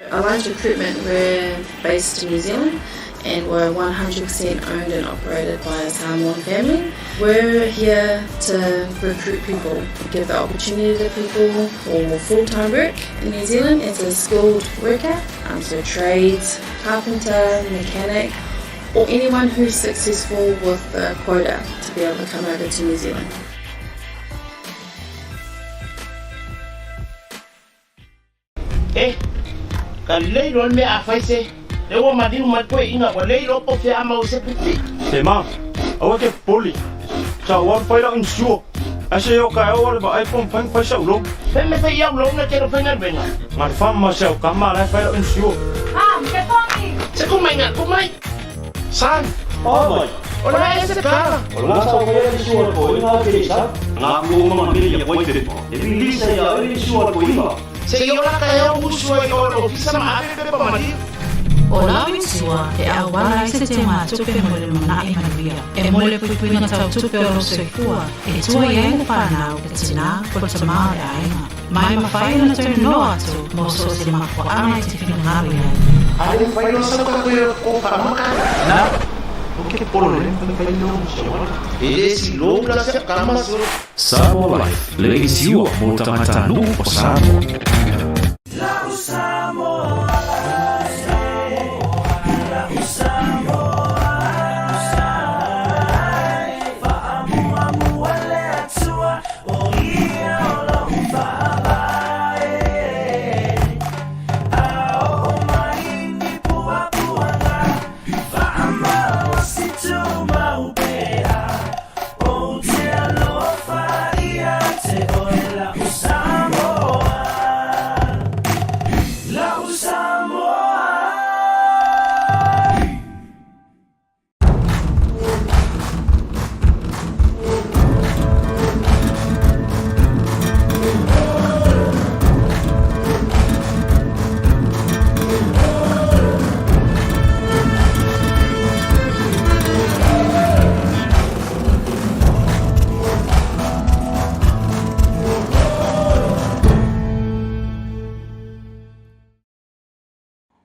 Alliance Recruitment, we're based in New Zealand and we're 100% owned and operated by a Samoan family. We're here to recruit people, give the opportunity to people for full-time work in New Zealand as a skilled worker, so trades, carpenter, mechanic, or anyone who's successful with the quota to be able to come over to New Zealand. Leiro me afaise lewo madinu matwe inga wa leiro po fe ama useputi tema awake poli cha wa faira insure ashe yo ka wa ba iphone phang fa shau lo fe me fe yau lo na tero fe na benga mar fam ma shau ka ma la faira insure Ke poni se kumai san oh ola ese ka ola sa faira insure ko ina ke sa na ko ma mi ya ko te e bi lisa ya insure ko ina se yo la ka ya usua yo lo fisa ma pe pa mali O lawi sua e au wala i se te maa tupe mole mana i manuia. E mole pui na tau tupe o roso i fua. E tua i ainga whanau ke tina ko te maa e ainga. Mai mawhai na tau no atu mo so se mawha ana i te whina ngawi ai. ale fai no sa ka ko pa maka na o ke polo le fai no e si lo la se kama so Samoa Life, leisiua mo tangata nuu o Samoa.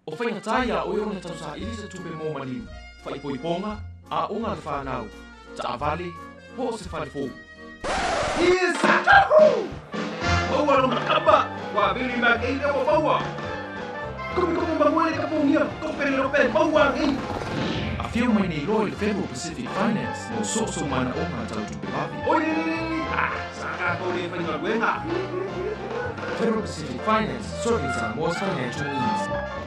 O whaingatai a oio na tausa ilisa tupe mō maliu, whai poiponga, a onga le whanau, ta avale, po o se whare fōu. Yes! Tahu! Bawa lo makaba, wa bili mak ei ka bawa. Kumi mawale ka pungia, ko pele lo pe bawa ei. A whiu mai nei roi le Federal Pacific Finance, no so mana o ngā tau tupe lavi. Oi, saka ko le whainga wenga. Federal Pacific Finance, serving Samoa's financial needs.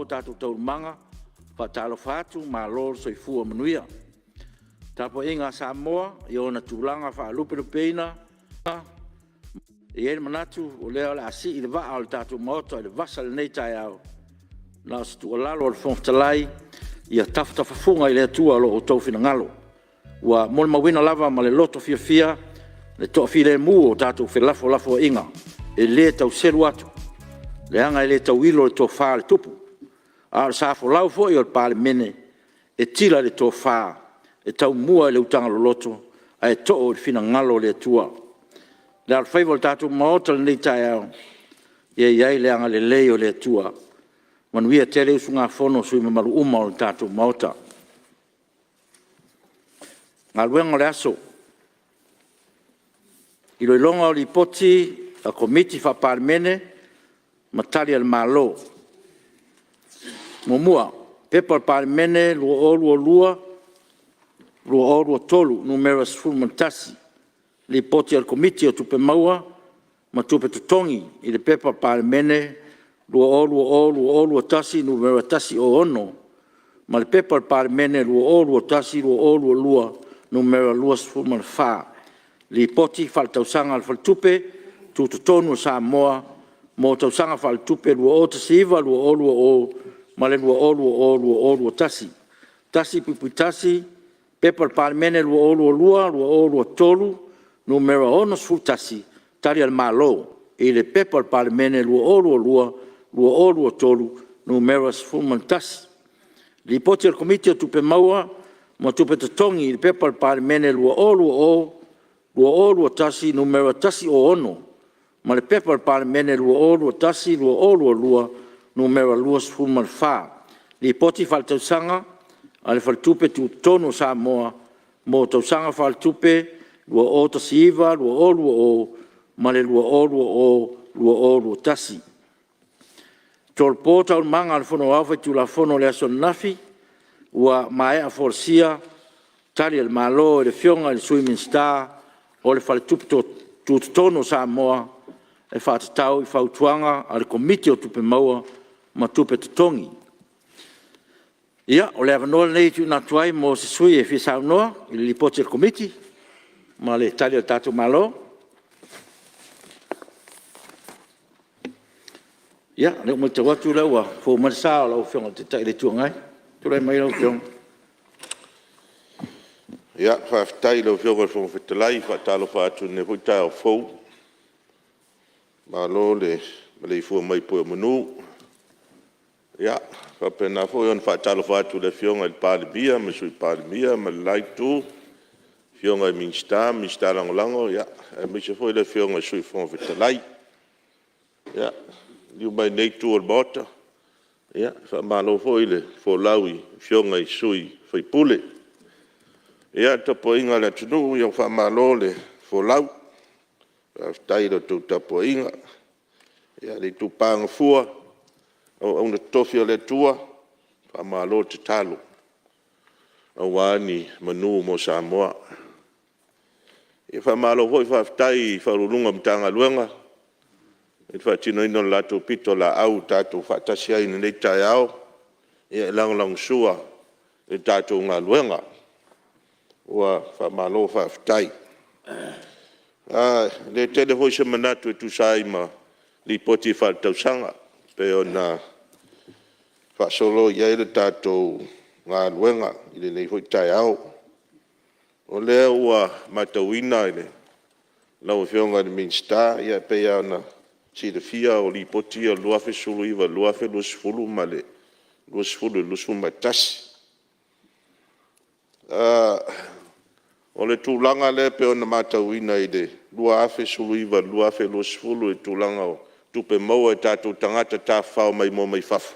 tātou taurumanga, whaatalofa atu, mālo soifua manuia. Tapo inga Samoa, i ona tūlanga whaaluperupeina, i ere manatu o leo le asi i le waa o le tātou maota i le vasa le nei tai au. Nā se tu alalo o le whongtalai, ia tafutafafunga i le atua lo o taufina ngalo. Ua mole mawina lava ma le loto fia, le toa fi le mu o tātou lafo inga, e le tau seru atu. Le anga i le tau ilo le toa wha le tupu. A le safo lau fo i o le Palemene, e tila le toa wha, e tau mua i le utanga lo loto, a e toa o le fina ngalo le atua. Le al faivo le tātou maota le nei tai au, iai le anga le leo le atua. Manuia tele usunga fono sui mamaru uma o le tātou maota. Ngā luenga le aso. I loi longa o li poti a komiti wha Palemene, matali al malo. Momua, pepa al Palemene, lua o tolu, numero sfulmantasi. Li poti al komiti o tupe maua, ma tupe tutongi, i le pepa al Palemene, lua tasi, numero tasi o ono. Ma le pepa al Palemene, lua tasi, lua, numero lua sfulmanfa. Li poti fal tausanga al fal tupe, tu tonu Samoa, mo tausanga fal tupe, lua tasiva, lua ma le lua tasi. Tasi pipi tasi, pepa al Palemene, lua tolu, numero ono sfultasi, tari al malo. I le pepa al Palemene, lua tolu, numero sfulmantasi. Li poti al komiti o tupe maua, mo tupe tatongi, i pepa al Palemene, lua tasi, numero tasi o ono. Ma le pepa al Palemene, lua tasi, lua, numero lua sfulmanfa. Li poti fal tausanga, ale fal tupe tu tono Samoa, mo tausanga fal tupe, lua tasiva, lua ma le lua tasi. Tolpota o manga al fono au tu la fono le aso nafi, ua mai a forsia, tali al malo, le fionga, le swimming star, o le fal tupe tu tono Samoa, e whātatau i whautuanga al komiti o tupe maua, ma tupe tutongi. Ia, o le avanoa nei tu nā tuai mo se sui e fisau noa, i li poti al komiti, ma le tali al tātou malo. Ia, ne mo te watu lewa, fo marisa o lau whionga te tai le tuangai. Turai mai lau whionga. Ia, whaftai lau whionga le whonga whetalai, whatalo whātu ne huitai o fau. Malo le malei fua mai poe manu. Ia, whapena fo yon whatalo whātu le whionga le Palemia, me sui Palemia, me laitu. Whionga i minsta langolango, ia. E me se fo le whionga sui whonga whetalai. Ia. Liu mai nei tu o bota. Ia, fa malo foi le fo laui fionga i sui fai pule. Ia, tapo inga le tunu, ia fa malo le fo lau. Tai do tu tapo inga. Ia, le tu panga fua. Au na tofia le tua. Fa malo te talo. Au wani manu mo Samoa. Ia, fa malo foi fa tai fa rulunga mtanga luenga. E whaatino ino lato pito la au tātou whaatasia ina nei tai au. E lang sua e tātou ngā luenga. Ua whamalo whaafitai. Le tele hoi se manatu e tu saima li poti whaatausanga. Pe o na whaasolo ia ele tātou ngā luenga. Ile nei hoi tai au. O lea ua matauina ile. Lau whionga ni minsta ia pe au na si le fia o li poti o luafe sulu iwa luafe lusfulu male lusfulu matasi. O le tūlanga le pe o na matauina i le luafe sulu iwa luafe lusfulu e tūlanga o tupe maua e tātou tangata Tiafau mai mo mai fafu.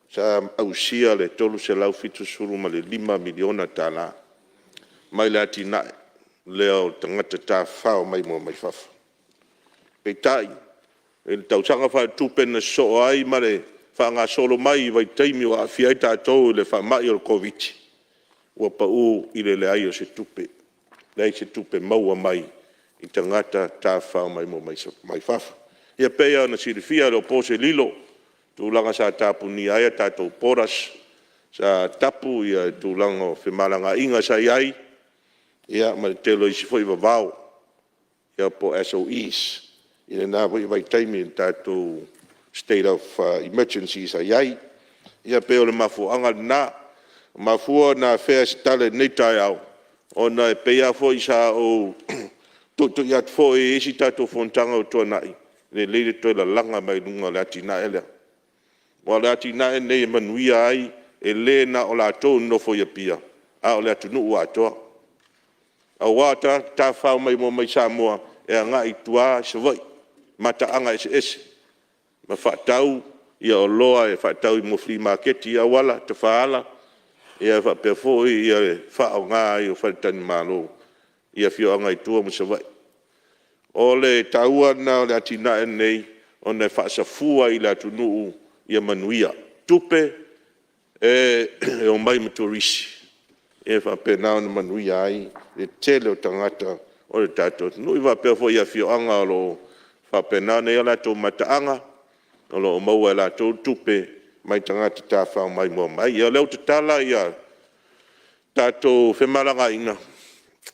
Sa ausia le tolu se lau fitu sulu ma le 5 miliona tala. Mai le ati nae leo tangata Tiafau mai mo mai fafu. Peitai, e tausanga wha tupe na so ai mare wha ngā solo mai vai taimi o a fiai tātou le wha mai o COVID. Ua pa u i le ai o se tupe. Lei se tupe maua mai i tangata Tiafau mai mo mai fafu. Ia pea na sirifia lo pose lilo tūlanga sa tāpuni aia tātou poras, sa tapu ia tūlanga o whemalanga inga sa iai, ia ma telo isi foi vavau, ia po Aso East, ia nā voi vai taimi tātou state of emergency sa iai, ia pe o le mafuanga nā, mafua na whea stale nei tai au, o na e peia fo isa o tutu iat fo e isi tātou fontanga o tō nai, le leire toi la langa mai lunga le ati na elea. Wa le ati na e nei manuia ai, e le na o la tō nofo ia pia, a o le atu nuu atoa. A wata, Tiafau mai mo mai Samoa, e a ngai tua se vai, mata anga ese. Ma whaatau, ia o loa e whaatau i mo free market ia wala, te whaala, ia whapefo ia whaao ngā i o whaitani malo, ia whio anga i tua mo se vai. O le taua na o le atina e nei, o ne whaasafua i le atu nuu ia manuia. Tupe e o mai maturisi. E whapena o na manuia ai, le tele o tangata o le tātou. Nui whapefo ia whio anga o lo whapena ne ala tō mataanga, o lo o maua ala tō tupe, mai tangata Tiafau mai mua mai. Ia leo te tala ia tātou whemaranga inga.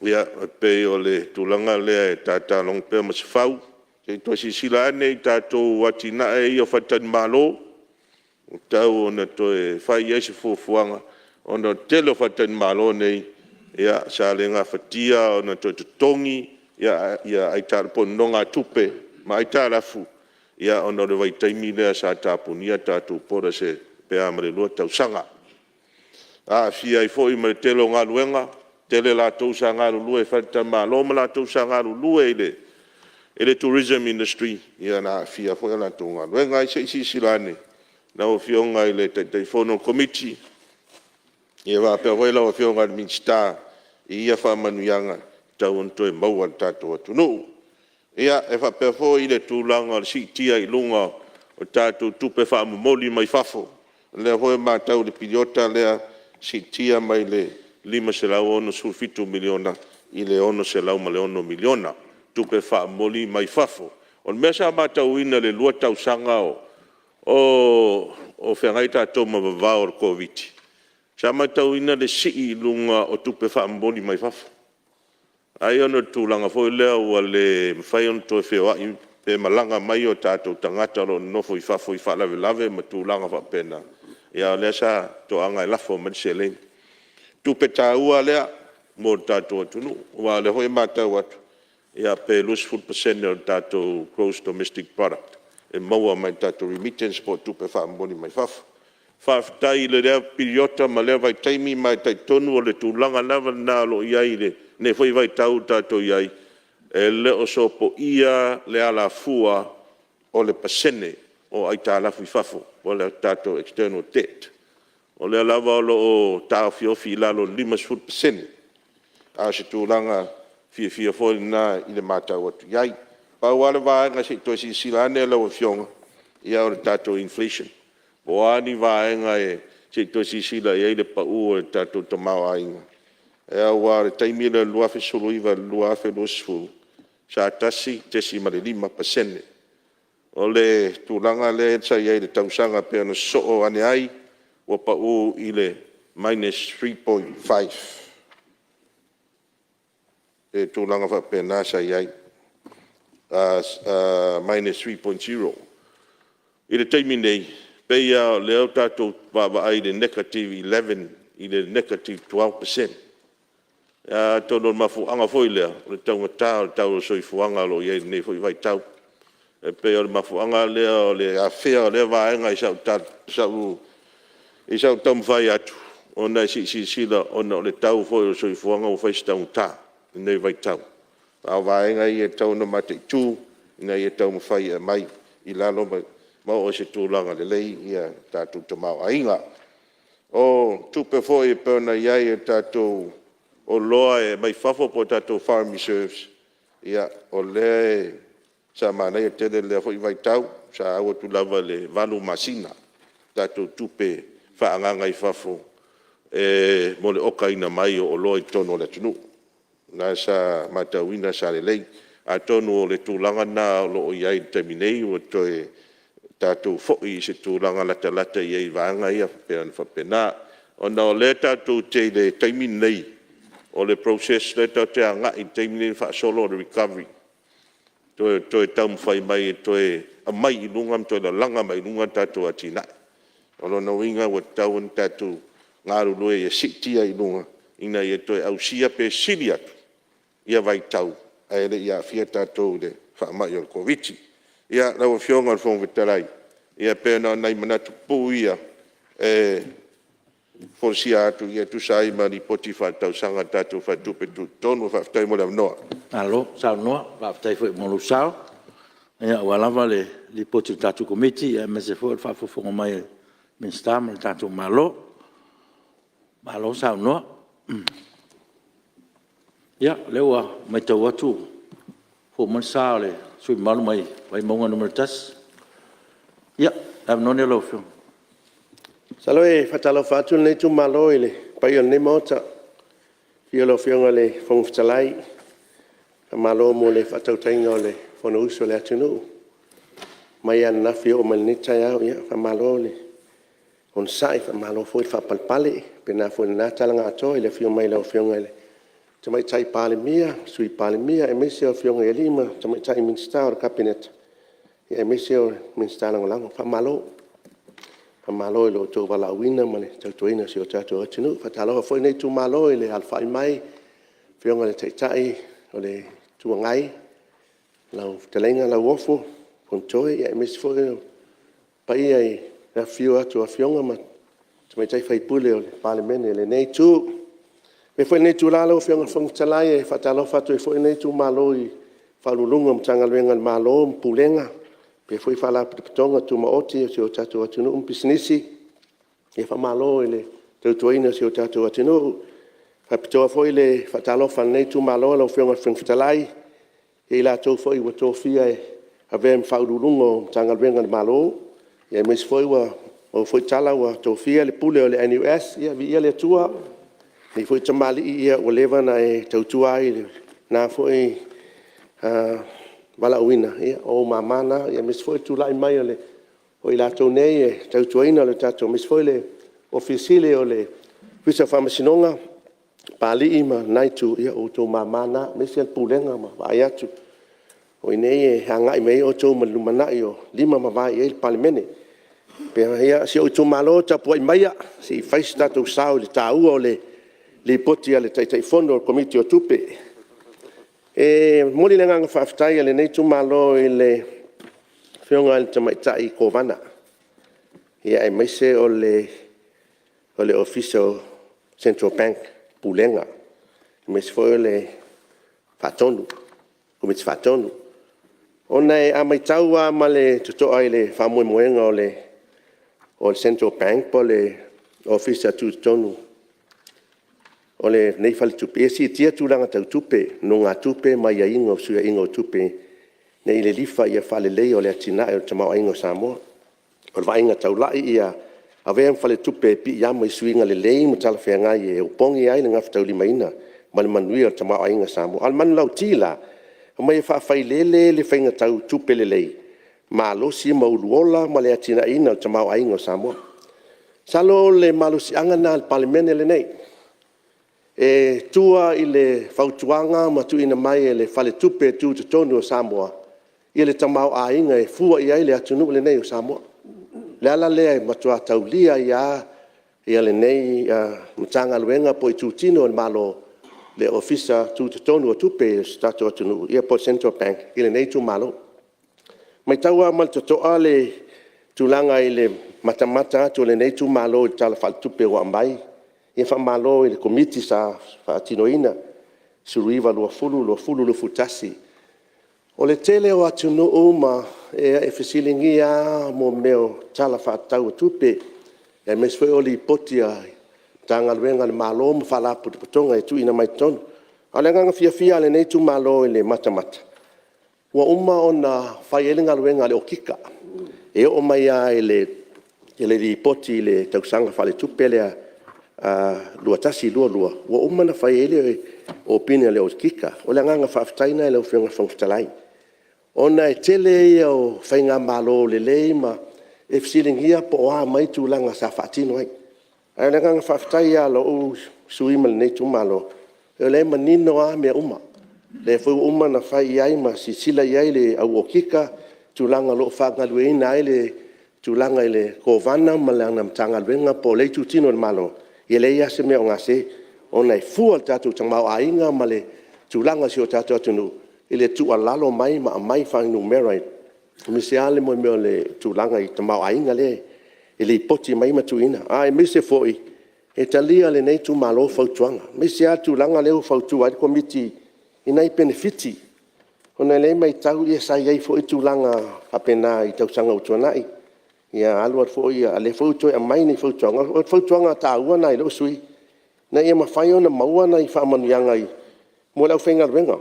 Ia pe o le tūlanga lea e tātā long pēr mas whau. Te tosi sila ane i tātou wati na e i o whatani malo. O tau o na to e whai eisi fuafuanga. O na telo whatani malo nei. Ia sa le ngā whatia o na to te tongi. Ia ai tāra po nonga tupe. Ma ai tāra fu. Ia o na le vai taimi lea sa tāpunia tātou pora se pe amare lua tau sanga. A fia i fo i mare telo ngā luenga. Tele la tau sa ngā lulu e whatani malo. Ma la tau sa ngā lulu e le tourism industry. Ia na fia fo i la tau ngā luenga i se isi silane. Na o fionga i le teifono committee. Ia wa pe wela o fionga i minsta. Ia wha manuianga tau onto e maua tātou atu nuu. Ia e wha pe fo i le tūlanga le si tia i lunga o tātou tupe wha amomoli mai fafo. Lea hoe mā tau le piliota lea si tia mai le 5 se lau ono sulfitu miliona i le ono se lau ma le ono miliona. Tupe wha amomoli mai fafo. O mea sa mā tau ina le lua tau sanga o whengai tātou ma wawao o COVID. Sa mā tau ina le si lunga o tupe wha amomoli mai fafo. Ai ono tūlanga fo lea ua le mwhai ono toi whewai pe malanga mai o tātou tangata ro nofo i fafo i wha lave ma tūlanga wha pena. Ia lea sa to anga i lafo ma se lein. Tupe tā ua lea mō tātou atunu. Ua le hoi mātau atu. Ia pe lose 4% o tātou gross domestic product. E maua mai tātou remittance po tupe wha mboni mai fafo. Whaftai le rea piriota ma lea vai taimi mai tai tonu o le tūlanga lava nā lo iai le. Ne foi vai tau tātou iai. E le o so po ia le ala fua o le pasene o ai tā lafu i fafo. O le tātou external debt. O le lava o lo o tāo fiofi lalo 5%. A se tūlanga fia foi na i le mātau atu iai. Pau ala vaenga se toi si silane la o fionga. Ia o le tātou inflation. O ani vaenga e se toi si sila iai le pau o le tātou tamau ainga. E awa le taimi le luafe sulu iwa luafe lusfu. Sa tasi tesi ma le 5%. O le tūlanga le sa iai le tausanga pe ano soo ane ai. O pau i le minus 3.5. E tūlanga wha pe nasa iai. Minus 3.0. I le taimi nei, peia leo tātou wawa ai le negative 11, i le negative 12%. Tono mafu anga foi lea, le taunga tā, le tau soi fuanga lo iei nei foi vai tau. E peia le mafu anga lea, le awhea lea vaenga i sau tau mwhai atu. O nei si sila, o le tau foi soi fuanga o whaisi taunga tā, nei vai tau. A vaenga i e tau no mate tū, nei e tau mwhai e mai, i lalo mau o se tūlanga le lei, ia tātou tamau ainga. O tupe foi e pēna iai e tātou o loa e mai fafo po tātou farm reserves. Ia o le sa mana e tele le foi vai tau, sa awa tu lava le valu masina. Tātou tupe whaanganga i fafo mo le oka ina mai o loa i tono le tunu. Nā sa matauina sa le lei. A tonu o le tūlanga nā lo o iai taminei o toe tātou fo'i se tūranga lata i ei vanga ia whapena. Ona o le tātou te le taimin nei, o le process le tātou te anga i taimin nei whaasolo o recovery. Toi taumu whai mai, toi a mai i lunga, toi la langa mai lunga tātou atina. Ono na winga wa tau an tātou ngaru loe ia sitia i lunga, ina ia toi au sia pe sili atu, ia vai tau, a ele ia fia tātou le whaamai o le koviti. Ia rawa fionga al fonga tarai, ia pēna nai manatu pū ia, forsia atu ia tu sai mani poti whatau sanga tātou whatupe tu tonu whaftai mo le noa. Alo, sao noa, whaftai fwe molu sao. Ia walawa le poti tātou komiti, ia mese fwe whafufonga mai min stam le tātou malo. Malo sao noa. Ia, lewa mai tau atu, fo man sao le, sui malu mai, vai maunga numero tas. Ia, am noni alo fio. Saloe fatalo fatu nei tu malo ile, pai on ne mota. Fio fionga le fongftalai. Malo mo le fatau tainga le fono uso le atunu. Mai an na fio mal ni taya ia fa malo le. On sai fa malo foi fa palpale, pena foi na talanga ato ile fio mai le fionga le. Tamai tai Palemene, sui Palemene, e mese o fionga e lima, tamai tai minsta o cabinet. E mese o minsta lang fa malo. Fa malo lo to wala wina male to ina si o tato atinu fa talo foi nei tu malo ile alfa mai fionga le tai o le tu ngai lau telenga la wofo pontoi e mes foi pai ai na fio atu a fionga ma mai tai fai pule o Palemene le nei tu me foi nei tu la lo fionga fong talai e fa talo fa tu foi nei tu malo i fa lulunga mtanga lenga malo pulenga. Pe foi falar tonga tu maoti se o tatu atinu business e fa malo ele te toina se o tatu atinu fa pito foi le fatalo fa nei tu malo lo fionga fentalai e la to foi o to fia a vem fa lulungo tanga venga malo e mes foi o foi tala o to fia le pule o le NUS ia vi le tua ni foi tamali ia o leva na e to tua na foi wala wina o mamana ia mis foi tu lai mai ole o ila to nei tau tuina le tato mis foi le ofisile ole visa farmasinonga pali ima nai tu ia o to mamana mis el pulenga ma vai atu o nei hanga mai o to malumana io lima ma vai el Palemene pe ia si o to malo ta poi mai si fai stato sao le tau ole le poti ale tai fondo committee o tupe e moli lenga nga faftai le nei tu malo ile fionga il tamaitai kovana ia e mese o le official central bank pulenga mes foi le fatonu come ti fatonu ona e amaitau ma le tuto ai le famoe moenga o le central bank po le official tutonu ole nei fale tupe si tia tulanga tau tupe no nga tupe mai ingo sua ingo tupe nei le lifa ia fale lei ole atina e tama ingo Samoa o vai inga tau lai ia ave fale tupe pi ia mai suinga le lei mo tala fenga ia o pongi ai nga ftau limaina man manui o tama inga Samoa al man lau tila mai fa fai le fenga tau tupe le lei malo si mauluola ma le atina ina tama ingo Samoa salo le malo si anga na Palemene le nei e tua ile fautuanga ma tu ina mai le fale tupe tu tonu o Samoa ile tamau a inga e fua ia ile atunu le nei o Samoa le ala le ma tu ataulia ia le nei mtanga luenga po tu tino o malo le ofisa tu tonu o tupe stato atunu ia po central bank ile nei tu malo mai taua mal to ale tulanga ile matamata tu le nei tu malo tala fal tupe o ambai e fa malo il committee sa fa tinoina suriva lo fulu futasi o le tele o atunu uma e fisilingia mo meo tala fa tau tupe e mes foi o li potia tanga venga malo mo fala putonga e tu ina mai ton ale nga fia le nei tu malo le matamata wa uma ona fa yelinga venga le okika e o mai ele li poti le tau sanga fa le tupe le lua tasi lua wa umana fai ele o pina le o kika o le nganga faftaina le o fionga fongtalai ona e tele o fainga malo le leima e fisilingia po a mai tūlanga sa whaatino ai. Ai na kanga whaftai a lo o sui mal nei tumalo. E le manino a mea uma. Le fu uma na whai ai ma si sila iai le au o kika tūlanga lo whangalueina ai le tūlanga i le kovana ma le anam tangaluenga po le tūtino le malo. I le ia se mea o ngase o nei fua tatu tamau ainga ma le tūlanga si o tatu atunu. I le tu alalo mai ma mai whainu merai. Mise ale mo meo le tūlanga i tamau ainga le. I le poti mai matuina. Ai mise foi. E talia le nei tu malo fautuanga. Mise a tūlanga leo fautua i komiti i nei benefiti. Ona le mai tau i sa iei foi tūlanga hapena i tausanga utuanai. Ia alua foi a le fautua a mai ni fautuanga. O fautuanga ta ua nai lo sui. Na ia mawhai ona maua nai whaamanuianga i. Mo lau whenga ruenga.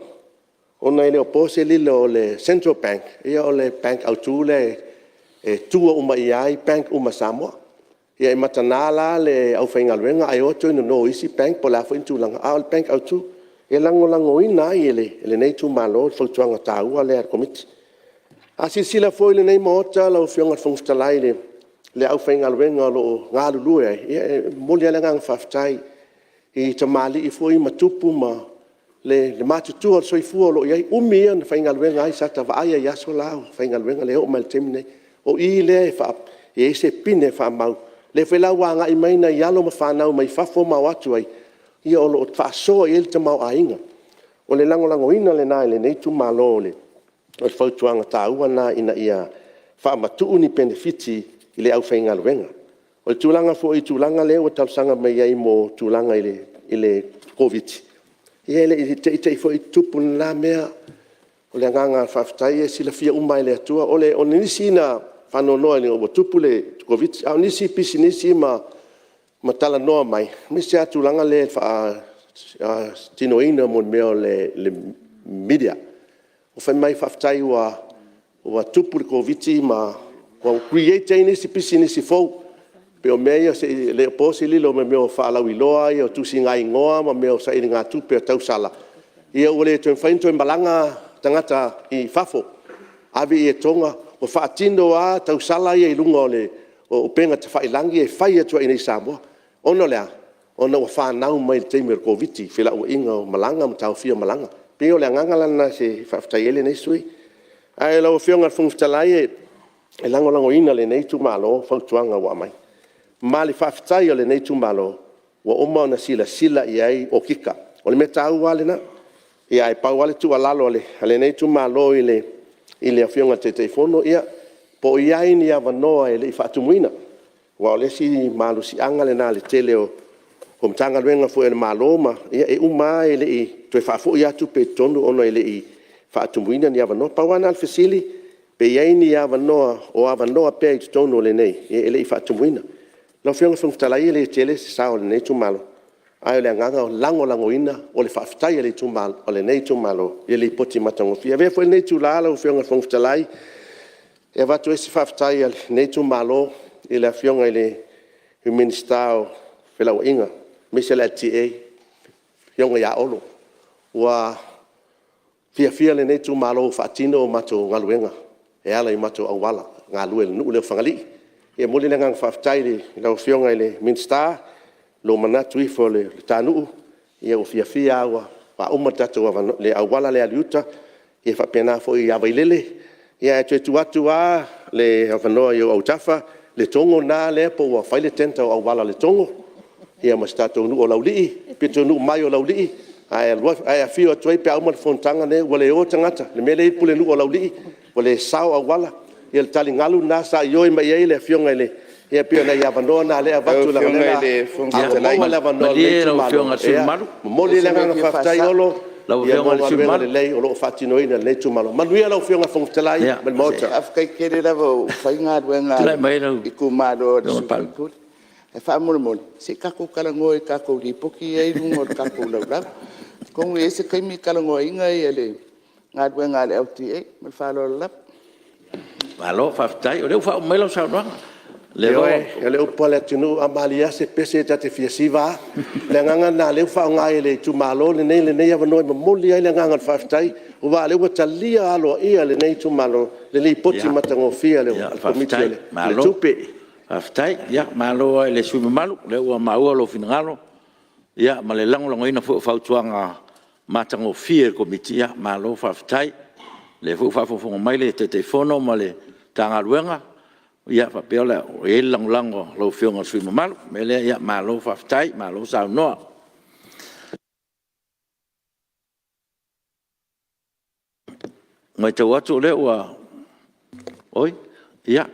Ona ele o pose lile o le Central Bank. Ia o le bank au tū le tua uma iai bank uma Samoa. Ia i matanala le au whainga luenga ai oto ino no isi bank po la fo intulanga. A o le bank au tū. Ia lango ina ai ele nei tū malo whautuanga tā ua le ar komiti. A sila fo ile nei maota lau whionga whangustalai le au whainga luenga lo ngā lulu ai. Ia moli ala ngang whaftai i tamali i fo i matupu ma le matutua soifua lo iai umia na whainga luenga ai sa ta vaaya yaso lau whainga luenga le o mal temine. O i le e se pine fa mau le fela wanga i mai na yalo ma fa nau mai fa fo ma watu ai ia o lo fa so i te mau ainga o le lango ina le nai le nei tu malo le o fa tuanga ta ua na ina ia fa ma tu uni benefiti i le au whainga luenga o le tulanga fo i tulanga le o tausanga mai ai mo tulanga i le covid ia le i te fo i tupu la mea o le nganga whaftai e sila fia umai le atua o le o nisi na whano noa ni o tupu le COVID. Au nisi pisi nisi ma tala noa mai. Misi atu langa le tino ina mon meo le media. O whai mai whaftai ua tupu le COVID ma ua create nisi pisi nisi fau. Pe o mea se le posi lilo me meo whaalau iloa i o tusi ngai ngoa ma meo sa iri ngā tupe o tausala. Ia ua le tuen whainto malanga tangata i fafo. Avi i e tonga. O whaatino a tau sala ia i lunga o penga te whailangi e whai atua i nei Samoa. Ono lea, ono o whanau mai le teimir COVID, whila o inga o malanga, ma tau fia malanga. Pio lea ngangalana se whaftai ele nei sui. Ai lau whionga whungftalai e lango ina le nei tu malo, whautuanga wa mai. Mali whaftai o le nei tu malo, wa oma ona sila i ai o kika. O le me tau wale na, i ai pau wale tu alalo le nei tu malo i le awhionga te teifono ia, po iai ni awanoa e le i whaatumuina. Wa o le si malu si anga le nā le tele o mtanga luenga fu e le maloma, ia e uma e le i, tue whaafu i atu pe tonu ono e le i whaatumuina ni awanoa. Pawana al fesili, pe iai ni awanoa pe i tonu le nei, e le i whaatumuina. Lau whionga whungtalai e le tele se sao le nei tu malo. Ai o le anganga o lango ina o le whaafitai e le tu malo, o le nei tu malo, e le poti matangofia. Vea fwe nei tu lala o whionga whungtalai, e watu e se whaafitai e nei tu malo, e le whionga e le ministao whelau inga, mese le TA, whionga ia olo, ua fia le nei tu malo whaatino o mato ngaluenga, e ala i mato awala, ngā lue le nuu leo whangali. E moli le ngang whaafitai le lau whionga e le ministao, lo manatu i fo le tanu ia o fia awa pa uma tatu le awala le aliuta e fa pena fo i availele ia tu atu a le avanoa i o tafa le tongo na le po wa faile tenta o awala le tongo ia mastato nu o lauli pito nu mai o lauli ai fio atu pe uma fontanga ne wale o tangata le mele pule nu o lauli wale sao awala ia le tali ngalu na sa yo i mai le fionga le ia pia na ia vanoa na lea vatu la ngana a la vanoa le tumalu moli le ngana whaftai olo ia moa luenga le lei o loo whatinoina le tumalu manuia lau whionga whangtalai mal mota afkai kere lava o whainga luenga i kumaro e whaamura se kako kalango e kako ripoki e rungo o kako laulau kongu e se kaimi kalango inga i ele ngā luenga le LTA mal whalo lap Malo whaftai o leo wha o melo sa noanga le upole tunu amalia se pese te fiasiva le nganga na le fa ngai le tu malo le nei ava noi moli le nganga fa tai o va le watalia alo ia le nei tu malo le poti matango fia le komiti le tupe aftai ya malo le su malo le wa mau lo finalo ya ma le lango ina fa tuanga matango fia komiti ya malo fa aftai le fa mai le telefono ma le tanga luenga ya fa pela e lango lo fionga su malo mele ya malo fa aftai malo sa no mai te watu le wa oi ya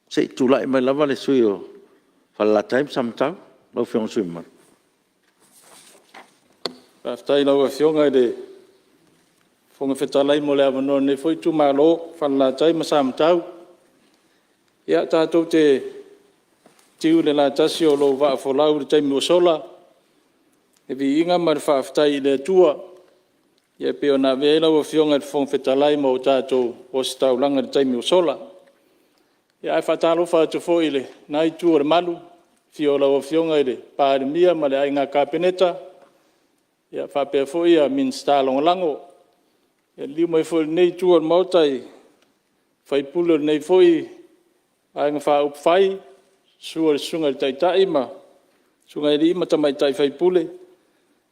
se tu lai mai lava le suio fa la time samtau lo fionga su malo fa aftai lo fionga de fonga fetalai mo le avano ne foi tu malo fa la time samtau ya tātou te tiu le la tasi o lo wa folau le taimi o sola. E vi inga mar whaaftai le tua. Ya peo na veela o fionga le fong fetalai mo tātou o si taulanga le taimi o sola. Ya ai whatalo whaatu fo ile nai tua le malu. Fiola o fionga ile pāre mia ma le ainga kāpeneta. Ya whapea fo ia min stālonga lango. Ya liu mai fo nei tua le mautai. Whaipulo nei fo i ainga fa up fai suar sunga tai tai ma sunga ri ma tamai tai fai pule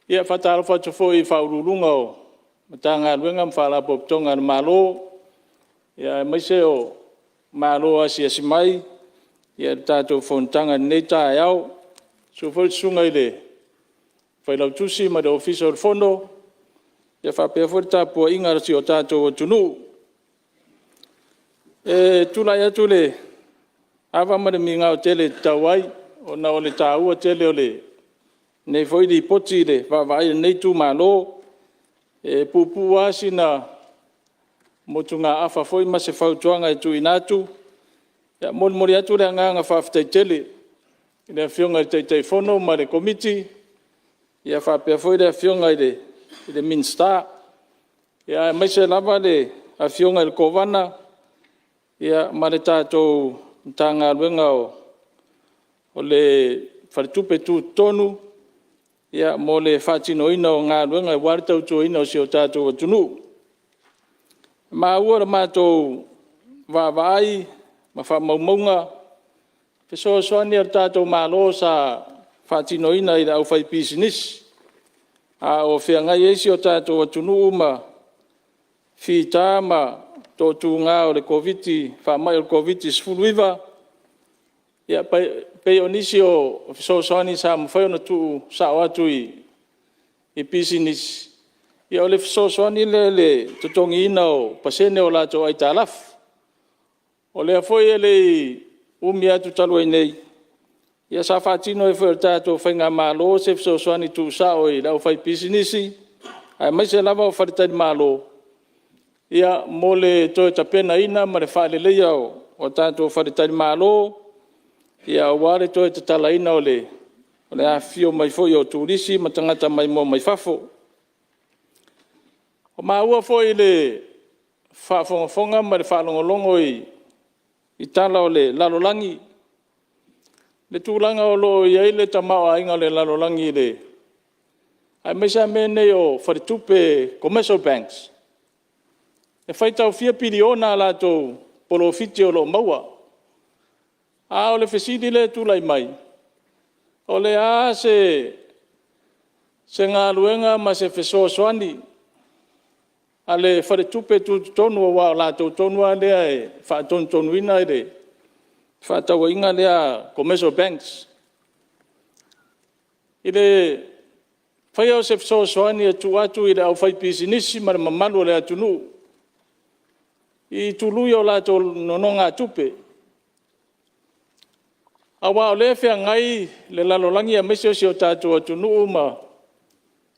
ia fatalo fa tofo I fa ulunga o matanga luenga fa la pop tonga malo ia mai se o malo asia simai ia tato fontanga neta yao so fo sunga ile fa la tusi ma do official fondo ia fa pe fo tapo inga si o tato tunu tula ya tule ava mare minga o tele tawai o na ole tau o tele ole nei foi di poti le va vai nei tu malo pupu asina motunga afa foi ma se fau tuanga tu inatu ya mon moriatu le nga fa fte tele le fionga te fono ma le committee ya fa pe foi le fionga de minsta ya mai se lava le a fionga le kovana ya mareta to tanga luenga o le fartupe tu tonu ya mo le fatino ina o ngā luenga warta uto ina o si o tātou tunu ma ua ma to vai ma fa maumaunga peso soani ar tātou malo sa fatino ina I au fai business a o fea ngai esi o tātou tunu ma fita ma to tu nga o le covid fa mai o covid sfuluiva ya pe onisi o so soni sa mo foi no tu sa watu I business ya o le so soni le to tongi no pasene o la to ai talaf o le foi le umia tu talo nei ya sa fatino e foi ta to fenga malo se so soni tu sa o la fai business ai mai se lava o farita malo ia mole to tapena ina ma le fale le ia o tanto farita malo ia wale to tala ina ole a fio mai foi o turisi ma tangata mai mo mai fafo o ma ua foi le fa fonga ma le fa longo I tala ole lalolangi le tulanga o lo ia ile tamao ainga le lalolangi le ai mesa mene o faritupe commercial banks e fai tau 4 piliona la to profiti o lo maua. A o le fesidi le tulai mai. O le a se ngā luenga ma se feso soani. A le whare tupe tu tonu wa la to tonu a lea e wha tonu ina e le. Wha tawa inga lea commercial banks. I le whai au se feso soani e tu atu I le au whai pisinisi ma le mamalu le atunu. I tului o la to nononga tupe. Awa o le fea ngai le lalolangi a mesio si o tātua tunu ma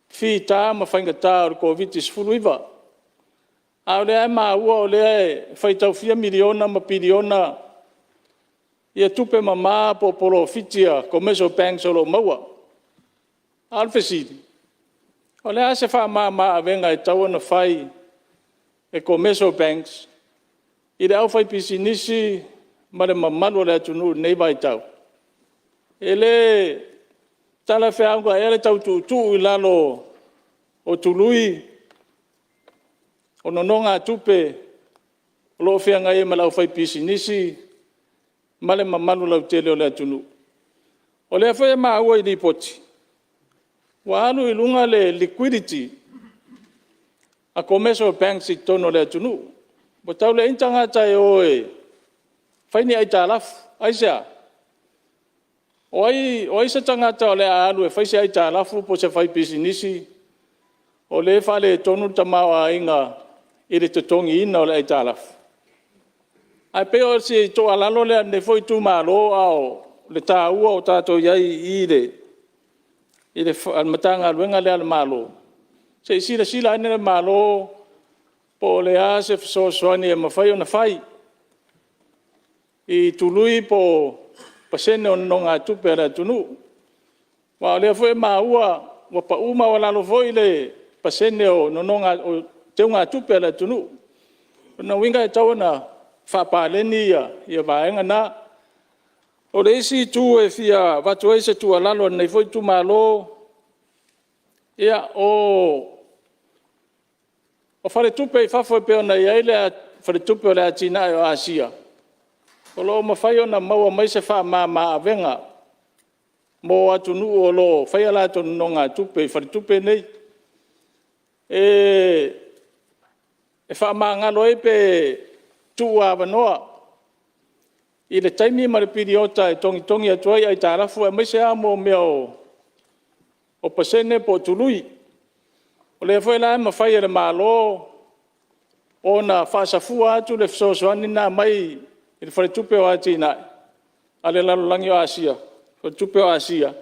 fi tā ma whaingata o COVID sfuluiva. A o le ai maa ua o le ai whaitau 4 miliona ma piliona ia tupe ma maa po polo fitia commercial banks o lo maua. Alfesidi. O le ai se wha maa avenga e taua na whai e commercial banks I le au whai pisinisi ma le mamalu le tunu nei vai tau ele tala fe anga ele tau tu lalo o tului o nononga tupe lo fe nga e malau fai pisinisi ma le mamalu lau tele o le tunu o le fe ma o i poti wa alu ilunga le liquidity a commercial bank si tono le tunu bo tau le intanga tai oe fai ni ai talaf ai sia oi se tanga ta le alu e fai se ai talaf po se fai business o le fa le tonu tamawa inga i le tongi ina o le ai talaf ai pe o si to alalo le ne foi tu malo ao le ta u o ta to yai i le matanga luenga le al malo se sila ne malo po le a se so ni ma fai ona fai i tului po pasene on nonga tupera tunu wa le foi maua wa pa uma wala lo foi le pasene o nonga o teunga tupera tunu na winga tawana fa Palemene ia vaenga na o le si tu e fia va tu ese tu alalo nei foi tu malo ia o fare tupe fa foi pe ona ia ile fare tupe le China o Asia o lo ma fai ona maua mai se fa ma avenga mo atu nu o lo fai ala to nonga tupe fare tupe nei e fa ma ngalo e pe tu a vanoa i le taimi ma le piriota e tongi atuai ai tarafu e mai se amo meo o pasene po tului o le foi la ma fai le malo ona fa safua atu le sosoani na mai il fare tupe o China ale la langi o Asia o tupe o Asia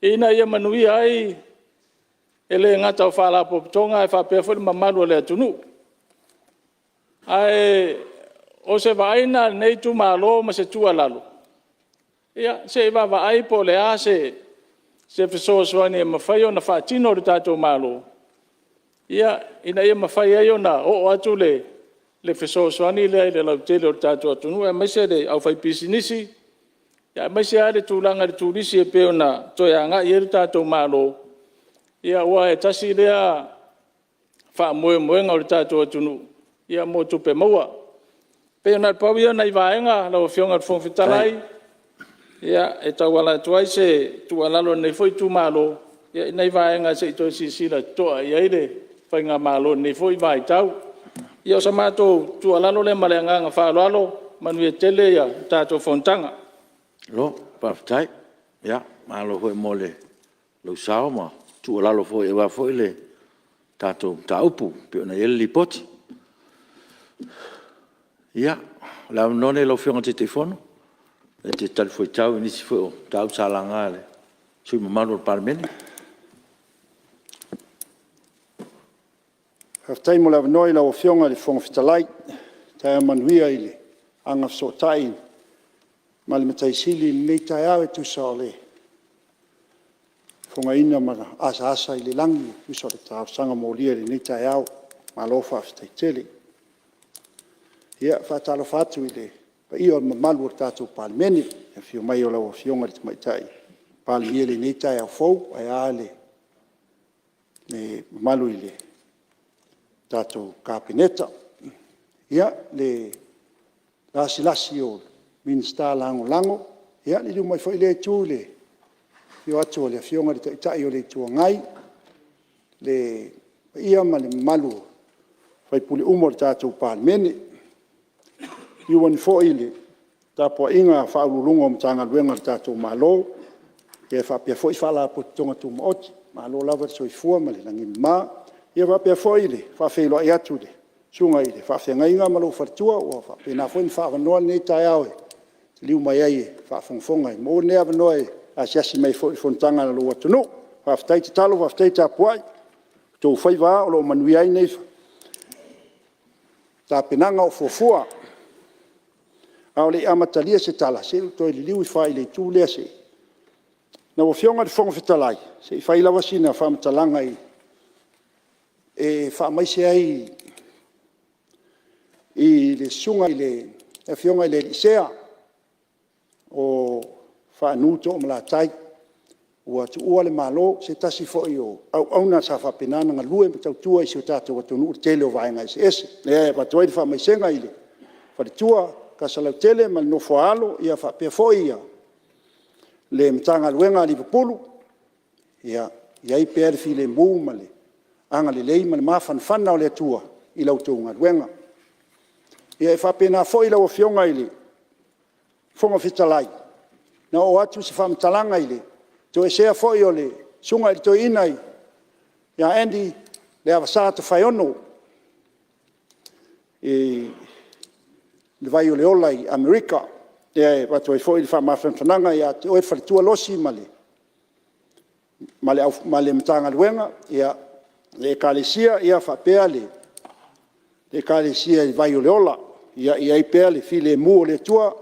ina ia manui ai ele ngata fa la po tonga fa pe foi mamalu le tunu ai o se vaina nei tu malo ma se tu alalo ia se va ai po le ase se sosoani ma fai ona fa tino de tato malo ia ina ia ma fai ai ona o atu le fesosoani le lau tele o tatou atunu e maise le au fai pisinisi ia maise ale tulanga le tulisi e pe ona toeaga ia le tatou malo ia ua e tasi lea faamoemoega o le tatou atunu ia mo tupe maua pe ona le pau ia nai vaega lau afioga le fogafetalai ia e tauala atu ai se tualalo nei foi tumalo ia nai vaega se ito sisila toa ia ile faiga malo nei foi vaitau ia sa matou tualalo le maleagaga faaloalo manui tele ia tatou fontaga lo paftai ya malo foi mole lo sao ma tualalo foi e va foi le tatou taupu pe ona ele lipoti ya la none lo fionga te telefono e te tal foi tau ni si foi tau salanga le sui mamalo Palemene Haftai mo la noi la ofionga le fonga fitalai ta manuia ile anga so tai mal metai sili nei tai ave tu sole fonga ina ma asa ile langi tu sole ta sanga mo lia nei tai au malofa ftai tele ia fa talo fatu ile pa io malu tatu Palemene e fio mai o la ofionga le mai tai Palemene nei tai au fou ai ale ne malu ile tatou kapineta ia le lasi o minista lango ia le mai foi le tu le io atu le fionga le tai o le tuangai le ia ma le malu fai puli umor tatou Palemene io wan foi le tapo inga fa ulungo mtanga luenga tatou malo e fa pe foi fala po tonga tu mot malo lava so fu ma le langi ma ia va pe foi le fa fe lo ia tu le sunga ile fa fe ngai nga malo fartua o fa pe na foi fa no nei tai au liu mai ai fa fonga mo ne ava noi a sia mai foi fontanga lo watu no fa ftai talo fa ftai ta puai to foi va lo manui ai nei ta penanga o fofua au le amatalia se tala se to le liu fa ile tu le se na o fionga de fonga fitalai se fa ila wasina fa matalanga ai e fa mai se ai i le sunga i le e fionga le Isea o whaanu to mala tai ua tu ua le malo se tasi fo i au na sa whapenana ngā lue me tau tua i si o tātou watu nuu tele o vaenga ese ese le watu airi wha maisenga ile whare tua ka salau tele ma no foalo ia whapea fo ia le mtanga luenga li papulu ia i pere fi le mbu ma le anga le lei ma le mawhanwhana o le tua i lau tau ngā luenga ia e whapena fo i lau a fionga ile fonga fitalai na o atu se whamtalanga ile to e sea fo i o le sunga i to inai ia Andy le awasata whaiono le vai o le ola i Amerika e watu e fo i le whamawhanwhananga ia te oe wharitua losi ma le mtanga luenga ia le kalesia ia whapea le kalesia i vai o le ola ia i pea le file mu o le tua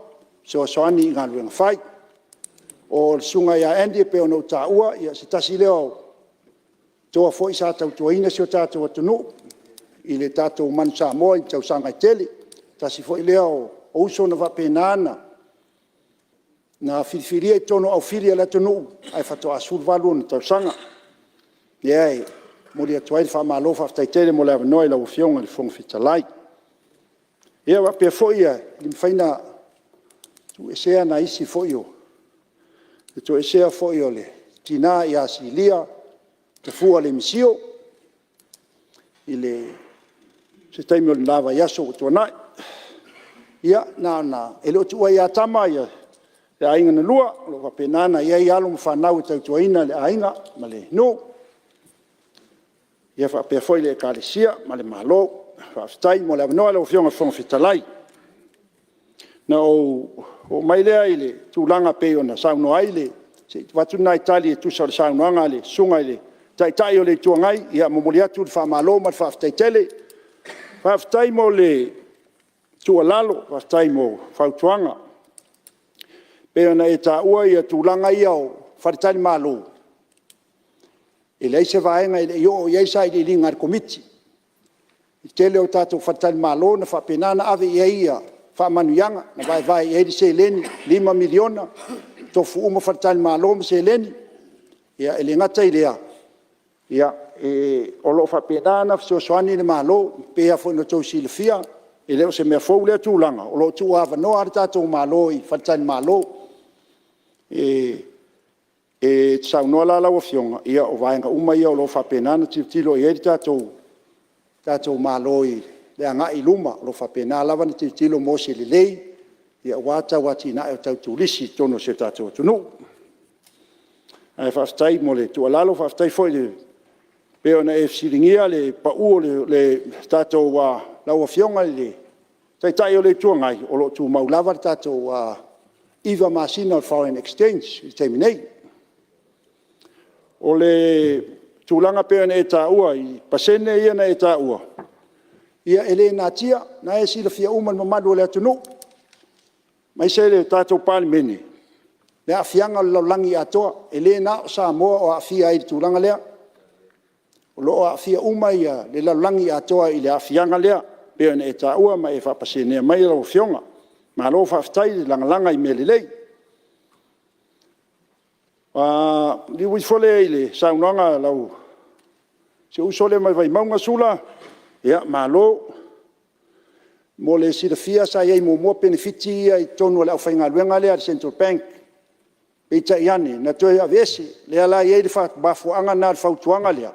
soani i ngā luenga whai o le sunga ia Andy pe ono taua ia se tasi leo toa fo i sa tau tuaina si o tātou atunu i le tātou manu Samoa i tau sanga i tele tasi fo i leo o uso na wapenana na whiriwhiria i tono au whiria le atunu ai whato asur walu na tau sanga iai mo le atuai le whamalo whaftai tele mo le awanoi lau fionga le fonga fitalai ia wapea fo ia li mwhaina tu esea na isi fo i o to e sea fo i ole tina i asilia te fua le misio i le se taimi o le lava yaso o tuanai ia na e leo tua ia tama ia le ainga na lua lo wapenana ia i alo mwhanau i tau tuaina le ainga ma le no ia whapea fo i le ekalesia ma le malo whaftai mo le avanoa le o fionga fonga fitalai na o mai lea i le tūlanga pe o na sauno ai le se watu na Itali e tusa o le saunoanga le sunga i le tai o le tuangai ia momoli atu le whamalo ma le whaftai tele whaftai mo le tualalo whaftai mo whautuanga pe o na e ta ua ia tūlanga ia o wharitani malo e le se vaenga i le io o iaisa i le ringa komiti i tele o tātou wharitani malo na whapenana ave ia whamanuianga na vai e se leni 5 miliona tofu uma wharitani malo se leni ia ele ngata i lea ia o lo whapenana soani le malo pea fo no tau silifia e leo se mea fau lea tūlanga o lo tu ava no ar tātou malo i wharitani malo tsau la lau fionga ia o vaenga uma ia o lo whapenana tilo i eri tātou malo i le anga i luma lo whapena lawa ni tilo mo se le lei ia wati na e tau tulisi tono se tātou tunu ai whaftai mo le tualalo whaftai foi le peo na e fsiringia le pau le tātou lau fionga le tai o le tuangai o lo tu maulawa tātou iwa masina o foreign exchange i teiminei o le tūlanga peo na e tāua i pasene ia na e tāua ia ele na tia na e sila fia uman mamadu le atunu mai se le tātou Palemene le afianga lo langi atoa ele na Samoa o afia i tūlanga lea o lo afia uma ia le langi atoa i le afianga lea peo na e tāua ma e whapasene mai lau fionga ma lo whaftai langa i melelei li wifole i le saunanga lau se usole mai vai maunga sula ia malo mo le silafia sa ia mo benefiti ia i tonu le aufaiga luenga lea le Central Bank pe taiani na toe avesi le ala ia le fabafuaga na le fautuaga lea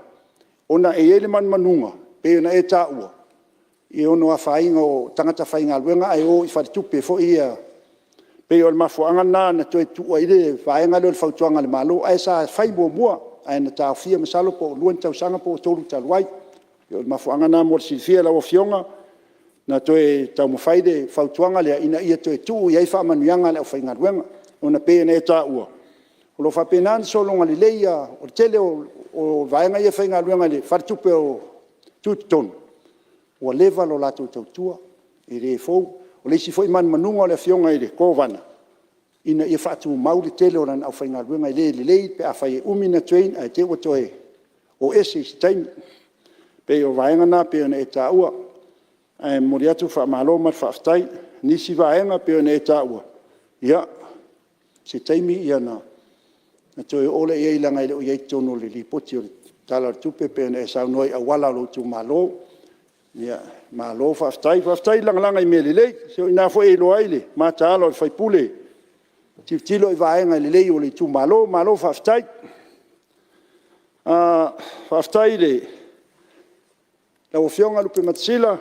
ona e le manunga pe ona e taua i ono afaiga o tagata faiga luenga ai o i falitupe fo ia pe o le mafuaga na toe tua i le vaega le fautuaga le malo ai sa fai muamua ai na taofia masalo po lua tausaga po tolu taluai o le mafuaga na mo le silifia lau afioga na toe taumawhai le fautuanga lea ina ia toe tuu iai whaamanuianga le au whaingaruenga ona pēna e tāua. O lo whapenana solonga le leia o tele o vaenga ia whaingaruenga le whartupe o tututonu. O leva lo lato tautua i re fou o leisi foi manunga o le fionga i le kovana. Ina ia whatu mau le tele o ran au whaingaruenga i le lei pe a whai umina tuein a te o toe o ese i taimi. Pe o vaenga na pe ona e tāua. Mori atu whaamalo mar whaaftai, nisi vaenga peo ne taua. Ia, se taimi ia na toi ole ia ilanga ile o iei tono le lipoti o tala tupe peo ne sau noi awala lo tu malo. Ia, malo whaaftai langa i mele lei, se o inafo e loa ile, ma taalo i whaipule. Tilo i vaenga le lei o le tu malo whaaftai. Whaaftai le, lau fionga lupe matsila,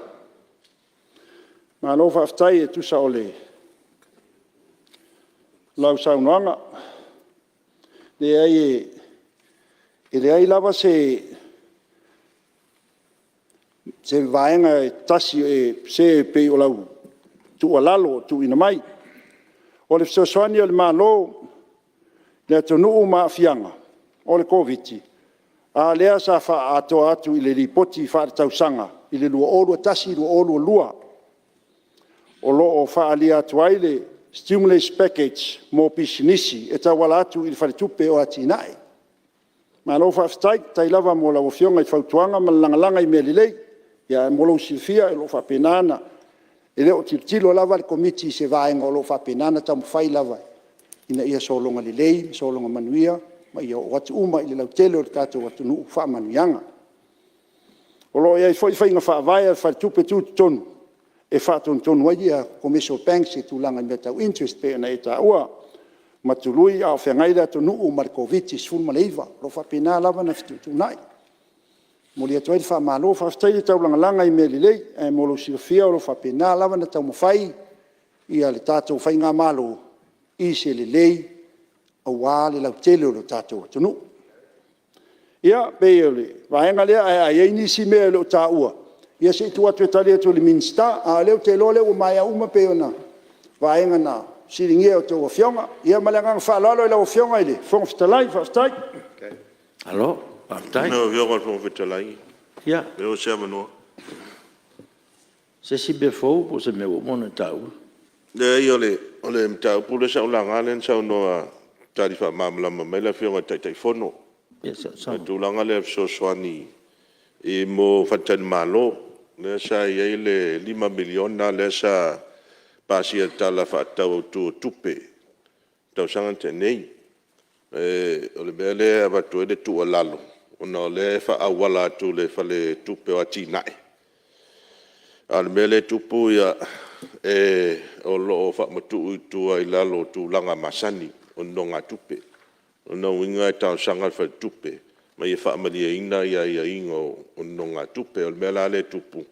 malo whaaftai e tusa o le lau saunoanga. Le ai e le ai lava se vaenga e tasi e se pe o lau tu alalo tu ina mai. O le fsoswani o le malo le atonuu maafianga o le COVID. A lea sa wha ato atu i le ripoti wha tausanga i le lua olua tasi lua olua lua. O lo o wha alia atu ai le stimulus package mo pisinisi e ta wala atu i le wharetupe o ati nai. Ma lo whaftai tai lava mo la wafionga i whautuanga ma langalanga i melilei ia mo lo silfia e lo whapenana e leo tilo lava le komiti se vaenga o lo whapenana tamu whai lava ina ia solonga li lei, solonga manuia ma ia o watu uma i le lau tele o le kato watu nuu wha manuianga. O lo ia i whainga whaavaya e wharetupe tu tonu e whaatonu tonu ai ia commercial banks e tūlanga i metau interest pe na e ta ua matului a whengaira ato nuu ma le COVID i sfulma leiva lo whapena lava na fitunai. Mo li atuai wha malo whaftai le tau langa i mele lei e mo lo sirfia o lo whapena lava na tau mawhai ia le tātou whainga malo i se le lei au wā le lau tele o lo tātou atu nuu. Ia pe le vaenga lea ai ai nisi mea le o tā ua. Ia se tu atu e tali atu le minsta a leo te lole o mai a uma pe ona vaenga na siringia o tō wafionga. Ia malengang whaalalo i la wafionga i le whong fitalai, whaftai. Alo, whaftai. No, wionga whong fitalai. Ia. Meo sea manoa. Se si befou po se meo mona tau. Le ole mtau pule sa ulanga len sa noa tari wha mamlama mai la whionga tai fono. Tūlanga le so swani e mo whatan malo le sa iei le 5 miliona le sa pasia tala whaatau tu tupe tau sanga te nei o le bele abatu e le tu alalo ona le wha awala tu le whale tupe o ati nae al mele tupu ia o lo o wha matu tu ai lalo tu langa masani o nonga tupe ona winga tau sanga wha tupe ma ia wha maria ina ia ingo o nonga tupe o le mele le tupu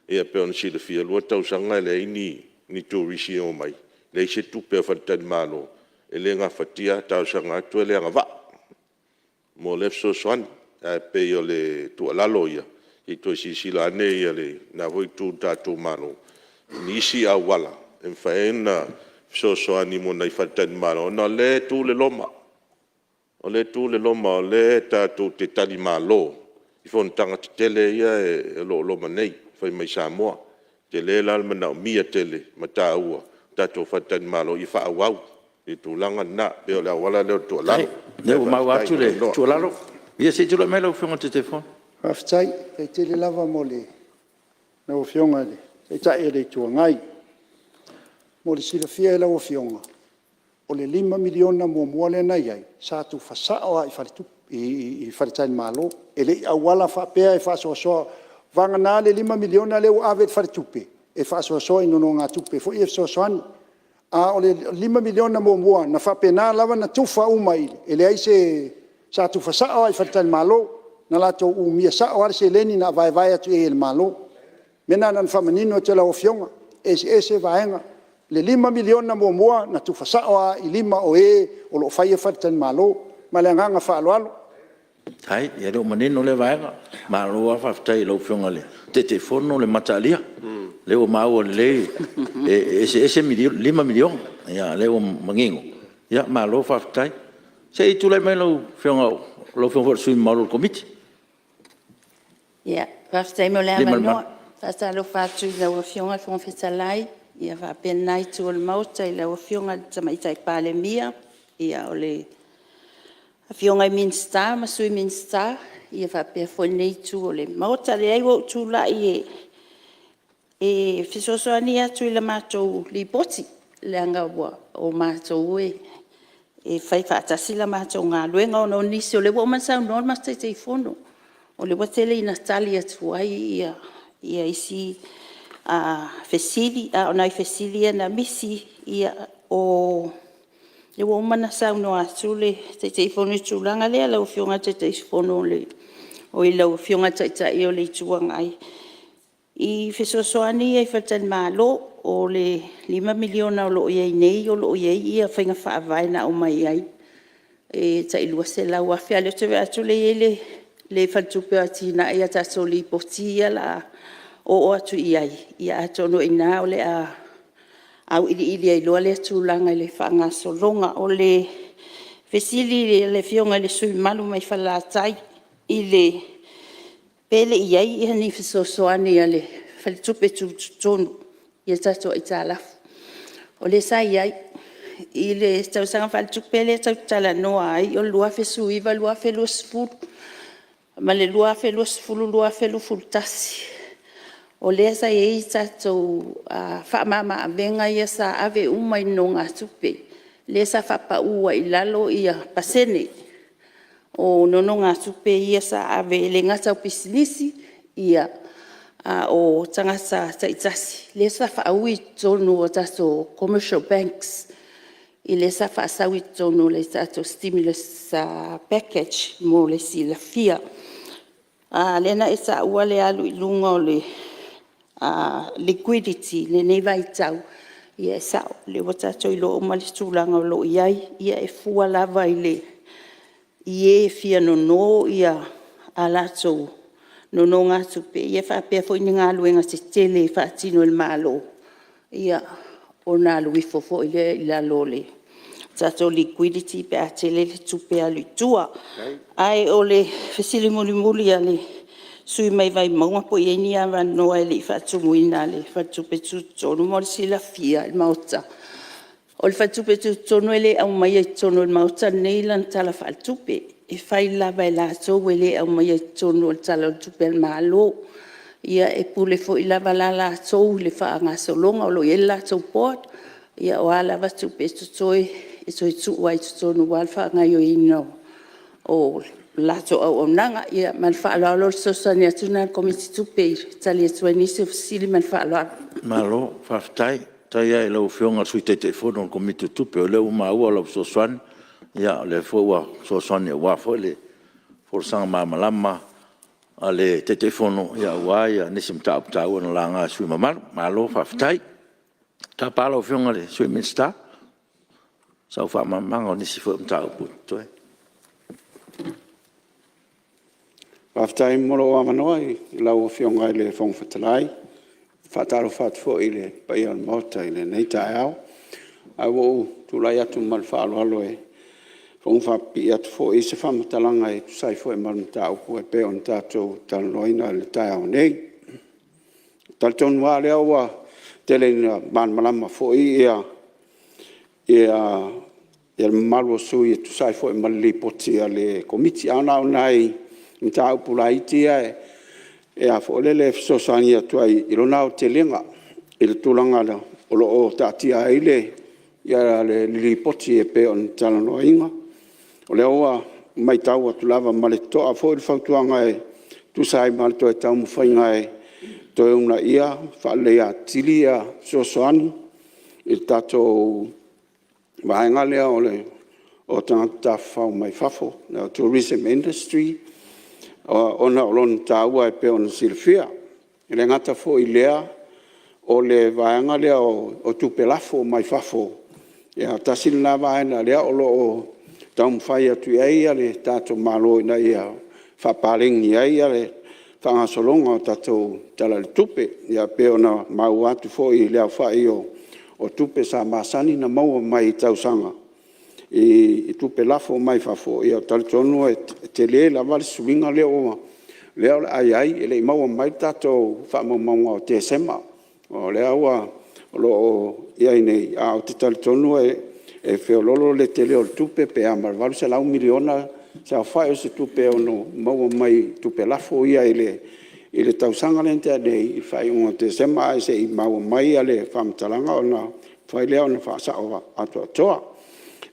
ia pe on sila fia lua tau sanga le ni tu risi o mai le se tupe o whatan malo e le ngā whatia tau sanga atu e le anga wa mo le so swan pe o le tu alalo ia i tu si sila ane ia le na hoi tu tatu malo nisi a wala e whaena so swan i mo na i whatan malo na le tu le loma o le tu le loma o le tatu te tali malo i whontanga te tele ia e lo loma nei whai mai Samoa te le lal mana o mia tele ma tā ua tatu whatan malo i whaawau i tūlanga na pe o le awala leo tu alalo leo mau atu le tu alalo ia se tula mai lau whionga te telefon Whaftai, kei tele lava mo le lau whionga le kei tae le tua ngai mo le sila fia e lau whionga o le 5 miliona mua le nai ai sa tu whasao a i wharetain malo e le awala whapea e whasoasoa vanga nā le 5 miliona leo awe wharetupe e whasoasoa i nono ngā tupe fo i e whasoasoani a o le 5 miliona mua na whapena lava na tufa umai e le aise sa tu whasao a i wharetain malo na lato umia sao ar se leni na vai atu e le malo mena nan whamanino te lau whionga ese vaenga le 5 miliona mua na tu whasao a i 5 o lo whaia wharetain malo ma le nganga whaaloalo hai ia reo maneno le vaenga ma loa whaftai lau whionga le te telefono le matalia leo mau le ese 5 milion ia leo mangingo ia ma loa whaftai se i tulai mai lau whionga sui mauro komiti ia whaftai mo le amanoa whasta lo whatu i lau whionga whonwhetalai ia whapenai tu o le mauta i lau whionga tamaita i Palemene ia o le Whionga i minsta, masui minsta, ia whapea whonei tu o le mauta le aiwo tu la i E fisosoani atu I le mātou li poti le anga o mātou e whai whaatasi la mātou ngā luenga o no nisi o le wa mansau no masta te fono o le watele ina tali atu ai ia isi fesili o nai fesili na misi ia o le wa mana sau no atu le te fono tulanga le la fionga te fono le o I la fionga te o le tuanga ai I fisosoani e fatan malo o le 5 miliona o lo ia nei o lo ia whainga whaavaina o mai ai e ta ilua se la wa fia le te atu le fatupe atina ia tato li potia la o atu ia atu no ina o le au ili ai loa le tulanga le whanga solonga o le fesili le fionga le sui malu mai whalatai I le pele iai ni fisosoani ale faltupe tonu ia tato italafu o le sai ai I le tausanga faltupe le tautala noa ai o lua fesuiva lua felusfulu ma le lua felusfulu lua felufultasi o le sai ai tato whaamama avenga ia sa ave umai no ngā tupe le sa whapaua I lalo ia pasene o nono ngā tupe ia sa ave le ngata o pisinisi ia o tangata taitasi. Le sa whaaui tonu o tato commercial banks I le sa whaasaui tonu le tato stimulus package mo le si la fia. Lena e sa ua le alu I lunga o le liquidity le nei vai tau ia e sao le watato I lo o malitulanga o lo iai ia e fua lava I le ie fia no ia alato no ngā tupe ia whapea fo I ngā luenga te tele whaatino il malo ia o ngā luifo fo I la lole tato liquidity pe a tele le tupe alu tua ai o le fesili muli ale sui mai vai maunga po I ni awa noa le whaatumuina le whaatupe tutonu mo le sila fia il mauta o le whaatupe tutonu ele au mai ai tonu il mauta neilan tala whaatupe e whai lava la tau ele au mai ai tonu il tala tupe il malo ia e pule fo I lava la tau le whaanga solonga o lo I la tau port ia o ala whaatupe tutoi e toi tuua I tutonu wal whaanga yo ino o lato au nanga ia man whaaloa lo sosani atuna komiti tupe tali atua nisi ofisili man whaaloa malo whaftai tai ai lau whionga sui te whono komiti tupe o leu maua lau sosani ia le fua sosani wa fo le forsanga mamalama ale te whono ia wa ia nisi mtau na langa sui malo whaftai ta palo whionga le sui minsta sau whamamanga nisi fo mtau putoe Whaftai moro o amanoa I lau whionga I le whongwhatalai. Whataro what fo I le pai al mauta I le nei tae au. Ai wo tulai atu mal whaalo alo e whongwhapi atu fo I se whamatalanga e tusai fo e malmata au ko e peo on tātou talanoina le tae au nei. Talton wā lea wa tele na man malama fo I ia malu sui e tusai fo e malli poti ale komiti ana o nai Mta upulaiti e a folele sosani atu ai ilona o te lenga il tulanga la o tatia ile ia le lipoti e pe on talano inga o le oa mai tau atu lava male toa fo il fautuanga e tu sai mal to e tau mfainga e to e una ia fale a tilia sosani il tato vaenga lea o tangata fau mai fafo na tourism industry ona olon taua e pe ona silfia le ngata fo I lea o le vaenga lea o tupelafo mai fafo ia tasil na vaena lea o taum fai atu ia le tato malo ina ia whaparengi ia le whangasolonga o tato tala le tupe ia pe ona mau atu fo I lea whai o tupe sa masani na maua mai tausanga I tupe lafo mai fafo ia talitono e te le la vale suinga leo ai ele mau mai tato whamamaunga o te sema o lea ua lo ia nei a o te talitono e whiololo le te leo tupe pe a marvalu se lau miliona sa whai o se tupe ono mau mai tupe lafo ia ele I le tausaga le te nei, I whaiunga te sema ai se I maua mai a le whamtalanga o na whai lea o na whaasao atua toa.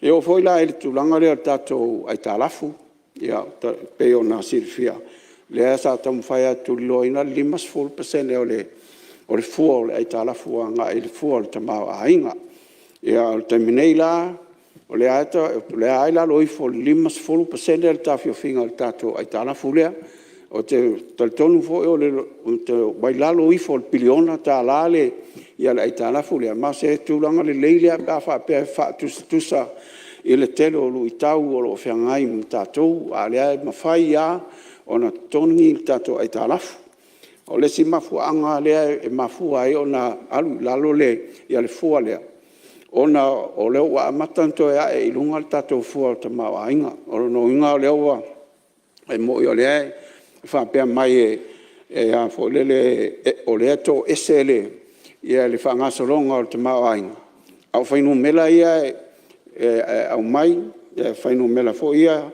E o foi la e le tūlanga lea tātou ai tālafu, ia pe o na sirifia. Lea sa tamu whai atu loina 5% o le fua o le ai tālafu a ngā I le fua o le tamau a inga. Ia o le taiminei la, o le aila loifo 5% le tawhio whinga o le tātou ai tālafu lea. O te tonu fo o le wailalo ifo le piliona ta lale ia le italafu le ma se tulanga le leile a fa pe fa tusa ile telo lu itau o lo fiangai mtatou a le ma fai ya ona toni tato italafu o le si mafu anga le e mafu ai ona alu lalo le ia le fua le ona o le wa matanto ya e lunga tato fua ta ma ainga o no inga le wa e mo yo le fa pe mai e a fo le o le to esele ia le fa ngaso longa o te mai au fa inu mela ia au mai ia fa inu mela fo ia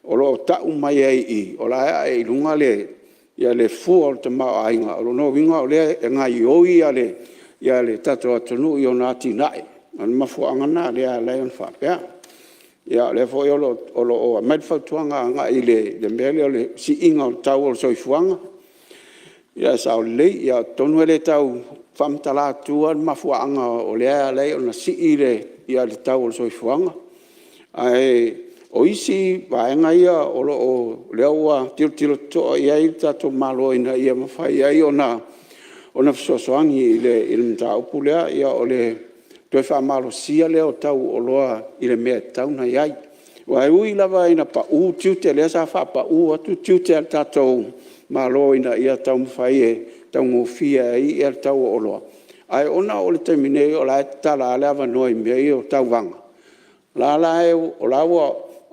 o lo ta mai ai o la e lunga le ia le fu o te mai o no winga o le nga yo ia le tato atunu yo na tinai an mafu angana le le fa pe ia le fo yo o mai fa tuanga nga ile le mele le si inga tau o soifuanga ia sa le ia tonu le tau fam tala tua mafuanga o le o na si ile ia le tau o soifuanga ai o isi vaenga ia o le wa tilo to ia I tato malo ina ia mafai ai ona sosoangi ile mtau pulea ia o le toi fa malo sia le o tau o loa ile me tau na iai wa ui lava ina pa u tute le sa fa pa u atu tute al tato malo ina ia tau mfai tau ngofia ia tau o loa ai ona o le termine o la tala le ava noi me o tau vanga la o la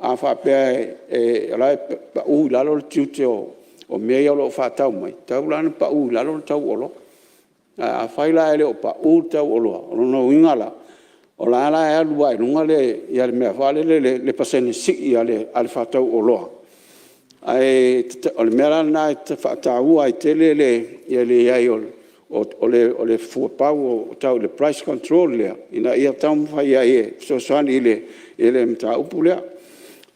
a fa pe la pa u la lo tute o me o lo fa tau mai tau la pa u la lo tau o lo a faila ele o pa uta o lo no ingala o la e lua lunga le ia le me vale le pasene si ia le al fatau o lo ai o le mera na te fatau ai tele le ia le ai o le fu pau o tau le price control le ina ia tam fai ai so sani ele mta upulea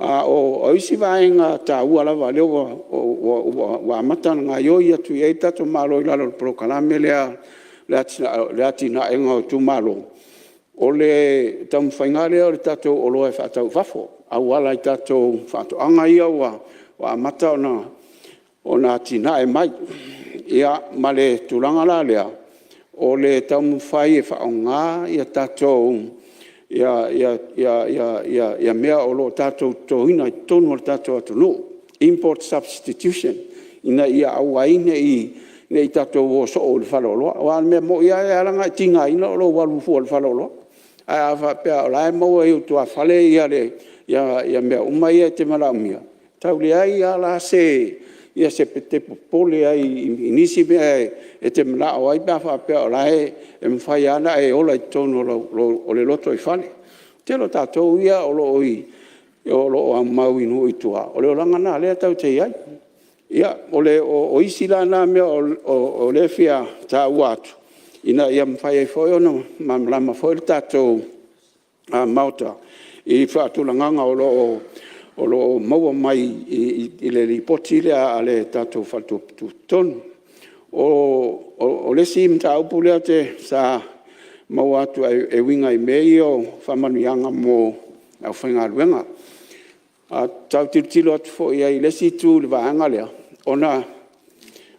o isi vaenga ta ua vale o mata nga yo ia tu ia tato malo I lalo proclame le atina enga tu malo o le tam faingale o le tato o lo e fatau fafo au ala I tato fato anga ia wa mata ona atina e mai ia male tulanga la lea o le tam fai e faonga ia tato ia mea o lo tato toina tonu o tato atunu import substitution ina ia awaine nei tato o so o le falolo wa me mo ia langa tinga ina lo walu fu o falolo a fa pe la mo e tu a fale ia le ia me umai te mala mia tau ai ala se ia se pete popole ai inisi be e te mala o ai pa fa pe la e mfai ana e ola tonu o le loto I fale te lo tatou ia o lo a mauinu I tua o le langa na le tau te ai ia o le o isi la na me o le fia ta watu ina ia mfai foi ona mamlama foi tatou a mauta I fa tu langa o lo mau mai I le ripoti le ale tatou fatu ton o le sim ta upule te sa mau atu e winga I mei o whamanianga mo au whainga luenga. A tau tilo atu fo ia I lesi tu le vaanga lea. Ona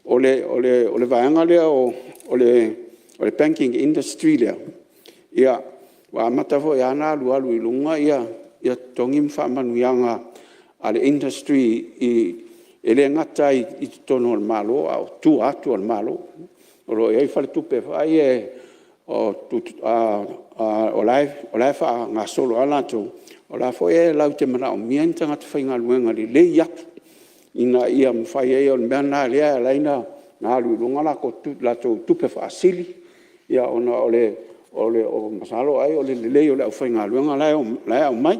o le vaanga lea o le banking industry lea. Ia wa mata fo ia na alu I lunga ia tongim whamanianga a le industry I le ngata I tono al malo au tu atu al malo. O lo ia I whale tupe whai o lai fa nga solo ala to o la fo e lau te mana o mienta nga te whainga luenga li le yatu ina ia mwhai e o mena lea laina nga alu lunga la ko la to tupe fa asili ia ona o masalo ai o le le o le whainga luenga lai o mai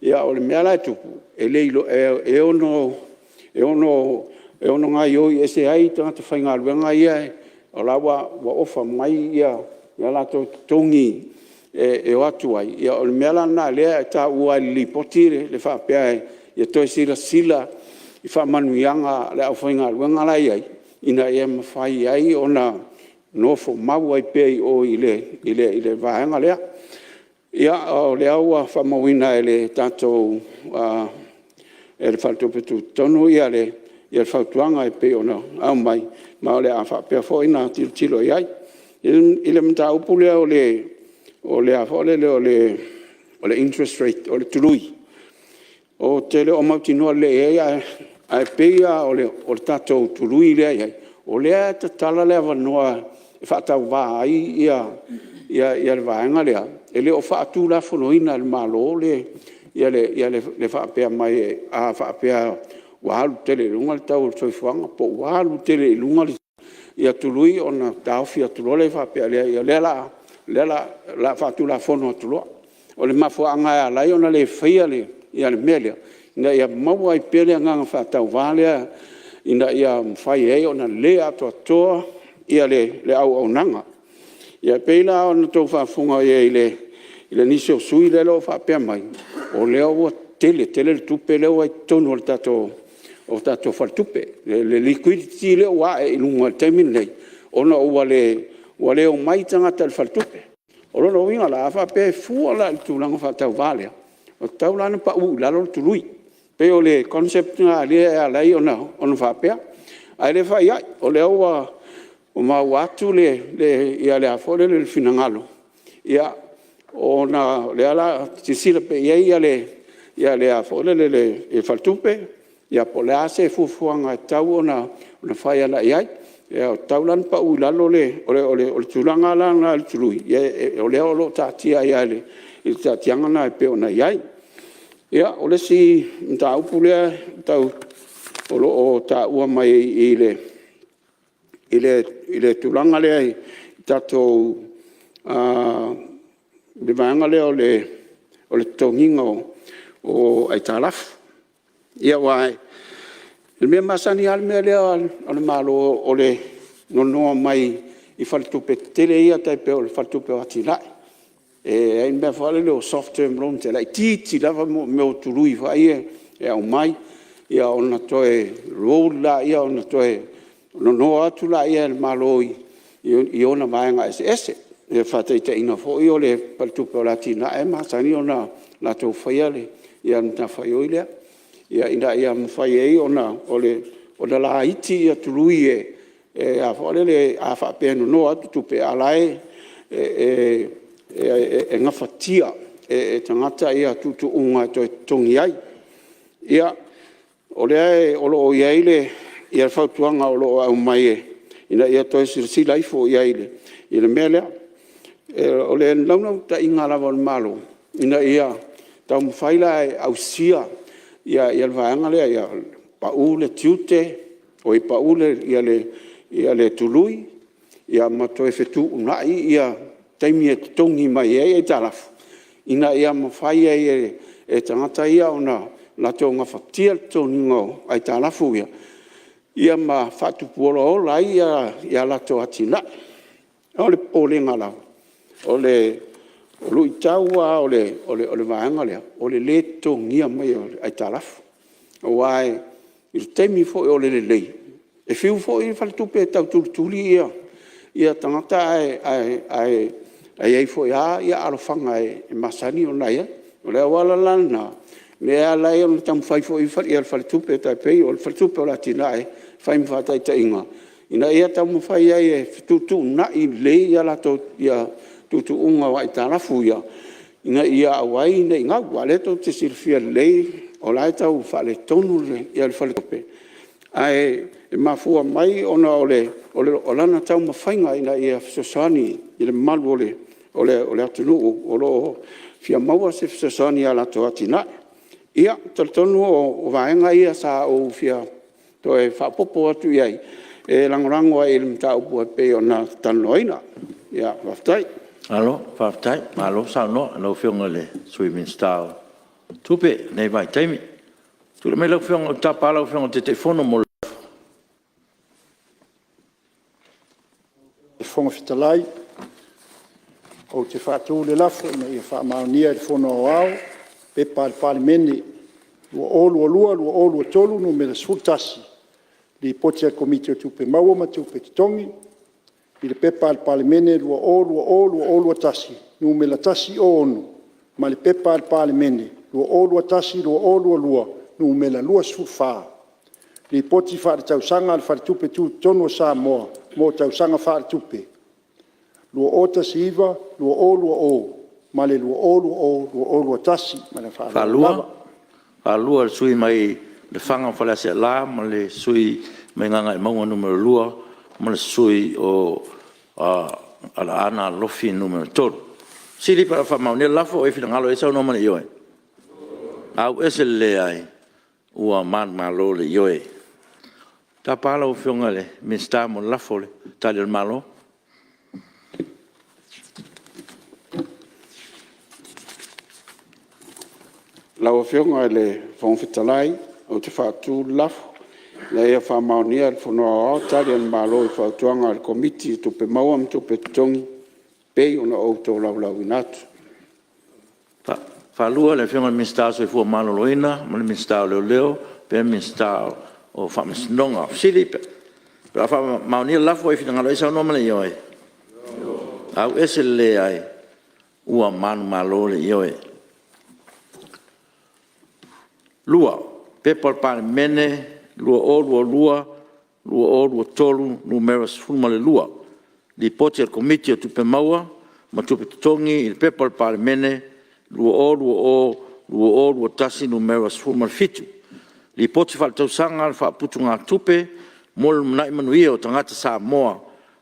ia o le mea lai tupu e le e ono E ono ngai oi e se ai tanga te whainga ruenga ia o la wa ofa mai ia la to tongi e watu ai. Ia o le mea lana lea e ta ua li potire le wha pia e toi sila i wha manuianga le au whainga ruenga lai ai. Ina e mawhai ai ona nofo mau ai pei o i le vahenga lea. Ia o le aua wha mawina e le tātou e le whaltupe tu tonu ia le whautuanga e pei ona au mai. Ma o le a whapea fōina tilo i ai. I le mta upu lea o le a whole le o le interest rate, o le tului. O te le o mautinoa le ea a peia o le tātou tului lea iai. O lea te tala lea wanoa e whaatau wā ai ia le vāenga lea. E le o whaatu la whanoina le malo ia le whaapea mai a whaapea wahalu tele lunga le tau soifuanga po wahalu tele lunga le ia tului ona tauwhia tulole whaapea lea ia lea la whaatu la whono tuloa. O le mafuanga a lai ona le whaia le ia le mea lea. Ina ia maua i pele nganga whaatau wālea ina ia mwhai ei ona lea atoa ia le au nanga. Ia peila ona tau whaafunga i le nisi o sui lelo whaapea mai. O leo ua tele le tupe leo ai tonu o tato whaltupe. Le liquidity leo wa e ilunga teimin nei. Ona ua leo mai tangata le whaltupe. O lona winga la whaapea fua la i tūlanga whaatau wālea. O tau lana pa ui lalo tului. Pe o le concept nga lea a lai ona whaapea. Ai le whai ai. O leo ua o mau atu ia le afore le finangalo. Ia o na le ala tisila pe ia le afore le whaltupe. Ia po le ase fufuanga tau ona whai ala iai. Ia o tau lan pa ui lalo o le tulanga langa le tului. Ia o leo lo tatia ia le tatianga na e pe ona iai. Ia o le si mta upu lea tau o ta ua mai i le tulanga lea i tatou le vaanga lea o le tonginga o ai talafu. Ia wai le mea masani al mea lea o le malo o le nonoa mai i whaltupe tele ia taipe o le whaltupe o atilai. E ai mea whale leo soft term loan te lai titi lava me o turui whai e au mai. Ia ona toe roll la ia ona toe no atu la ia le malo i ona maenga ese. E whatei te ina fo i o le paltupe o latina e masani ona la tau whaiale ia nta whai oilea. Ia ina ia mwhai ei ona ona la iti ia turui e a whale le a whapea no atu tupe alae e ngafatia e tangata ia tutu unga toi tongi ai. Ia o lea o lo o iaile ia whautuanga o lo au mai ina ia toi sila ifo iaile. Ia mea lea o le launau ta inga lava o malo ina ia tau mwhaila au sia ia vaanga lea ia pau le tiute o i pau le ia le tului ia matoe fetu unai ia taimi e tongi mai e talafu. Ina ia mawhai e tangata ia ona la tō ngā whatia tōni ngō ai talafu ia. Ia ma whatupuola o lai ia la tō atina. O le pōlenga lau. O lui taua o le vaenga lea. O le tongia mai ai talafu. O ai i taimi fo o le lei. E whiu fo i whaltupe e tau tuli ia. Ia tangata ai fo ia alofanga e masani o naia. O le awala lana. Lea lai o tam fai fo i ia whaltupe tai pei o le whaltupe o latina e whai mwhatai ta inga. Ina ia tam fai ai e tutu na i le ia lato ia tutu unga wa i talafu ia. Ina ia awai ne inga waleto te sirfia le o lai tau whale tonu le ia le whaltupe. Ai e mafua mai ona o lana tau mawhainga ina ia sosani i le malu o le atunuu o lo fia maua se sosani a lato atina. Ia, tonu o vaenga ia sa o fia to e whapopo atu iai. E langorango ai le mta upu e pe o na tanoina. Ia, whaftai. Alo, whaftai. Alo, sao no, no whionga le swimming style. Tupe, nei vai taimi. Tule mai lau whionga, tapa lau whionga te te whono mo fonga fitalai o te whaatu le lafo na ia whaamaonia le fono o au pe Palemene lua olu o tolu no mera sfutasi li potia komite o tupe maua ma tupe titongi i le pepa al Palemene lua olu o tasi no mera tasi o onu ma le pepa al Palemene lua olu o tasi lua olu o lua no mera lua sfufa li poti whaare tausanga al whaare tupe tu tonu o Samoa mo tausanga whaare tupe lua o tasi iwa lua olu o ma le lua olu o tasi ma le whaare Alua le sui mai le whanga whale se la, ma le sui mai nganga i maunga numero lua, ma le sui o ala ana lofi numero tolu. Siri para whamau ne lafo e whina ngalo e sau nomane ioe. Au ese le ai, ua man malo le ioe. Ta pala o whionga le, minsta mo lafo le, tali al malo. Lau whionga le whongwhitalai o te whaatu lafo. Le ia whamaunia le whanua o tari an malo i whautuanga al komiti tupe mauam tupe tongi pei ona o tō lau inatu. Whalua le whionga le minsta so i fua malo loina, ma le minsta o leo, pe minsta o whamasinonga. Siri pe. Pero whamaunia lafo e whina ngalo e sau nomane ioe. Au ese le ai, ua manu malo le ioe. Lua, pepa Palemene, lua o tolu, numera sfuma le lua. Li poti al komiti o tupe maua, ma tupe tutongi, il pepa Palemene, lua o tasi, numera sfuma le fitu. Li poti whale tausanga al whaaputu ngā tupe, mol mnai manuia o tangata Samoa,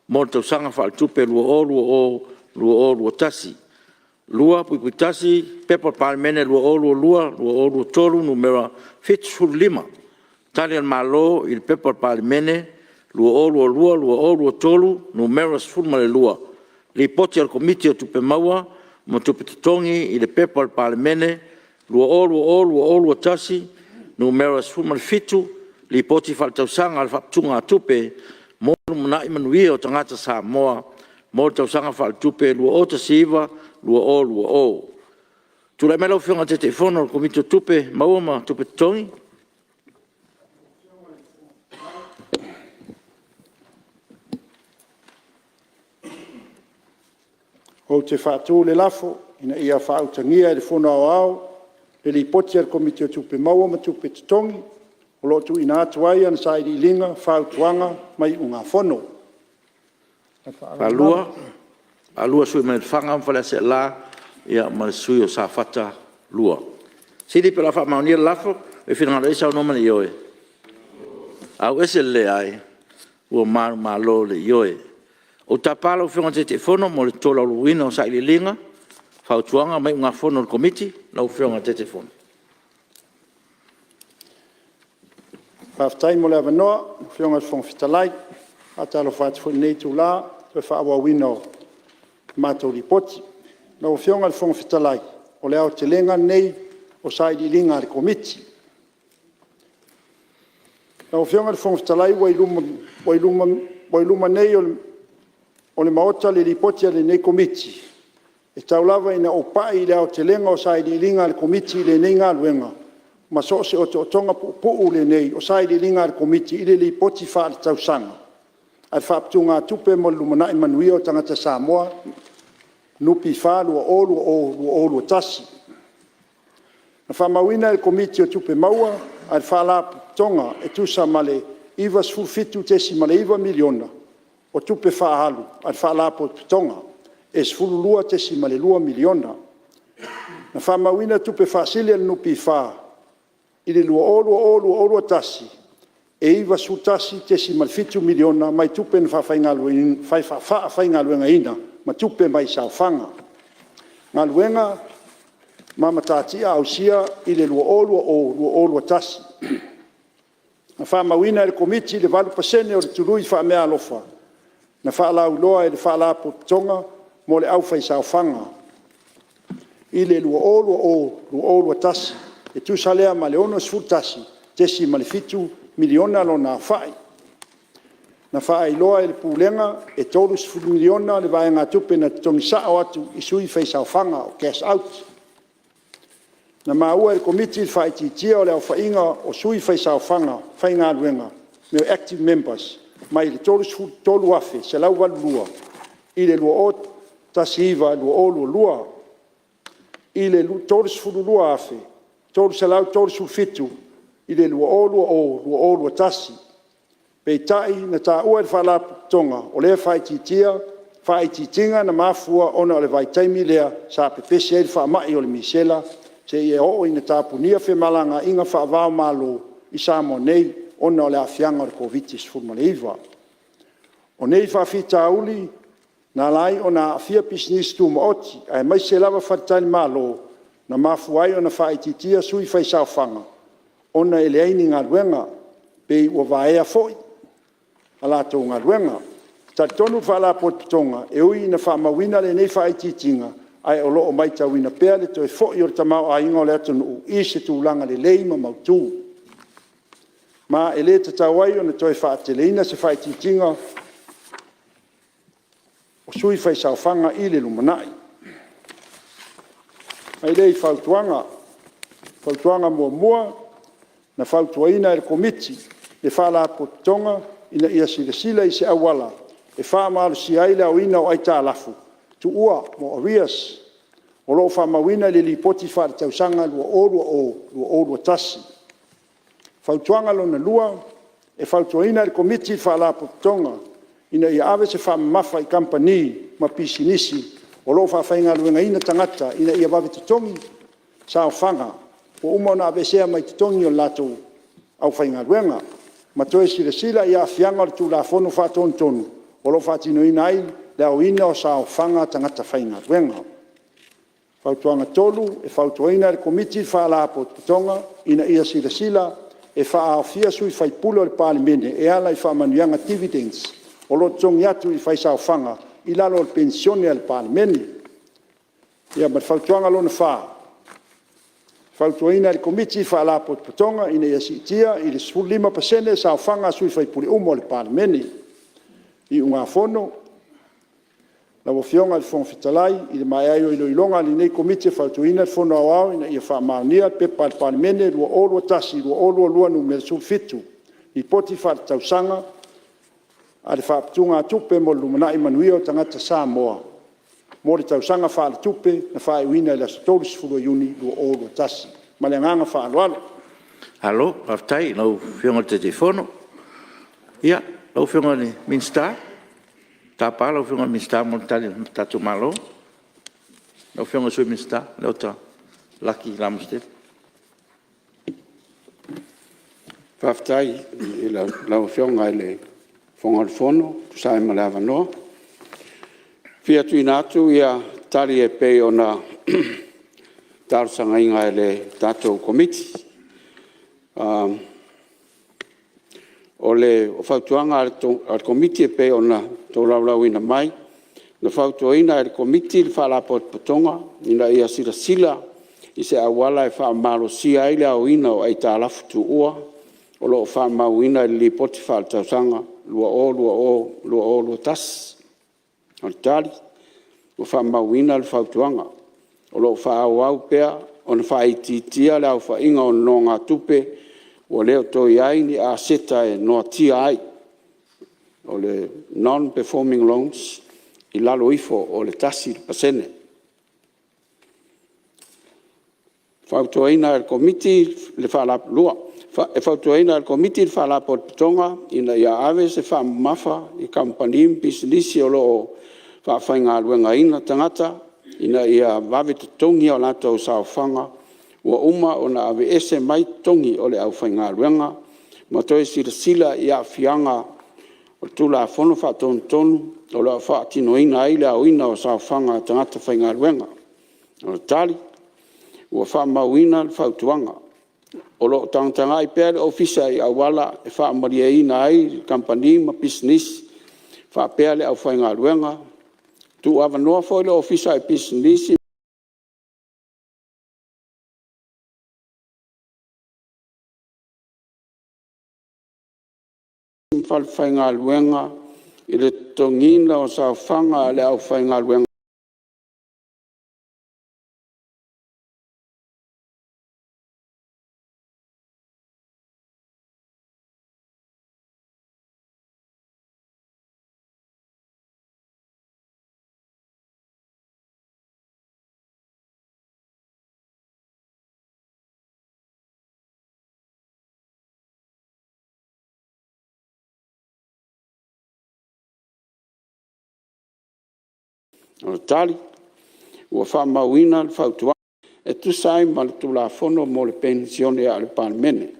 mol tausanga whale tupe, lua o tasi. Lua puitasi pepa Palemene lua o tolu numera 55. Tali al malo il pepa Palemene lua o tolu numera 52. Li poti al komiti o tupe maua mo tupe titongi il pepa Palemene lua o tasi numera 55. Li poti faltausanga al faptunga tupe mo mnai manuia o tangata Samoa mo tausanga fal tupe lua o tasiva lua o. Tu la melo whionga te whono o komito tupe, mauma tupe tongi. O te whaatu le lafo, ina ia whautangia e le whono au, le li poti al komito tupe mauma tupe tongi, o lotu ina atu ai an sa i linga, whautuanga, mai unga whono. Alua sui mai whanga mwhale se la, ia mai sui o sa whata lua. Siri pela whamaunia lafo, e whinangara isa o nomane ioe. Au ese le ai, ua maru malo le ioe. O tapala o whionga te whono, mo le tola o luina o sa ili linga, whautuanga mai unga whono o komiti, lau whionga te whono. Whaftai mo le avanoa, whionga whongwhitalai, atalo whatu nei tu la, te whaawa wino mātou ripoti. Na o whionga le whongwhitalai, o le au te lenga nei o saidi linga le komiti. Na o whionga le whongwhitalai, wailuma nei o le maota le ripoti le nei komiti. E taulawa ina o pai le au te lenga o saidi linga le komiti le nei ngā luenga. Ma so se o te otonga pu'u le nei o saidi linga le komiti ile le ripoti wha le tausanga. Ai whaaptunga tupe mo lumana i manuia o tangata Samoa, nupi wha lua o tasi. Na whamawina e komiti o tupe maua, ai whala tonga e tusa male iwa sfufitu tesi male iwa miliona o tupe whahalu, ai whala tonga e sfululua tesi male lua miliona. Na whamawina tupe whasili al nupi wha, ili lua o tasi, e iwa sutasi tesi mal fitu miliona mai tupe na whawhaingaluenga ina, ma tupe mai sa whanga. Ngā luenga, mama tātia au sia i le lua o tasi. Na whamawina e le komiti le 2% o le turui whamea alofa. Na whaalau loa e le whaalaa tonga mo le au whai sa whanga. I le lua o tasi, e tusalea ma le ono sfutasi, tesi ma le fitu miliona lo na whai. na whaailoa e le pūlenga e tolu 10 miliona le vai ngā tupe na tongisao atu i sui whaisawhanga o cash out. Na maua e le komiti i whaititia o le au whainga o sui whaisawhanga, whainga ruenga, me active members, mai le tolu afe, se lau walulua, i le lua o tasiva, lua o lua, i le tolu sfululua afe, tolu se lau tolu sulfitu, i le lua o lua tasi. Pei tai na tā ua e whalaputonga o lea whaititinga na mafua ona o le vaitaimi lea sa pepese e le whaamai o le misela se i e o i na tā punia whemalanga inga whaavao malo i Samoa nei ona o le awhianga o le COVID-19. O nei whawhita uli na lai o na awhia business tu maoti ai mai se lava whatani malo na mafuai o na whaititia sui whaisawhanga ona e le aini ngā ruenga pei ua vaea foi. Ala tō ngā ruenga. Ta tonu whala potonga e ui na whamawina le nei whaititinga ai o loo mai tawina pēr le toi fo i o tamau a ingo le atonu i se tūlanga le leima mautū. Ma e le tatawai o na toi whaateleina se whaititinga o sui whaisawhanga i le lumanai. Ai lei whautuanga mua na whautuaina e le komiti le whala potonga ina ia sila i se awala e whaamalo si aile au ina o aita alafu tu ua mo arias o loo whaamawina le lipoti whaare tausanga lua tasi. Whautuanga lona lua e whautuaina le komiti whaala potonga ina ia ave se whaamamafa i kampani ma pisinisi o loo whaafeinga luenga ina tangata ina ia wawe tutongi sa o whanga o umona ave sea mai tutongi o lato au whainga luenga. Ma toe sila ia awhianga o le tūlafono whātontonu o lo whātinoina ai le au ina o sa o whanga tangata whainga ruenga. Whautuanga tolu e whautuaina le komiti whaala potonga ina ia sila e whaafia sui whaipulo le Palemene e ala i whaamanuianga dividends o lo tongi atu i whaisa o whanga i lalo le pensione al Palemene. Ia ma whautuanga lona whaa. Whautuaina le komiti whaala potonga ina ia sitia i le 5% sa o whanga sui whaipuri umo le Palemene. I unga whono, la wafionga le whongwhitalai i le mai aio i loilonga li nei komiti whautuaina le whono au ina ia whaamaunia pepa le Palemene lua olua tasi, lua olua numere sulfitu. I poti whaatausanga a le whaapatunga tupe mo lumanai manuia o tangata Samoa. Mo le tausanga whaale tupe na whaewina i la sotoris fulu iuni lua olua tasi. Ma le nganga whaaloalo. Alo, aftai, nau whionga te telefono. Ia, nau whionga ni Minsta. Tā pā, nau whionga Minsta mo tali tatu malo. Nau whionga sui Minsta, nau ta laki lamuste. Whaftai, i lau whionga i le whonga fono, tu sai ma le avanoa. Fia tui nātu ia tari e pei o na tarusanga inga e le tātou komiti. O le o whautuanga al komiti e pei o na tō laulau ina mai. Na whautuaina e le komiti le whalapot patonga ina ia sila i se awala e whaamaro sia ile au ina o eita alafu tu ua. O lo whaamau ina e li poti whaltausanga lua o tas. O tali, o whamauina le whautuanga. O lo whaau pea, o na whaititia le au whainga o no ngā tupe, o leo toi ai ni a seta e noa tia ai. O le non-performing loans, i lalo ifo o le tasi le pasene. Whautuaina le komiti le whalap lua. E whautuaina le komiti le whalap o tonga, ina ia ave se whamafa i kampani bisinisi o lo whaafai luenga ina tangata, ina ia wawe te tongi o lātou sa whanga, ua uma o na ave ese mai tongi o le au whai luenga, ma toi sila i a whianga o tula whono whaatonu, o le whaatino ina ai le au ina o sa whanga tangata whai luenga. O tali, ua whaamau ina le whautuanga. O lo tangtanga i pēr ofisa i awala e whaamaria ina ai, kampani ma business, whaapea le au whai luenga, tu ava noa foi le ofisa e business whainga luenga i le tongina o sa whanga le au whainga luenga. O tali, ua whamauina le whautua, e tu sai ma le tula fono mo le pensione a le Palemene.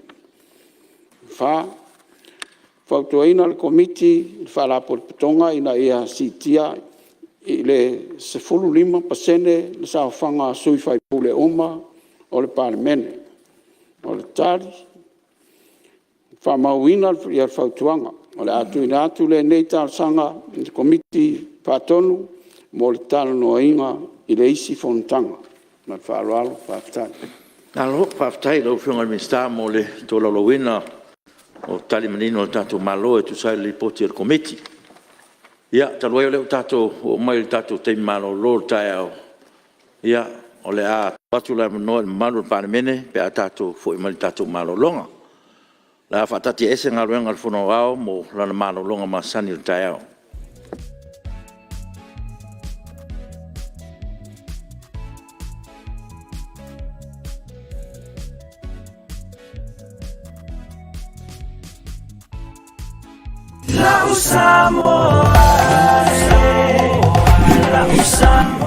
Whautuaina le komiti, le whalapo le putonga ina ia sitia i le 15% le sa whanga sui whai pule oma o le Palemene. O le tali, whamauina le whautuanga, o le atu ina atu le neita sanga le komiti patonu, mo le talo no inga i le isi fontanga. Ma whaaloalo, whaafitai. Alo, whaafitai lau whiunga minsta mo le tola lowina o tali manino o tatou Malae tu sai le poti al komiti. Ia, taluai o leo tatou o mai le tatou teimi malo lo tai au. Ia, o le a patu la manoa le malu le Palemene pe a tatou fo i mai tatou malo longa. La whaatati ese ngā ruenga le whono au mo lana malo longa ma sani le tai au. La Samoa, la Samoa.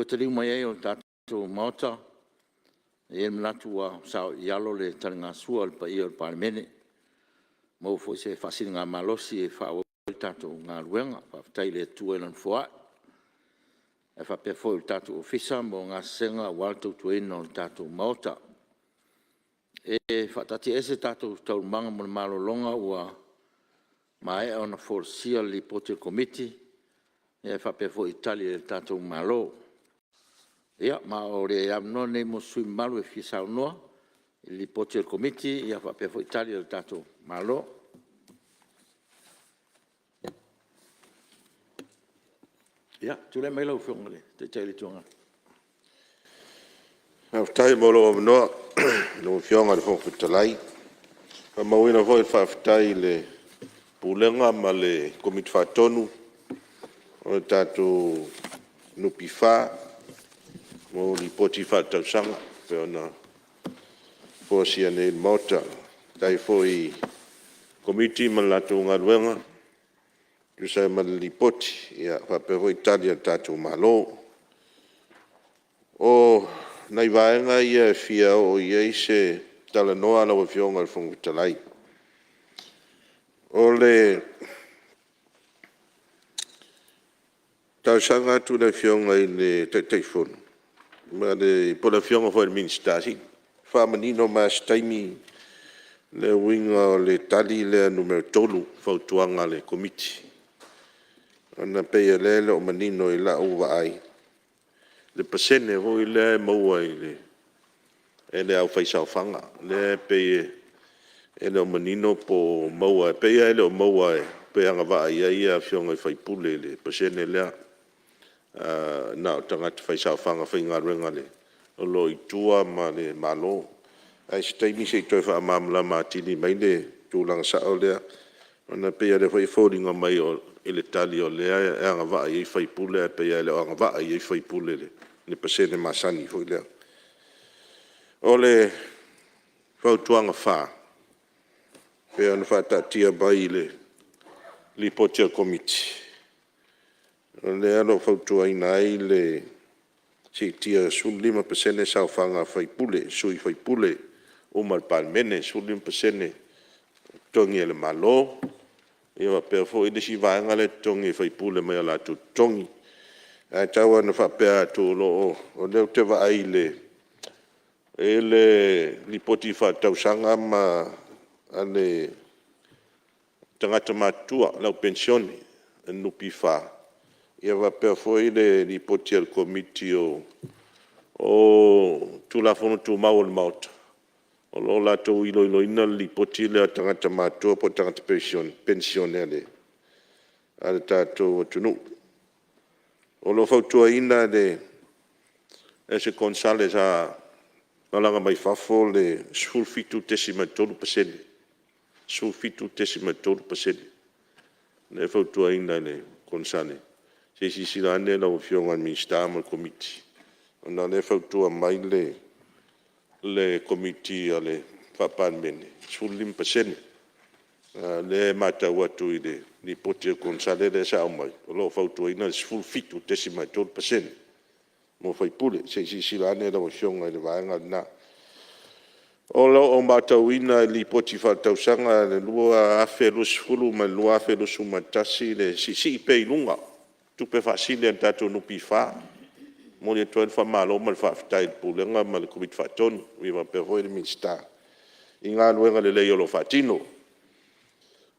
Taliu mai ai o tātou maota, e mnatu wa sao ialo le taringa sua le pai o le Palemene. Mau foi se fasili ngā malosi e whao tātou ngā ruenga, whaftai le tua ilan fua. E whapea foi tātou ofisa mo ngā senga waltou tuena o tātou maota. E whatati ese tātou taurumanga mo le malolonga ua mai ona forsia li pote komiti. E whapea foi Itali le tātou malo. Ia, ma o re amno nei mo sui malu e fisau noa, li poti al komiti, ia whapea fo Italia le tatou malo. Ia, tūle mai lau whiongale, te teili tuanga. Tai molo o noa, no whionga le whongu talai. Ka mawina hoi whaftai le pulenga ma le komiti whatonu, o tatou nupi wha, mo li poti whatau sanga, pe ona fōsia nei mota, tai fōi komiti man latou ngā ruenga, tu sai man li poti, ia whape hoi Italia tatou malo. O nai vaenga ia fia o iei se tala noa la wa fionga le whongu talai. O le tau sanga tu le fionga i le taifonu. Ma le pola fionga foi le ministasi. Fa manino mas taimi le winga o le tali le numero tolu fautuanga le komiti. Ana pea lele o manino i la uwa ai. Le pasene hoi le maua i le ele au faisau fanga. Le pea ele o manino po maua. Pea ele o maua e pea anga waa ia fionga i faipule le pasene lea. Na o tangata whaisau whanga whainga renga le o lo i tua ma le malo. Ai se taimi se i toi wha mamla ma tini mai le tūlanga sao lea. Ona pea le whai fōringa mai o i le tali o lea e anga waa i whaipule e pe ia le o anga waa i whaipule le pasene masani fo lea. O le whautuanga wha, pe anu whatatia bai le potia komiti. O le alo whautua ina ai le si tia sulima pasene sao whanga whaipule, sui whaipule, o mal Palemene, sulima pasene tongi le malo, ia pe fo i si vaanga le tongi whaipule mai ala tu tongi. A taua na whapea tu lo o leo te wa ai le lipoti whatausanga ma ale tangata matua lau pensione nupi wha. Ia wapea fo i le lipoti al komiti o tulafono tu mau le mauta. O lo la tau ilo ina lipoti le tangata matua po tangata pensione ale. Ale tātou atunu. O lo fautua ina se Gonzales a alanga mai fafo le sulfitu tesima tolu pasene. Sulfitu tesima tolu pasene. Le fautua ina le Gonzales. Se si silane la ufionga minister mo komiti. Ona le fautua mai le komiti ale Palemene. Sulim pasene. Le mata watu ide ni pote Gonzales le sa mai. Lo fautua ina sulfitu tesima tolu pasene. Mo whaipule, se si silane la ufionga le vaenga na. Olo o matauina li poti whatausanga le lua afe lusfulu ma lua afe lusumatasi le si pe ilunga. Tupe whasile an tato nupi wha. Mo le toan whamalo ma le whaftai pulenga ma le kumit whatonu. Wiwa perhoi le minsta. I ngā luenga le leo lo whatino.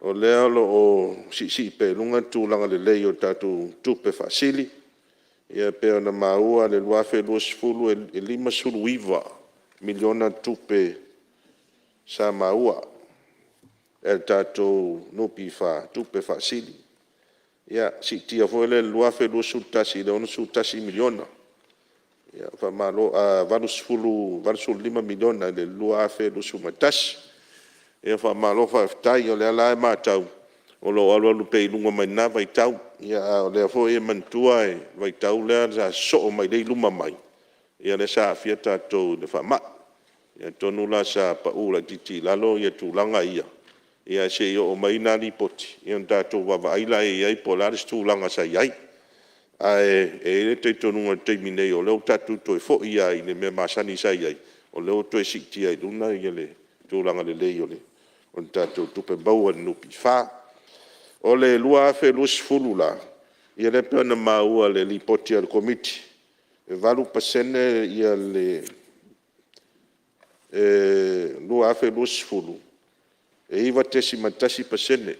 O leo lo o si pe ilunga tūlanga le leo tato tupe whasili. Ia peo na maua le lua afe lusfulu e 5 suluiva. Miliona tupe sa maua el tato nupi fa tupe fasili ya si Tiafau le luafe lu sultasi le onu sultasi miliona ya fa malo valus 5 miliona le luafe lu sumatas ya fa malo fa tai o le ala matau o lo alo lu pe lunga mai na vai tau ya le fo e mantua e vai tau le za so mai le luma mai ia le sa fia tatou le whama. Ia tonu la sa paula titi lalo ia tūlanga ia. Ia se ia o maina ni poti. Ia tatou wawa aila e iai polaris tūlanga sa iai. Ae le te tonunga teiminei o leo tatu toi fo ia i le mea masani sa iai. O leo toi sikti ai luna ia le tūlanga le lei o le. O tatou tupe baua nupi wha. O le lua afe luas fulula. Ia le pena maua le li poti al komiti. E valu pasene ia le lua afe luas fulu. E iwa tesi matasi pasene.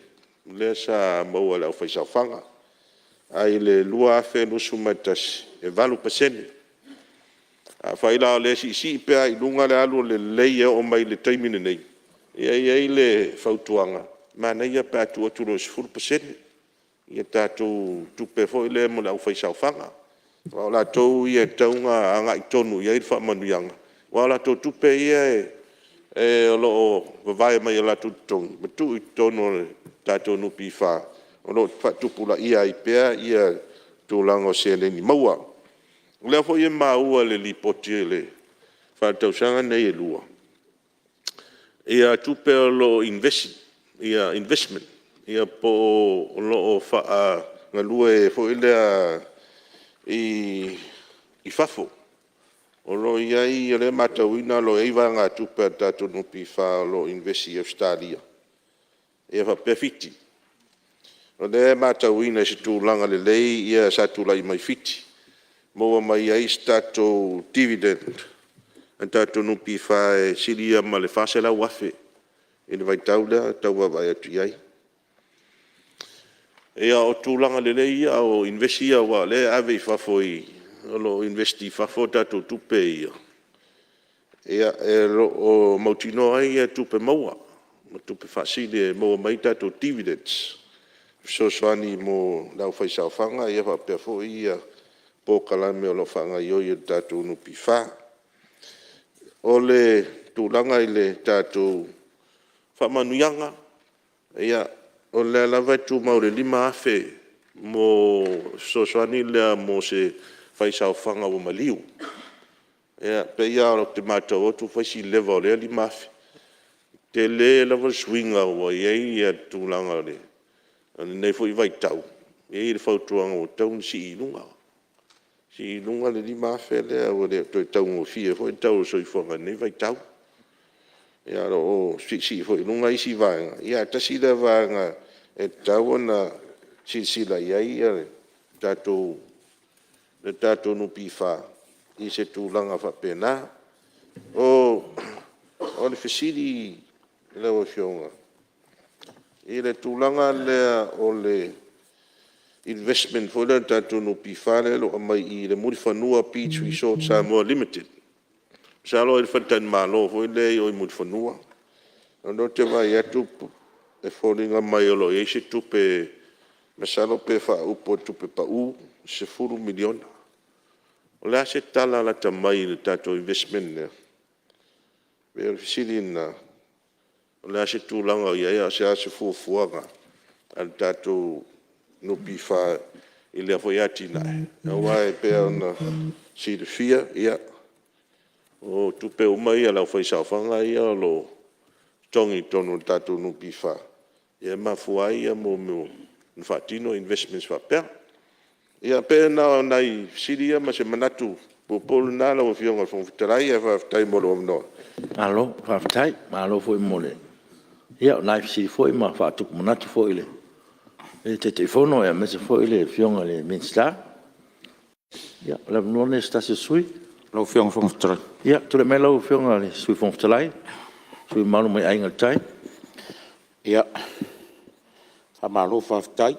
Le sa maua le au faisawhanga. Ai le lua afe luas matasi. E valu pasene. A whaila o le si pea i lunga le alu le leia o mai le taimine nei. Ia le fautuanga. Mana ia pea tua luas fulu pasene. Ia tātou tupe fo i le mo le au faisawhanga. Wa la tau ia taunga anga i tonu ia i whamanuianga. Wa la tau tupe ia e lo vavai mai la tu tongi. Matu i tonu tātou nupi wha. O lo tupula ia i pea ia tūlango se le ni maua. Lea fo ia maua le li poti le whatausanga nei e lua. Ia tupe o lo investment. Ia po lo o wha ngā lua e fo ilea i fafo. O lo iai le matauina lo eiva ngā tupe tato nupi wha lo investi Australia. Ia wha pefiti. O le matauina si tūlanga le lei ia sa tūlai mai fiti. Moa mai ai stato dividend. An tato nupi wha e siria ma le whasela wafe. Ina vai taulea, taua vai atu iai. Ia o tūlanga le lei ia o investi ia wa le ave i whafoi. Lo investi whafo tato tupe ia. Ia o mautino ai ia tupe maua. Tupe whasile moa mai tato dividends. So swani mo lau whaisawhanga ia whapefo ia po kalame o lo whanga i oi tato nupi wha. O le tūlanga i le tato whamanuianga. Ia o le lava tu maure 5 afe mo sosoani lea mo se faisaufaga ua maliu ia peia o te matou atu faisi leva o lea limafi te lē lava le suiga ua iai ia tulaga o le lenei foʻi vaitau iai le fautuaga ua tau na siiluga le limafe lea ua le toe taugofia foʻi tau o soifoga lenei vaitau ia loo siʻisiʻi foʻi luga isi vaega ia tasi le vaega e tau ona silasila iai ia le tatou nupifā i se tulaga faapena o le fesili le ua fioga i le tulaga lea o le investment foi le tatou nupifā le loa mai i le mulifanua Beach Resort Samoa Limited sa lo i le faitani malo foi le o i mulifanua ono te vai atu e foliga mai o lo i se tupe masalo pe faaupu tupe paʻu 10 miliona o le a se tala la tamai le tatou investment lea pe o le fesili na o le a se tulaga o iai a se a se fuafuaga a le tatou nupifā i lea foi atinaʻe auā e pea ona silifia ia o tupe uma ia lau faisaufaga ia o lo togi tonu le tatou nupifā ia mafua ai ia mo na faatino investments faapea ia pe na nai siria ma se manatu popolo na la fionga fon fitalai e faafetai mo lo no alo faafetai ma alo foi mole ia nai si foi ma faatuku manatu foi le e te telefono e mese foi le fionga le minsta ia la none sta se sui lo fionga fon fitalai ia tu le melo fionga le sui fon fitalai sui malu mai ainga tai ia fa malo faafetai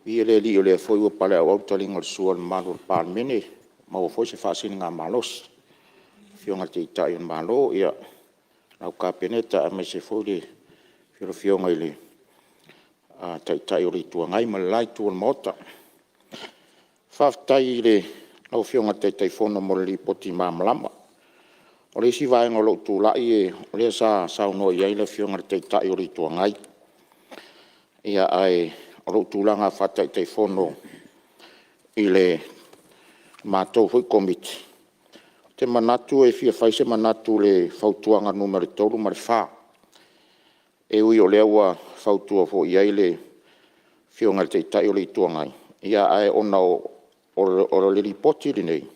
ia le li o le foi o pale au talinga o sual malo Palemene ma o foi se faasina malos fionga te tai on malo ia au kapeneta a me se foi le fionga ile a tai o le tuangai ma lai tu mota faafetai le au fionga te fono mo le poti mamlama o le si vai ngolo tu lai e o le sa no ia le fionga te tai o le tuangai ia ai o tūlanga whata i te whono i le mātou hui komiti. Te manatu e fia whaise manatu le whautuanga numere tolu mare whā. E ui o leaua whautua fo iai le whionga te tai o le tuangai. Ia ai ona o le ripoti le nei.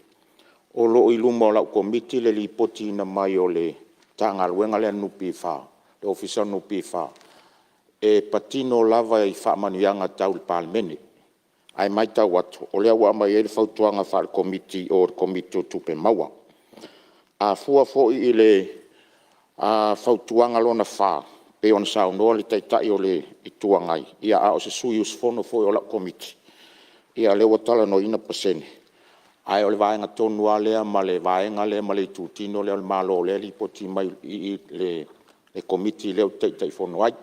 O lo i luma o lau komiti le ripoti na mai o le tanga luenga le nupi whā. Le ofisa nupi whā. E patino lava i whaamanianga tau le Palemene. Ai mai tau atu. O lea wa mai e le whautuanga wha le komiti o le komiti o tupe maua. A fua fo i le whautuanga lona wha. Pe on sao noa le taitai o le i tuangai. Ia a o se sui usfono fo i o la komiti. Ia le watala no ina pasene. Ai o le vaenga tonu a lea ma le vaenga lea ma le tutino lea le malo lea li poti mai i le komiti leo taitai fono ai.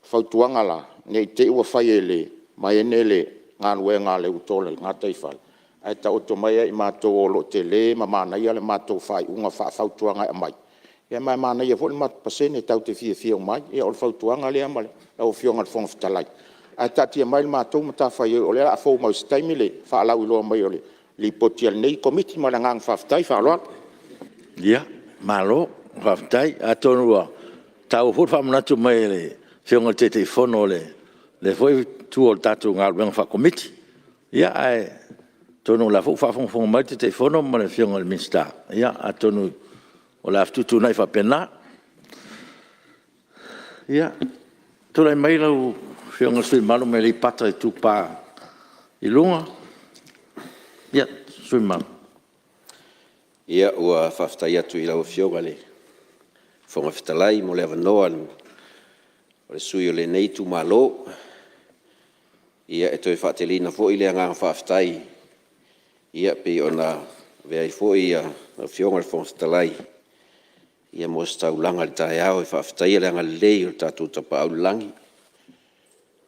Fautuanga la, nei te ua whai e le, mai ene le, ngā lue ngā le utole, ngā teifai. Ai ta oto mai e mātou o lo te le, ma mana ia le mātou whai, unga fautuanga e mai. Ia mai mana ia fōle mātou pasene, tau te fia o mai, ia o le fautuanga le amale, lau fionga le fonga fitalai. Ai tatia mai le mātou mata whai o le a fōu mau staimi le, whaalau iloa mai o le, li poti al nei komiti ma le ngang whaftai whaaloa. Ia, malo, whaftai, a tonua, tau hut whamanatu mai le, fionga te fono le foi tu o tatu ngā ruenga whakomiti. Ia ai tonu la fuk whafongfonga mai te fono ma le fionga le minsta. Ia a tonu o la aftutu nai whapena. Ia tolai mai lau fionga sui malu me li pata i tupa i lunga. Ia sui malu. Ia ua whaftai atu i lau fionga le whonga whitalai mo le avanoa o le sui o le nei tu malo ia e toi whaatelina fo i le ngā whaftai ia pe ona vea i fo i a fionga le whongatalai ia mo staulanga le tae au i whaftai le ngā lei o tātou tapa au langi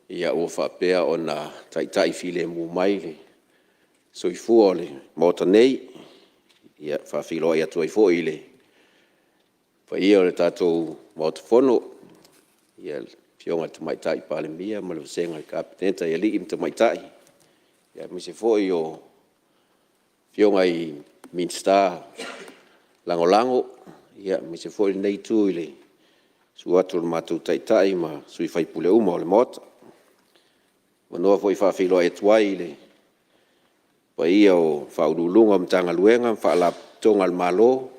ia o whapea ona taitai file mu mai le so i fua le mota nei ia whawhiloa ia toi fo i le pa ia o le tātou mota fono ia fionga te maitai Palemene ma le senga kapitenta ia li te maitai ia mi se foi o fionga i Minsta lango ia mi se foi nei tu ile su atu le matu tai ma sui fai pule uma o le mota manoa foi fa filo e tuai ile pa ia o fa ululunga mtanga luenga fa la tonga malo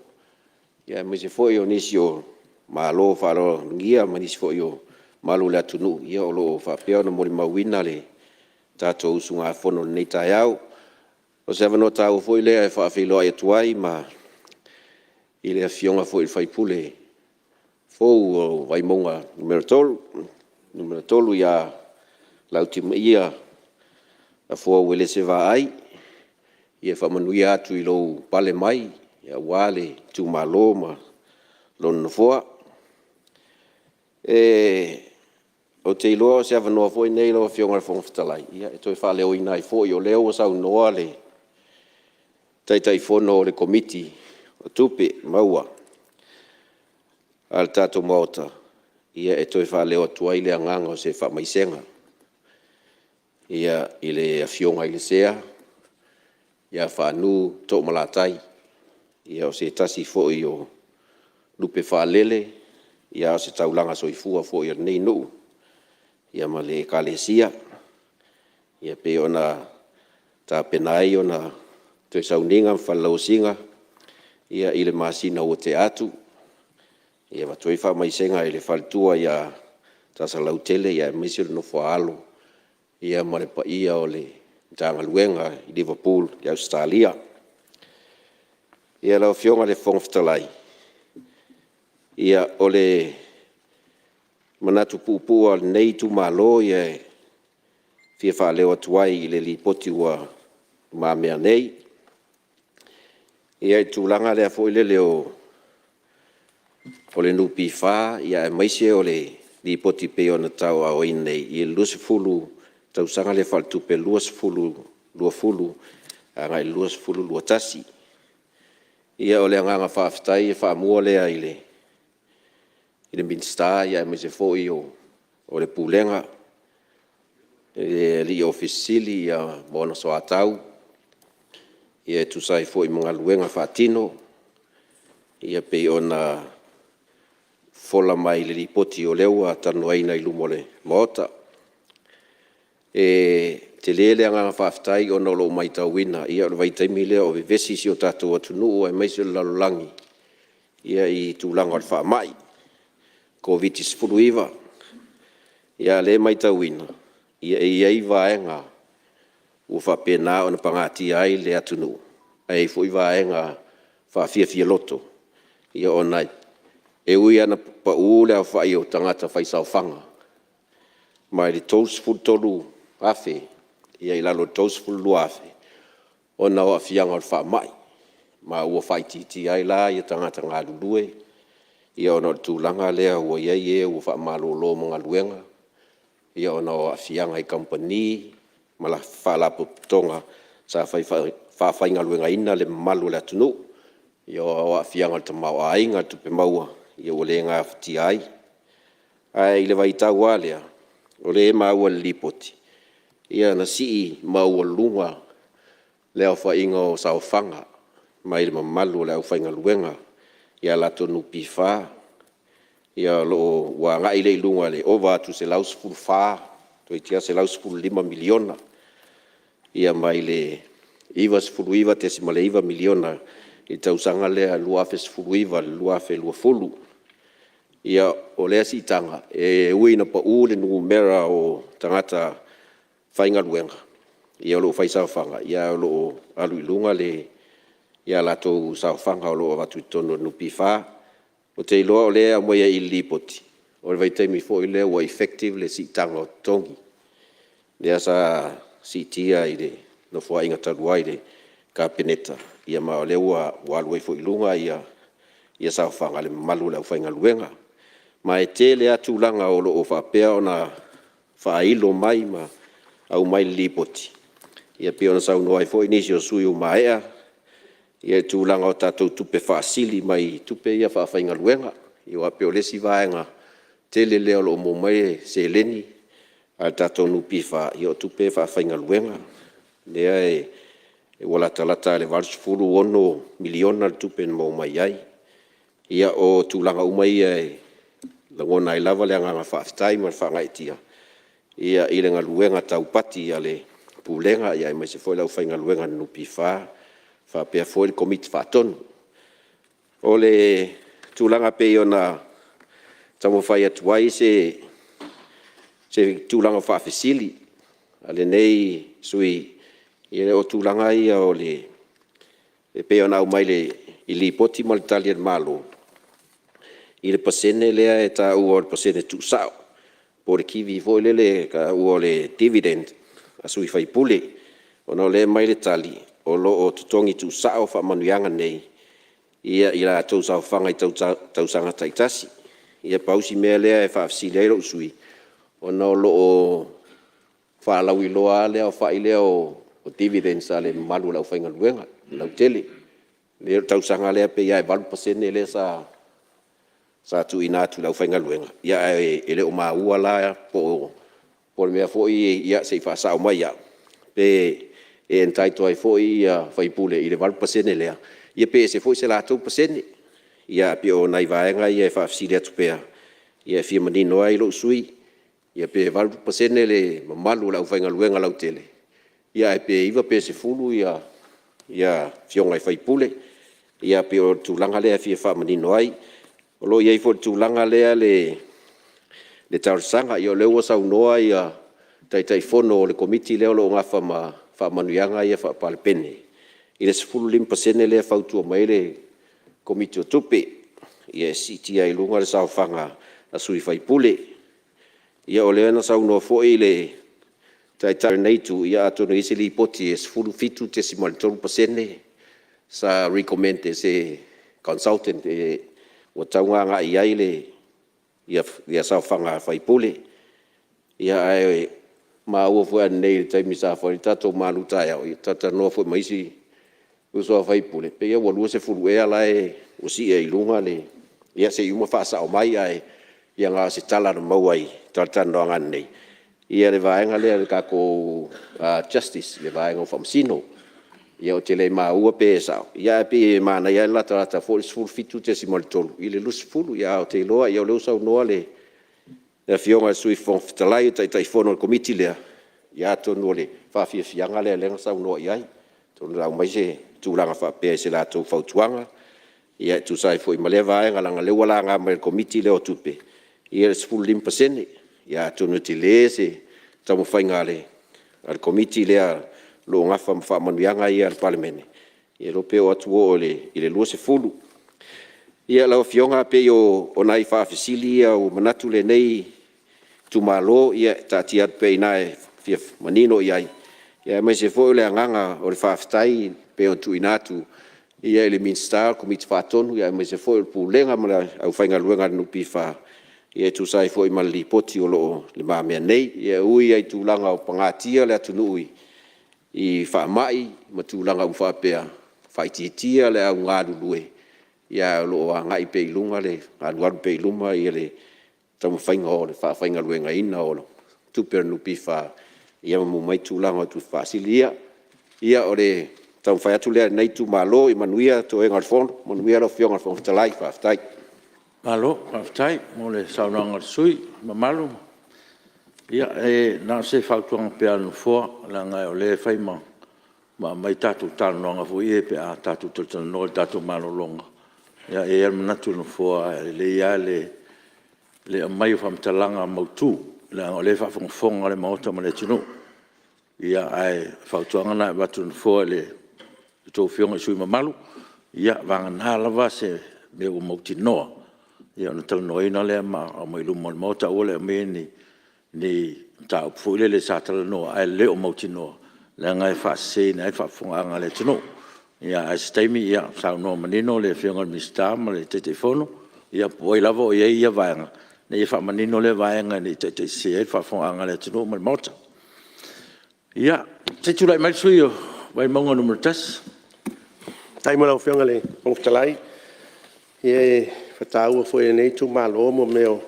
ia mi se foi o nisio malo fa lo ngia ma nisi foi o malu le atunu ia o lo fa peo na mori mawina le tato usunga fono nei tai au o se avano tau foi le e fa filo e tuai ma ile a fionga foi fai pule fou vai monga numero tolu ia la ultima ia a fo wele se va ai ia fa manuia atu i lo pale mai ia wale tu maloma lon foa o te iloa se avanoa foi nei lo fionga fong fitalai ia e toi fa leo ina i foi o leo sa noa le tai fono le komiti o tupe maua al tato mota ia e toi fa leo tuai le anganga o se fa maisenga ia ile a fionga ile sea ia fa nu to malatai ia o se tasi fo o lupe fa lele ia o se taulanga soifua fo ia nei no ia male kalesia ia pe ona ta penai ona te sauninga fa lausinga ia ile masina o te atu ia va toi fa mai senga ile faltua ia ta salautele ia misil no fo alo ia mare pa ia ole tanga luenga i Liverpool i Australia ia la fionga le fongftalai ia ole manatu pupu al nei tu malo ia fia fa leo tuai ile li poti wa ma mea nei ia tu langa le fo ile leo ole nupi fa ia mai se ole li poti pe ona tau a oine i lusfulu tau sanga le faltu pe luasfulu ngai luasfulu luatasi ia ole nganga fa aftai fa muole ile Minsta ia me se foi o le pulenga li ofisili ia bona so atau ia tu sai foi mga luenga fatino ia pe ona fola mai le lipoti o leua tanu aina i lumole mota te lele anga faftai ona lo mai tawina ia o vai taimile o vesi si o tatu atunu e mai se lalangi ia i tulanga fa mai COVID spuruiva ia le mai tawina ia i vaenga u fa pena ona pangati ai le atunu ai foi vaenga fa fia loto ia ona e ui ana pa ule a fa io tangata fa isa fanga mai le tos fu tolu afe ia ila lo tos fu lu afe ona o fianga fa mai ma u fa ti ai la ia tangata ngadu due ia ona tu langa le o ye u fa malolo mga luenga ia ona o fianga i company mala fa la tonga sa fa inga luenga ina le malu le tunu ia o fianga te mau ainga tu pe maua ia ole nga fti ai le vai tau alea ole mau lipoti ia na si mau lunga le fa ingo sa fanga mai le malu le fa inga luenga ia la tonu pifa ia lo wa nga ile lunga le over to se laus full fa to itia se laus full 5 miliona ia mai le ivas full iva te simale iva miliona i tausanga le luafes full iva luafe luafulu ia o le asitanga e uina pa ule numera o tangata fainga luenga ia lo faisa fanga ia lo alu lunga le ia la to sa fanga lo va tu tono no pifa o te lo le a moya i lipoti o le vai mi fo ile o effective le sitanga tongi le asa sitia ile no fo inga taduai le kapineta ia ma le wa lo fo ilunga ia sa fanga le malu le fainga luenga mai tele atu langa o lo fa pe ona fa ilo mai ma au mai lipoti ia pe ona sa no ai fo inisio suyu mai ia tu langa o tatou tupe fa sili mai tupe ia fa fainga luenga ia pe ole si vaenga tele leo lo mo mai se leni a tatou nupi fa i o tupe fa fainga luenga lea e wala talata le valsfulu ono miliona tupe mo mai ai ia o tulanga umai e langona I lava le anga fa stai ma fa ngai tia ia ile nga luenga tau pati ale pulenga ia mai se foi lau fainga luenga nupi fa pe foi komit fa ton ole tulanga pe ona tamo fai atuai se tulanga fa fesili ale nei sui ia o tulanga ia ole pe ona umai le ili poti mal italian malo ile pasene lea e ta u o pasene tu sao por kivi foi le ka u le dividend asui fai pule ona le mai le tali o lo o tutongi tu sao fa manuanga nei ia ila tau sao fanga tau sanga taitasi ia pausi mea lea e fa fasile lo sui ona lo o fa lawi loa le o fa ile o dividend sale malu la fainga luenga la tele le tau sanga le pe ia 20% le sa tu ina tu la fainga luenga ia ele o maua la po me foi ia se fa sa o mai ia pe e entai toi foi ia fai pule ile 20% le ia pe se foi se la 2% ia pe o nai vaenga ia fa fasile tu pe ia fi manino ai lo sui ia pe 20% le malu la fainga luenga la tele ia pe iva pe se fulu ia fionga fai pule ia pe o tulanga le fi fa manino ai o lo ia fo tulanga le tarsanga ia le o sa noa ia tai fono le komiti le lo nga fa manuanga ia fa Palemene ile se fulu 5% le fa tu mai le komiti o tupe ia siti ai lunga le sa fanga asui fai pule ia o le na sa no fo ile tai nei tu ia to no isili poti es fulu fitu decimal 3% sa recommend se consultant o taunga nga ia ile ia sa fanga fai pule ia ai ma o fo nei tai misa fo tato maluta ia tata no fo maisi o so fai pule pe ia wo se fulu ia lai o si e lunga le ia se uma fa sa o mai ai ia nga se tala no mauai tata no nga nei ia le vaenga le ka ko justice le vaenga from sino ia o tele ma ua pe sa ia pe mana ia la tata fo fitu te si moltolo ile lus fulu ia o te loa ia le sa no le e fionga sui fon fitalai tai fono komiti le ia to no le fa fianga le sa no ia to la mai se tu langa fa pe se la to fa tuanga ia tu sai foi maleva nga langa le wala nga mai komiti le o tupe ia es full 5% ia to no te le se tamo fainga le al komiti le lo nga fa manuanga ia al Palemene ia lo pe o atu o le ile lo se fulu ia la fionga pe yo onai fa fasili ia o manatu le nei tu malo ia tatia pe nai fief manino ia mai se fo le nganga o le fa ftai pe o tu inatu ia ele minsta komiti fa tonu ia mai se fo pu lenga mala au fainga luenga no pifa ia tu sai fo i mali poti o lo le ma me nei ia ui ai tu langa o pangatia le atu nui i fa mai ma tu langa u fa pe fa titia le au ngadu lue ia lo nga i pe lunga le ngadu pe luma ia le tamu fainga o le fa fainga luenga ina o tu per no pifa ia mo mai tu langa tu fasilia ia o le tamu fa tu le nei tu malo i manuia to engal fon manuia lo fionga fon talai fa tai malo aftai mo le saunanga sui mamalu ia na se fautuanga pe anu fo la nga o le fai ma mai tatu talo nga fo ie pe a tatu tatu no tatu malo longa ia e manatu no fo le ia le mai fam talanga mautu la o le fa fonga le mauta ma le tino ia ai fautuanga na batu no fo le to fionga sui mamalu ia vanga na lava se me o mautinoa ia no talo noina le ma o mai lumo mauta o le me ni ta fuile le satala no ai le o mautinoa la ngai fa se na fa fonga nga le tino ia ai stemi ia sa no manino le fionga mista ma le telefono ia poi lavo ia vanga ne fa manino le vanga ni te se fa fonga nga le tino ma mota ia te tula mai suio vai monga no mertas tai mo la fionga le o talai ia fatau foi nei tu malo mo meo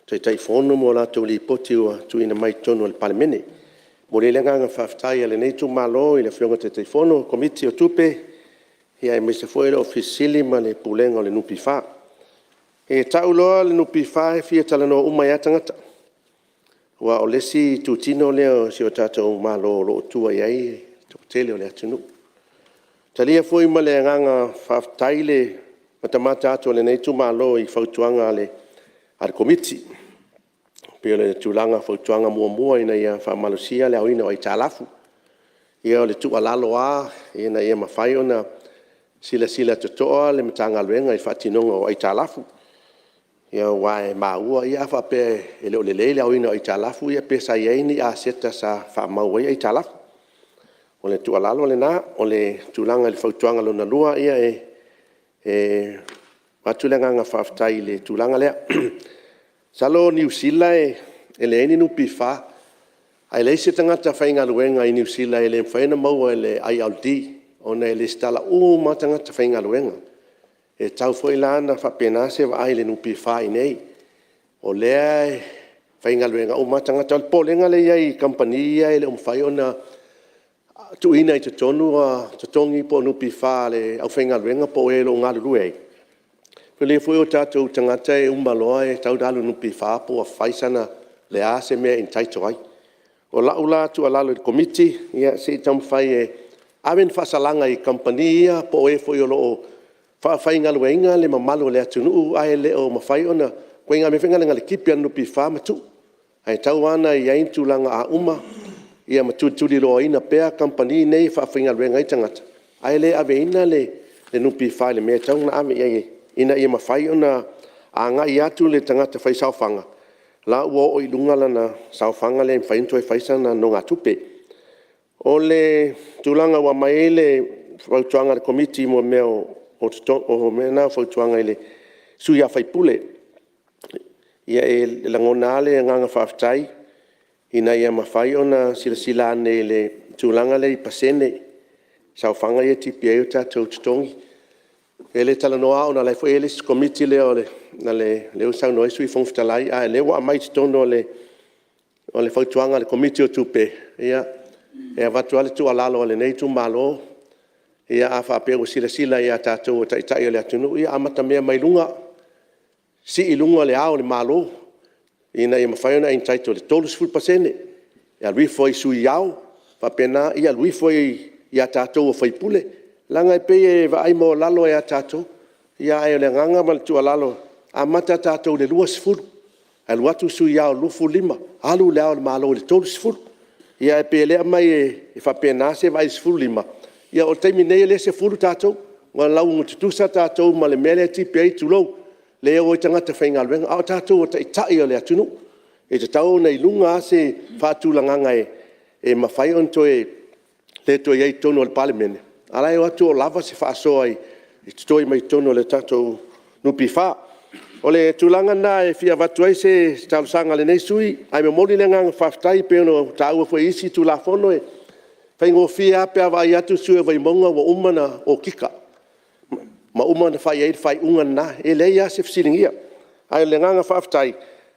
tai fono mo la to li poti o tu ina mai tono le Palemene. Mo le nganga whaftai ale nei tu malo i le whionga te fono komiti o tupe ia e mese foi le ofisili ma le pulenga o le nupi wha. E tau loa le nupi wha e fia talano umai atangata. Wa o lesi tu tino leo si o tātou malo lo tua iai to tele o le atunu. Talia foi ma le nganga whaftai le matamata atu le nei tu malo i whautuanga le ar komiti. Pio le tūlanga whautuanga mua ina ia whamalosia le auina o i tālafu. Ia o le tu alalo a, ina ia mawhai ona sila totoa le matanga luenga i whatinonga o i tālafu. Ia wae maua ia whape e leo le leile auina o i tālafu ia pesa iaini a seta sa whamau i tālafu. O le tu alalo le nā, o le tūlanga le whautuanga lona lua ia matulenga nga whaftai le tūlanga lea. Salo New Zealand e le eni nupi wha. Ai le se tangata whainga luenga i New Zealand e le mwhaina maua e le ILD. Ona e le stala ma tangata whainga luenga. E tau fwoi lana whapenase wa ai le nupi wha i nei. O lea e whainga luenga ma tangata o le polenga le iai kampania e le umwhai ona tuina i tatonu a tatongi po nupi wha le au whainga luenga po e lo ngā lulu ei. Pele foi o tātou tangata e umaloa e tau dalu nupi whaapo a whaisana le ase mea in taito ai. O laula tu alalo i komiti, ia se tam whai e awen whasalanga i kampania po e foi o loo whainga luenga le mamalo le atunu ai le o mawhai ona koe ngā me whenga le kipi anu nupi wha matu. Ai tau ana i aintu langa a uma, ia matutuli roa ina pea kampani nei whainga luenga i tangata. Ai le awe ina le nupi wha le mea tau na ame iai ina ia mawhai ona a ngai atu le tangata whai saofanga. La ua o i lunga lana saofanga le mwhainto e whaisana no ngā tupe. O le tūlanga wa mai le whautuanga le komiti mo mea o mea nā whautuanga le sui a whaipule. Ia e langona le nganga whaftai ina ia mawhai ona sila ane le tūlanga le i pasene saofanga ia tipi e o tātou tutongi. Ele tala noa ona le foi ele komiti le ole na le usau no sui fong fitalai a le wa mai tono le fautuanga le komiti o tupe ia e avatu ale tu alalo le nei tu malo ia a fa pe o sila ia tatou tai le atunu ia amata me mai lunga si ilunga le ao le malo ina ia mafaiona in taito le tolus full pasene ia lui foi sui iao fa pena ia lui foi ia tatou o faipule langa e pei e vai mo lalo e a tātou. Ia e le nganga mal tu alalo. A mata tātou le lua sifuru. A lua tu sui au lufu lima. Alu leo le malo le tolu sifuru. Ia e pei lea mai e whapenase vai sifuru lima. Ia o teimi nei le sifuru tātou. Ngā lau ngututusa tātou ma le mele tipi ei tulou. Le o i tangata whainga luenga. Ao tātou o ta itai o le atunu. E te tau nei lunga se whātulanganga e mawhai onto e le to iei tono al Palemene. Alai o atu o lava se whaasoa i tutoi mai tono le tatou nupi wha. O le tūlanga nā e fia watuai se talusanga le nei sui, ai me mori le ngang whaftai pe ono tāua fwe isi tu la fono e whaingo fia apea vai atu sui vai monga wa umana o kika. Ma umana whai eid whai ungan nā, e leia se fsiringia. Ai le ngang whaftai,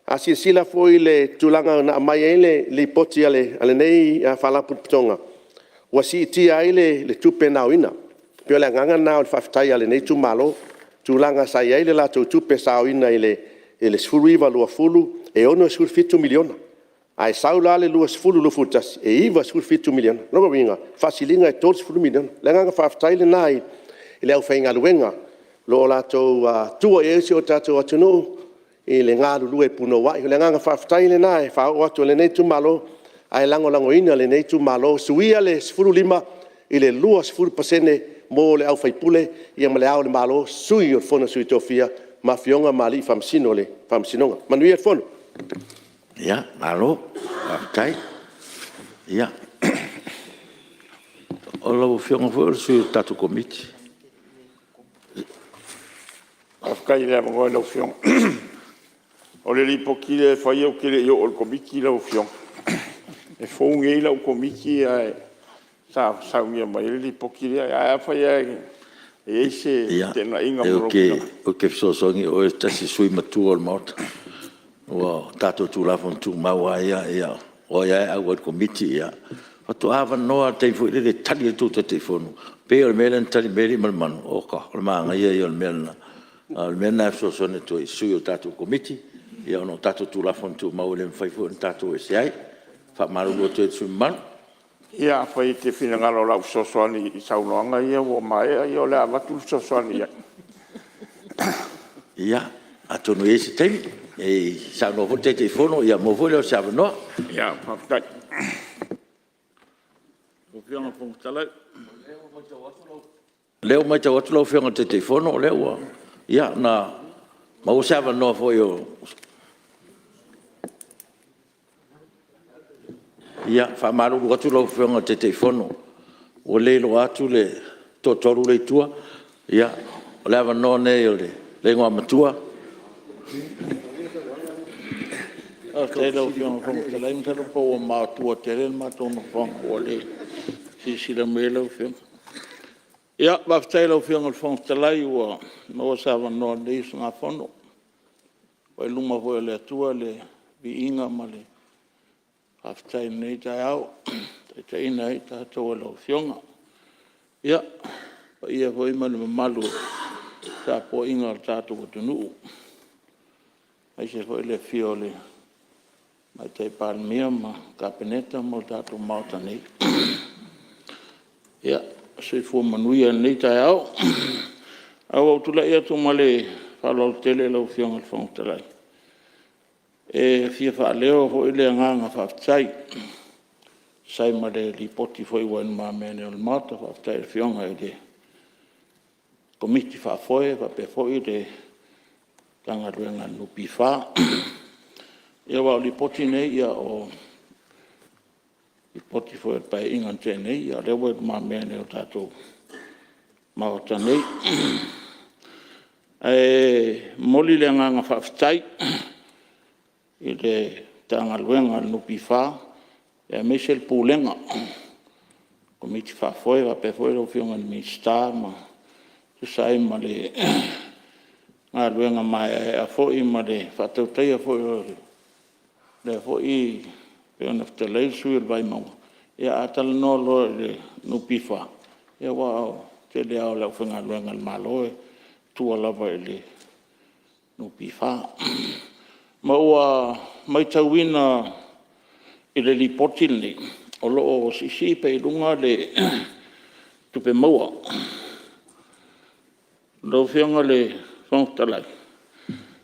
a sila fwoi le tūlanga na mai ele li poti ale nei a whalaput putonga. Wa si tia ile le tupe na ina. Pio le nganga na o whaftai ale nei tu malo, tu langa sa ile la tu tupe sa ina ile sfuriva lua fulu e ono sfurfitu miliona. Ai saula le lua sfulu lu futas e iva sfurfitu miliona. Logo winga, fasilinga e tol sfuru miliona. Le nganga whaftai le nai ile au whainga luenga. Lo la to tua e si o tato atunu i le ngā lulu e puno wai. Le nganga whaftai le nai, whao atu le nei tu malo, ai lango ina le nei tu malo suia le sfuru lima i le lua sfuru pasene mo le au faipule ia ma le au le malo sui o fona sui tofia ma fionga mali famsino le famsinonga manuia fono ia malo kai ia o lo fionga fo sui tatu komiti afkai le mo lo fiong o le lipoki le fai o kile yo o komiti le fiong e fonge la o komiki ai sa mi mai li poki ai fa e se te na inga o ke so songi o sta si sui matu o mot Wow, tato tu la fon tu mawa ia. O ia au komiti ia. Atu ava noa te fu le tali tu te telefonu. Pe o melen tali meri man o ka ma ia ia melna. Al mena so sone tu su tato komiti. Ia no tato tu la fon tu mau le fai fu tato e sai. Fa malu o te su man. Ia fai te fina ngalo la so soani i saunoanga ia o mai ia le avatu so soani ia. Ia atonu ese temi e sa no vote telefono ia mo vole o sa no. Ia fa o fianga fong tala. Leo mai te watu lo fianga te telefono leo. Ia na ma o sa no fo yo. Ia fa malu watu lo fianga te telefono. O le lo atu le to toru le tua. Ia leva no ne yo le ngwa matua. Te lau fianga fong te lai mtara po o mātua te rel mātona fong o le si la me lau fianga. Ia, waftai lau fianga fong te lai ua noa sawa noa leis ngā whono. Wai luma hoi le atua le vi inga ma le waftai nei tai au. Tai ina i ta toa lau fianga. Ia, pa ia hoi mani malu sa po inga al tātua tunuu. Ai se hoi le fio le mai te Palemene ma kapeneta mo tātou mauta nei. Ia, se fua manuia nei tai au. Au au tula ia tu male whalau tele lau fionga whangtalai. E fia wha leo ho ile nganga whaftai. Sai ma le li poti foi wan ma mene o mata whaftai fionga i le komiti whafoe, whape foi le tanga ruenga nupi wha. Ia wau li poti nei ia o li poti foi pai ingan te nei ia lewa ma mene o tātou maota nei. Moli le nganga whaftai i le tanga ruenga nupi wha ia meisel pūlenga. Komiti whafoe wape foi lo fionga ni star ma tusai ma le ngā ruenga mai a foi ma le whatautai a foi le foi peona ftelei sui vai mau ia atala no lo le nupifa ia wa te le au la fenga luenga maloe tu ala vai le nupifa ma wa mai tawina i le lipotilni o lo sisi pe lunga le tupe maua lo fenga le fontalai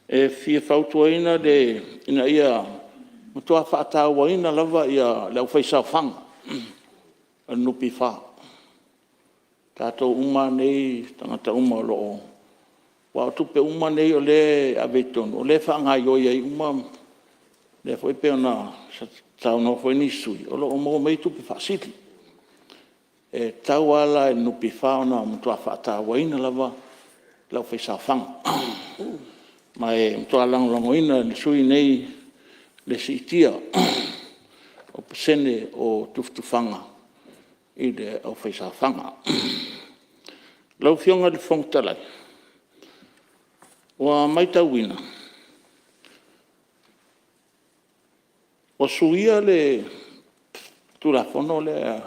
e fia fautuaina le ina ia Mutua whaata waina lava ia leo whaisa whanga. Nupi wha. Tātou uma nei, tangata uma loo. Wa tupe uma nei o le avetonu. O le whanga ioi ai uma. Le whoi peona tau no whoi nisui. O loo mo mei tupe whasiti. E tau ala e nupi wha ona mutua whaata waina lava leo whaisa whanga. Ma e mutua langolangoina nisui nei le sitia o pesene o tuftufanga i le au whaisawhanga. Lau fionga le whongtalai. Wa maitawina. O suia le tulafono le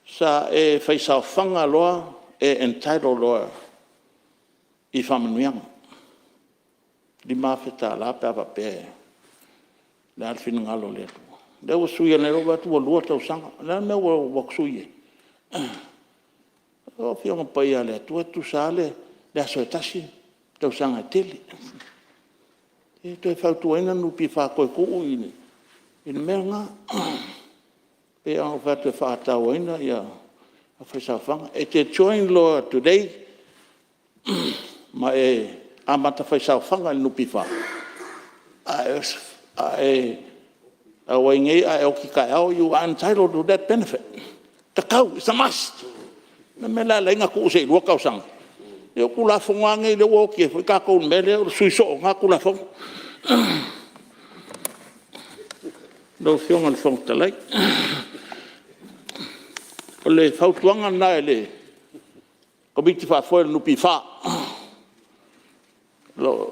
sa e whaisawhanga loa e entitled loa i whamanuianga. Di mawheta la pe apape le alfina ngalo le tu. Le o suia le roba tu o lua tau sanga. Le me o waksuie. O fionga pai ale tu sale le aso e tasi tau sanga tele. E tu e whautua ina nupi whakoe kuu ini. Ina mea ngā. E ang whatu e whaataua ina ia a whaisawhanga. E te join law today ma e amata whaisawhanga nupi wha. A waingai a oki kai au, you are entitled to that benefit. Takau, it's a must. Na me la lenga ku se lua kau sang. E ku la fonga ngai le woki, foi ka ko me le suiso nga ku la fong. Do fiong al fong talai. O le fautuanga na le komiti fa foi no pifa. Lo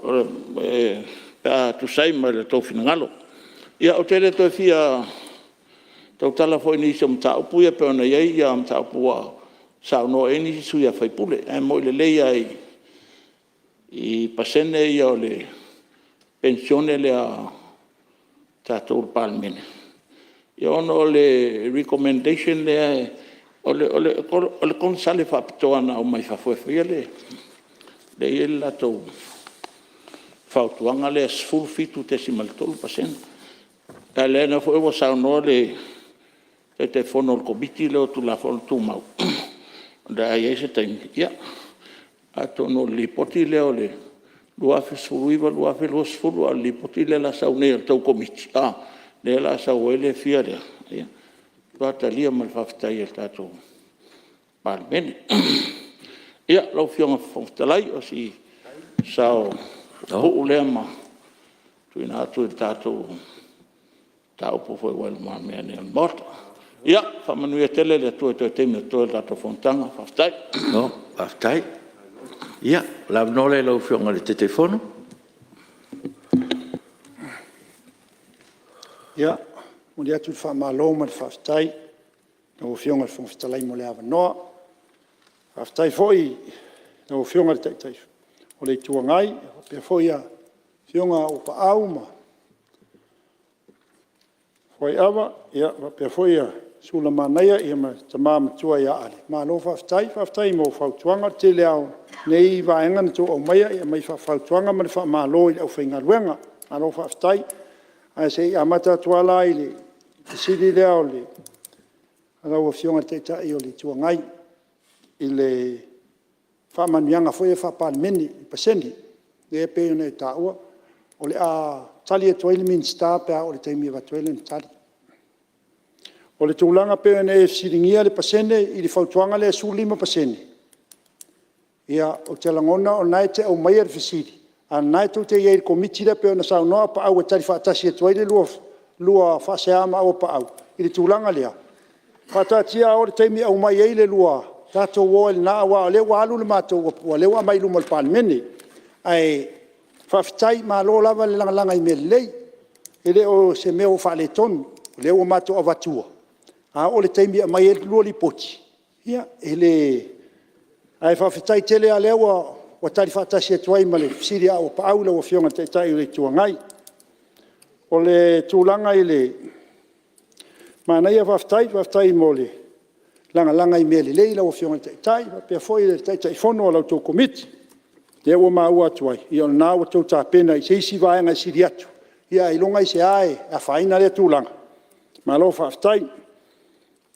tu sai ma le tau finangalo. Ia o tele to fia tau tala foi ni se mta upu ia pe ona iai ia mta upu a sa no eni su ia fai pule e mo le leia i pasene ia o le pensione le a tatou Palemene. Ia ono le recommendation le ole kon sale fa pitoana o mai fa foi le ia la tau fautuanga le full fitu tesimal tolu pasene. Ele na foi o sa no le te fono il comiti le tu la fol tu mau. Da ia se tem ia ato no li poti le ole lo afe suiva lo afe lo sfulu al li poti le la sa une tau comiti le la sa ele fia le ia pata lia mal faftai el tato Palemene ia lo fiona fontalai o si sa o le ma tu ina tu tato tau po foi wel ma me ne morta ia fa manuia tele le tu te me to la to fontanga faftai no faftai ia la nole lo fiona le telefono ia mo dia tu fa malo ma faftai no fiona fo faftai mo le ava no faftai foi no fiona te te o le tuangai pe foi a fiona o pa auma foi ava ia pe foi a sula manaia ia ma tamam tua ia ale ma lo faftai mo fautuanga te leao nei vaenga to o mai ia mai fautuanga ma fa malo i o finga luenga ma lo faftai ai sei amata tuala ile sidi leao le ala o fiona te ta i o le tuangai ile fa manianga foi fa Palemene paseni e pe ne ta o le a tali e toile min sta pe o le temi va toile tali o le tūlanga pe ne siringia le pasene i le fautuanga le sulima pasene ia o te langona o nai te o mai ar fisiri a nai tu te iei komiti le pe na sa no pa au tali fa tasi e toile lua fa se ama o pa au i le tūlanga lea fa tatia o le temi au mai ei le lua tato wo na wa le wa lu le mato wa le wa mai lu mal Palemene ai fa fitai ma lo lava le langa i melei ele o se me o fa le ton le o mato avatua a o le temi mai e lu li poti ia ele ai fa fitai tele a le wa tali fa tasi e tuai male siri a o pa au le o fiona te tai le tuangai o le tūlanga ile mana ia fa fitai mole langa i mele leila o fiona te tai pe foi le tai fono la to komiti te o ma ua tuai i o na o to ta pena i seisi vaenga siri atu ia i longa i se ai a faina le tūlanga ma lo faftai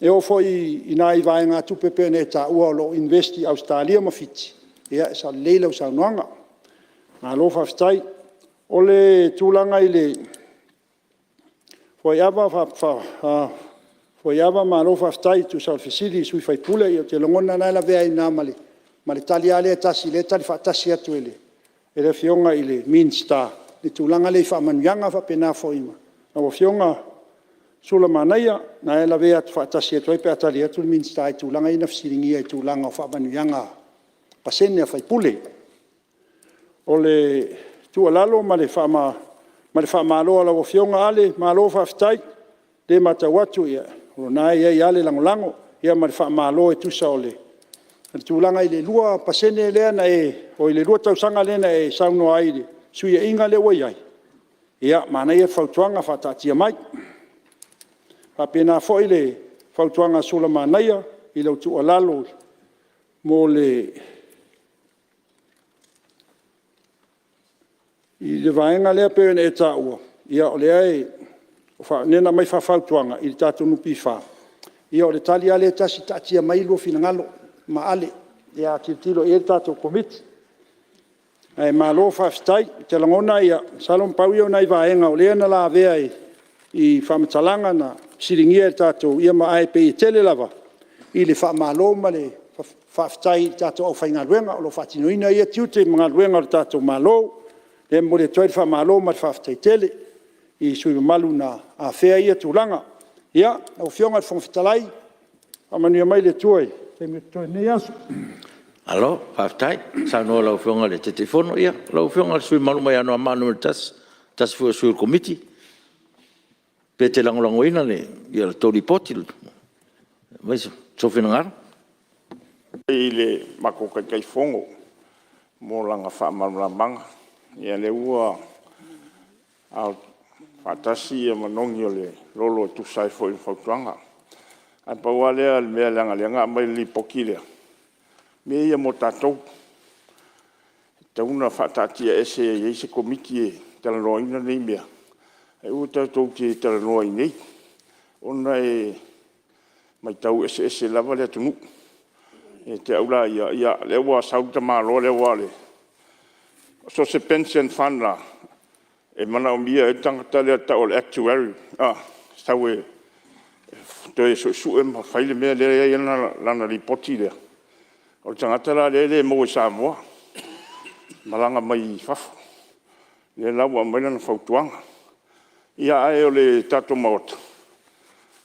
e o foi i nai vaenga tu pepe ne ta ua lo investi Australia ma fiti ia sa leila o sa noanga ma lo faftai o le tūlanga i le foi ava foi ava ma lo faftai tu sa fisili sui fai pule i o te longona na la vea i na male ma le tali ale tasi le tali fa tasi atu ele fionga ile minsta le tūlanga le fa manuanga fa pena foima na o fionga sula manaia na ela vea fa tasi atu pe atali atu minsta i tūlanga ina fsiringi i tūlanga fa manuanga pasene fa pule o le tu alalo ma le fa malo ala o fionga ale malo fa ftai le matawatu ia o na ia ale langolango ia ma le fa malo e tu sa ole tūlanga i le lua pasene lea na o i le lua tausanga lena e sauno aile suia inga le wai ai ia mana ia fautuanga whatatia mai a pena fo i le fautuanga sula manaia i lau tu alalo mo le i le vaenga lea peone e taua ia o le ai nena mai fautuanga i le tatu nupi fa ia o le tali ale tasi tatia mai lua finangalo ma ale ia titilo e tato komiti ai ma lo faftai te langona ia salon pauio nai vaenga o le na la vea i famatalanga na siringia tato ia ma ai pe tele lava i le fa malo ma le faftai tato o fainga luenga o lo fatinoina ia tiute mga luenga o tato malo le mo le toi fa malo ma faftai tele i sui malu na a fea ia tulanga ia o fionga fonfitalai amanu mai le tuai alo, faftai, sa no lau fionga le telefono ia, lau fionga sui malu mai anu amanu tas, Tas fu sul komiti. Pe te langolangoina le ia tori poti. Mas so finangara. Ile mako kai fongo mo langa fa malamanga ia le ua au fatasi e manongi le lolo tu sai fo in fotanga a pa wale al me langa mai li pokile me ia mo tatou tauna fatati ese ye se komiti tala loina nei mea e u tatou ki tala loina nei ona e mai tau ese lava le tunu e te aula ia le ua sauta malo le wale so se pension fund la e mana o mia e tangata le ta o actuary sawe to e su e ma faile me le ia lana ripoti le o tangata la le mo Samoa malanga mai faf le lawa mai na fautuanga ia ai o le tato maot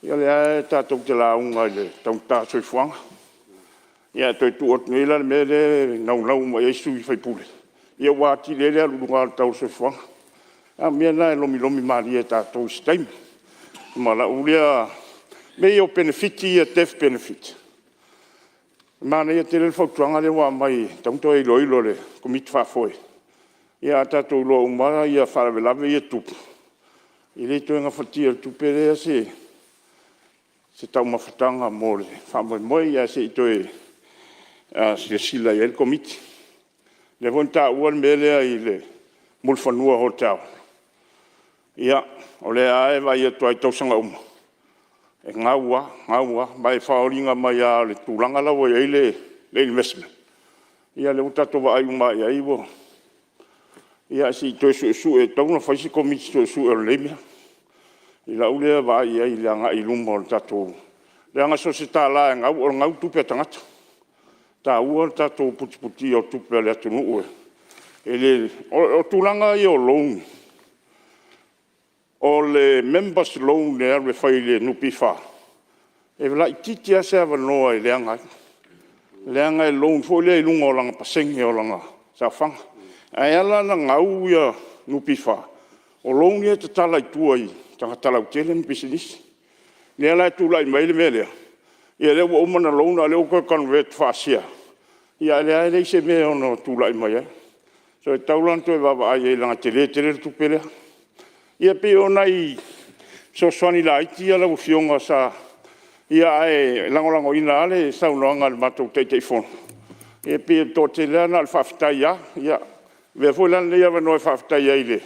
ia le ai tato te la unga le tauta soifuanga ia toi tu ot nila me le nau mai su i fai pule ia wati le le lunga tau soifuanga a mea na lomi maria tato stem mala ulia me o benefit ia death benefit mana ia te le fautuanga le wa mai tauto e loilo le komit fa foi ia tato lo umara ia fara velave ia tupu i le toenga fatia tupe le se tau mafatanga mo le fa moi ia se itoe se sila ia le komiti le vonta uan mele ai le mulfanua hotel ia o le ae vai e toai tausanga uma e ngaua mai whaoringa mai a le tūlanga lawa ia le investment ia le utatoa ai uma ia iwo ia si toi su e tauna whaisi komiti su e lemia i la ulea vai ia i le anga i luma o le tatou le anga so se tā la e ngau tupe tangata ta ua tatou puti o tupe le atunuu e le o tūlanga i o loan o le members loan le arwe whai le nupi wha e wala i titi ase awa noa i le anga e loan fo le ilunga o langa pasengi o langa sa whanga ai ala na ngau ia nupi wha o loan ia te tala i tua i tanga tala u tele ni business le ala e tūla i maile melea ia le ua umana loan a le uka convert whasia ia le ae se mea ono tūla i mai so e taulanto e wawa ai e langa tele tupelea ia pe ona i so swani la iti ala u fionga sa ia ai langolango ina ale sa unanga le matou teitei fono ia pe to te lana al whaftai ia ve foi lan le ia no whaftai ia ile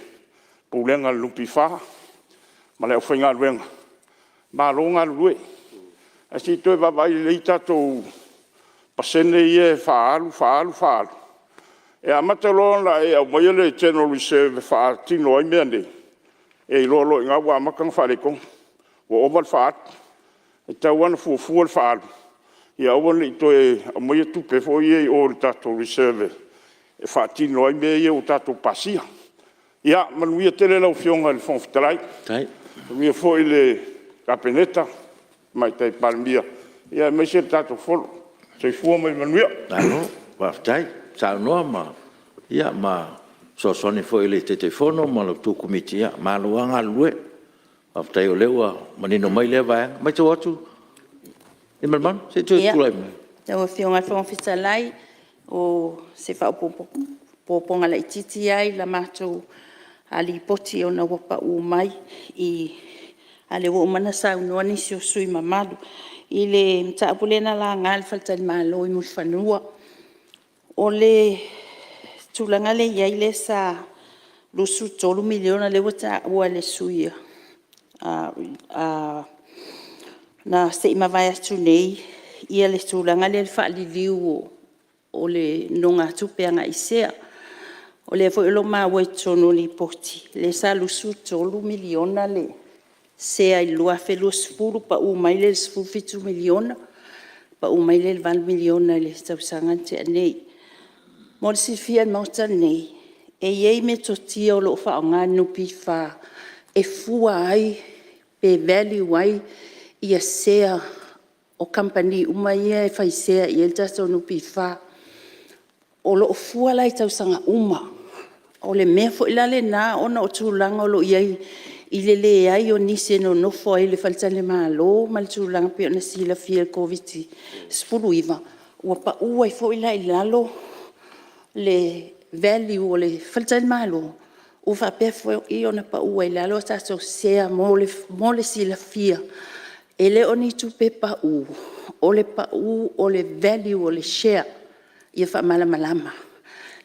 pulenga lupi fa ma le whainga luenga ma longa lue asi to va vai le tato pasene ia faalu e amatalo la e o mai le general reserve fa tino i mende e lo nga wa makang fa le kong wo omal fa e tawan fu al fa ia o le to e o mai tu pe fo ie o tato reserve e fa tino i me ia o tato pasia ia manuia tele la fionga le fon ftrai mi fo ile capeneta mai tai palmia ia me se tato fo se fu mai manuia no va tai sa no ma ia ma so soni foi le telefono ma lo tu komiti ia ma lo anga lue va tai o lewa manino mai le va mai tu atu e man se tu tu ia o fionga fon fitalai o se fa po ngala ititi ai la matou ali poti ona wapa u mai i ale wo mana sa no ni so sui mamalu ile tapulena la ngal falta malo i mulfanua ole tulanga le ia ile sa lusu tolu miliona le wata wale suia na se ma vai atu nei ia le tulanga le fa li liu o le nonga tupeanga isea o le foi lo ma we tono li poti le sa lusu tolu miliona le se ai lua felu spuru pa u mai le spuru fitu miliona pa u mai le 20 miliona le tau sangante nei mo si fia mota nei e ye me toti o lo fa nga no pi fa e fu ai pe value ai ia sea o company uma ia fa sea ia tato no pi fa o lo fu ala tau sanga uma o le mea fo ilale na ona o tūlanga o lo iai i le le ai o nise no nofo ai le faltale malo ma le tūlanga pe ona sila fia COVID spulu iwa ua pa ua i fo ila ilalo le value o le faltale malo ua whapea fo i ona pa ua ilalo tato sea mo le sila fia e le oni tupe pa u o le pa u o le value o le share ia wha malama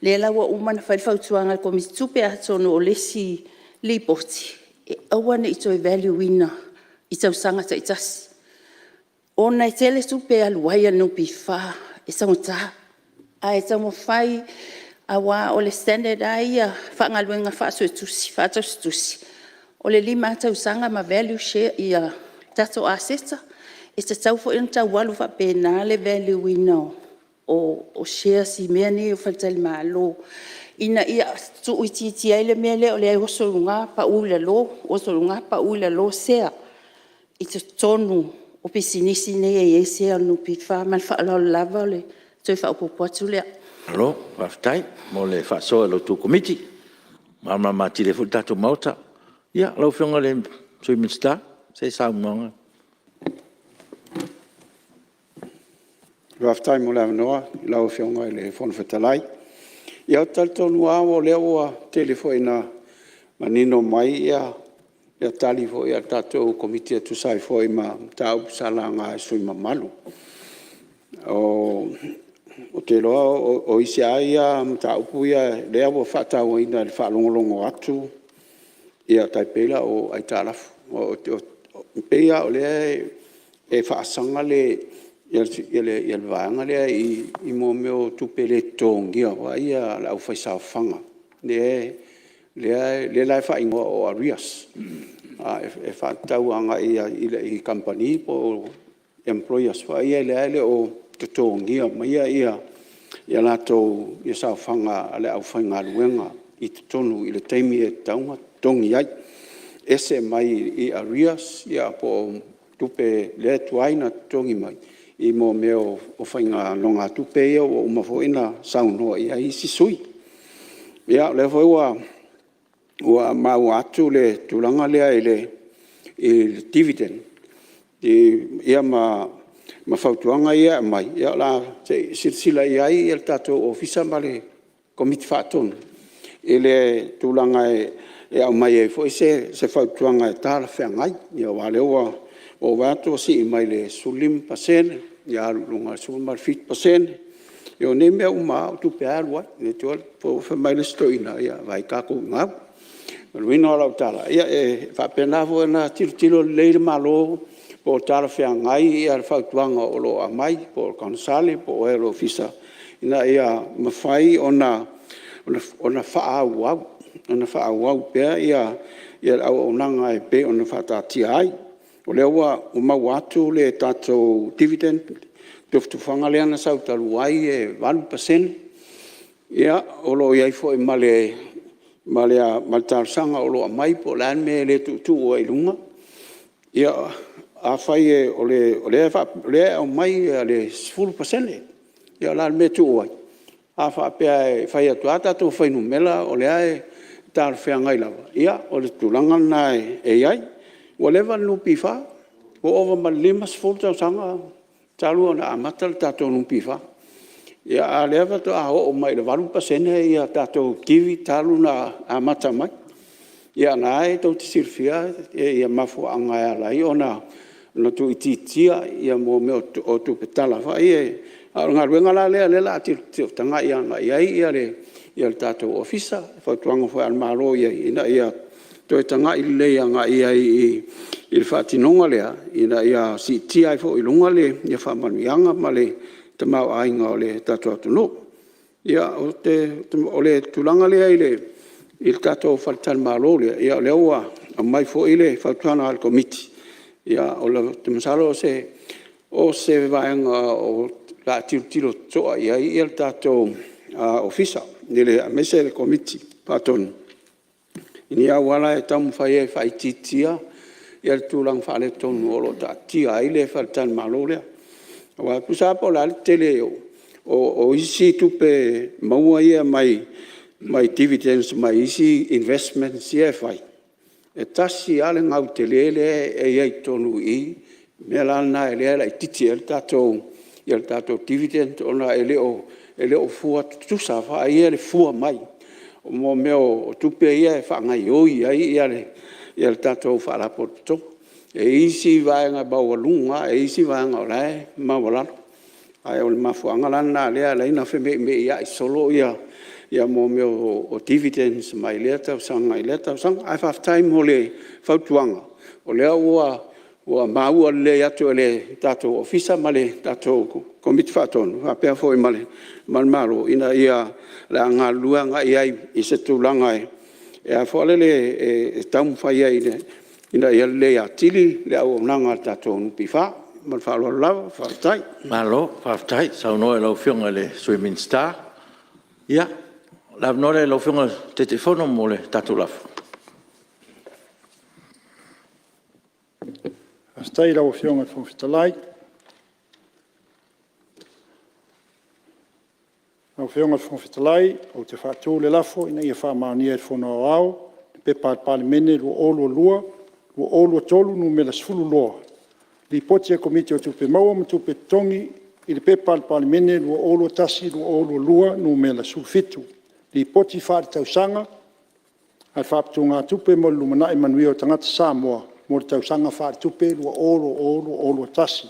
le lawa umana whaifautuanga ko mi tupe atono o le si lipoti e awana i toi value wina i tau sangata i tasi ona i tele tupe aluaia nupi wha e sangota a e tau mo whai awa o le standard ai a whangaluenga whaaso e tusi whaatau se tusi o le lima tau sanga ma value share ia tato aseta e te tau fo ina tau walu wha pēnā le value wina o share si mea ni o whaltali malo. Ina ia tu uiti ai le mea leo le ai osolunga pa ula lo sea. I te tonu o pisinisi ne e sea no pi wha man wha alo lava le toi wha upo atu lea. Alo, whaftai, mo le whaasoa lo tu komiti. Mama mati le fultato mauta. Ia, lau whionga le sui minsta, se sa umonga. Waftai mo le noa, lau whionga le whonu whetalai. Ia taltonu awo leo a telefoina manino mai ia tali fo ia tatou komiti atu sai fo ima tau salanga sui mamalu. O te loa o isi aia tau puia lea wo whatau ina le whalongolongo atu ia taipela o ai talafu. O peia o lea e whaasanga le ia le vaanga lea i mo meo tupe le tongia wa ia lau whaisa whanga. Le lai whaingo o Arias. E whatau anga i company po employers wa ia le o te tongia ma ia lato ia sa whanga ale au whainga luenga i te tonu i le teimi e taunga tongi ai. Ese mai i Arias ia po tupe le tuaina tongi mai. I mo meo o whainga longa tupe ia o umafoina saunoa ia i sisui. Ia le foi ua mau atu le tulanga lea i dividend. Ia ma whautuanga ia mai. Ia la sila ia i el tato ofisa ma le komiti whaatonu. I le tulanga e au mai e foi se whautuanga e tala whengai. Ia wale o wato si i mai le sulim pasene. Ia lunga sulimar 50%. Ia ne mea uma o tupe arua. Ne tual po whamai le stoina. Ia vai kako ngau. Luina o lau tala. Ia e whapenafo na tilo leile malo po tala whengai ia whautuanga o lo amai po konsale po e lo fisa. Ina ia mawhai ona whaau au. Ona whaau au pia ia au onanga e pe ona whatati ai. O lea ua umau atu le tatou dividend tuftuwhanga lea na sau talu ai e 1%. Ia o lo iai fo e maltarsanga o lo amai po lan me le tu o ilunga. Ia a whai e o le au mai le 10%. Ia lan me tu o ai. A whapea e whai atu atatou whainu mela o lea e tar whengai lawa. Ia o le tulanga na e iai. Whatever nupi wha, o over ma limas fulta sanga, talu na amatal tato nupi wha. Ia a lewa to a o mai le 1% ia tato kiwi talu na amata mai. Ia na e tau te sirfia, ia mafu anga e alai, ona tu ititia, ia mo me o tu petala wha. Ia ngā ruenga la lea lela ati tanga ia nga ia le tato ofisa, whatuanga wha almaro ia toi tanga i lea nga ia i le whaatinonga lea, ia si tia i fo i lunga le, ia whaamanuianga ma le tamau ainga o le tato atuno. Ia o le tulanga lea i le tato whalitan malo lea, ia o leua a mai fo i le whatuana al komiti. Ia o le tamasalo o se vaenga o la tilo toa ia i le tato ofisa, ni le amese le komiti, patonu. Ini awala e tamu whai titia, ia le tūlang whale tonu o lo ta tia ai le whalitan malo lea. Wa pusapo la le tele o isi tupe maua ia mai mai dividends mai isi investments ia fai. E tasi ale ngau te lele e iei tonu I, mea lana e lea lai titi el tatou dividend ona e leo fua tusa fa ia le fua mai. O mo meo tupe ia e whaangai oi ai ia le tatou whaarapoto. E isi vaenga baualunga, e isi vaenga o lae mawalano. Ai o le mafuanga lana lea leina wheme me ia I solo ia mo meo o dividends mai lea tausanga I lea tausanga. Ai whaftai mo le whautuanga. O lea ua maua le atu le tatou ofisa ma le tatou komiti whaatonu. Apia fo I male malmaro ina ia le anga luanga I se tūlanga e a fo le e tamu whai ai ina ia le atili le au nanga tatou nupi wha. Man whaaloa lawa, whaftai. Malo, whaftai, saunoa e lau whionga le swimming star. Ia, lau nore e lau whionga te whono mo le tatou lafu. Whaftai lau whionga te whawhitalai. Lau whionga te whawhitalai, o te whaatū le lafo, ina ia whaamaunia e whono au, te pepa Palemene, lua olu tolu, nu mela sfulu loa. Li poti e komiti o tupe maua ma tupe tongi I le pepa al Palemene lua olo tasi lua olo lua nu mela sulfitu. Li poti whaare tausanga al whaapatunga tupe mo lumana manuia o tangata Samoa mo le tausanga whaare tupe lua olo tasi.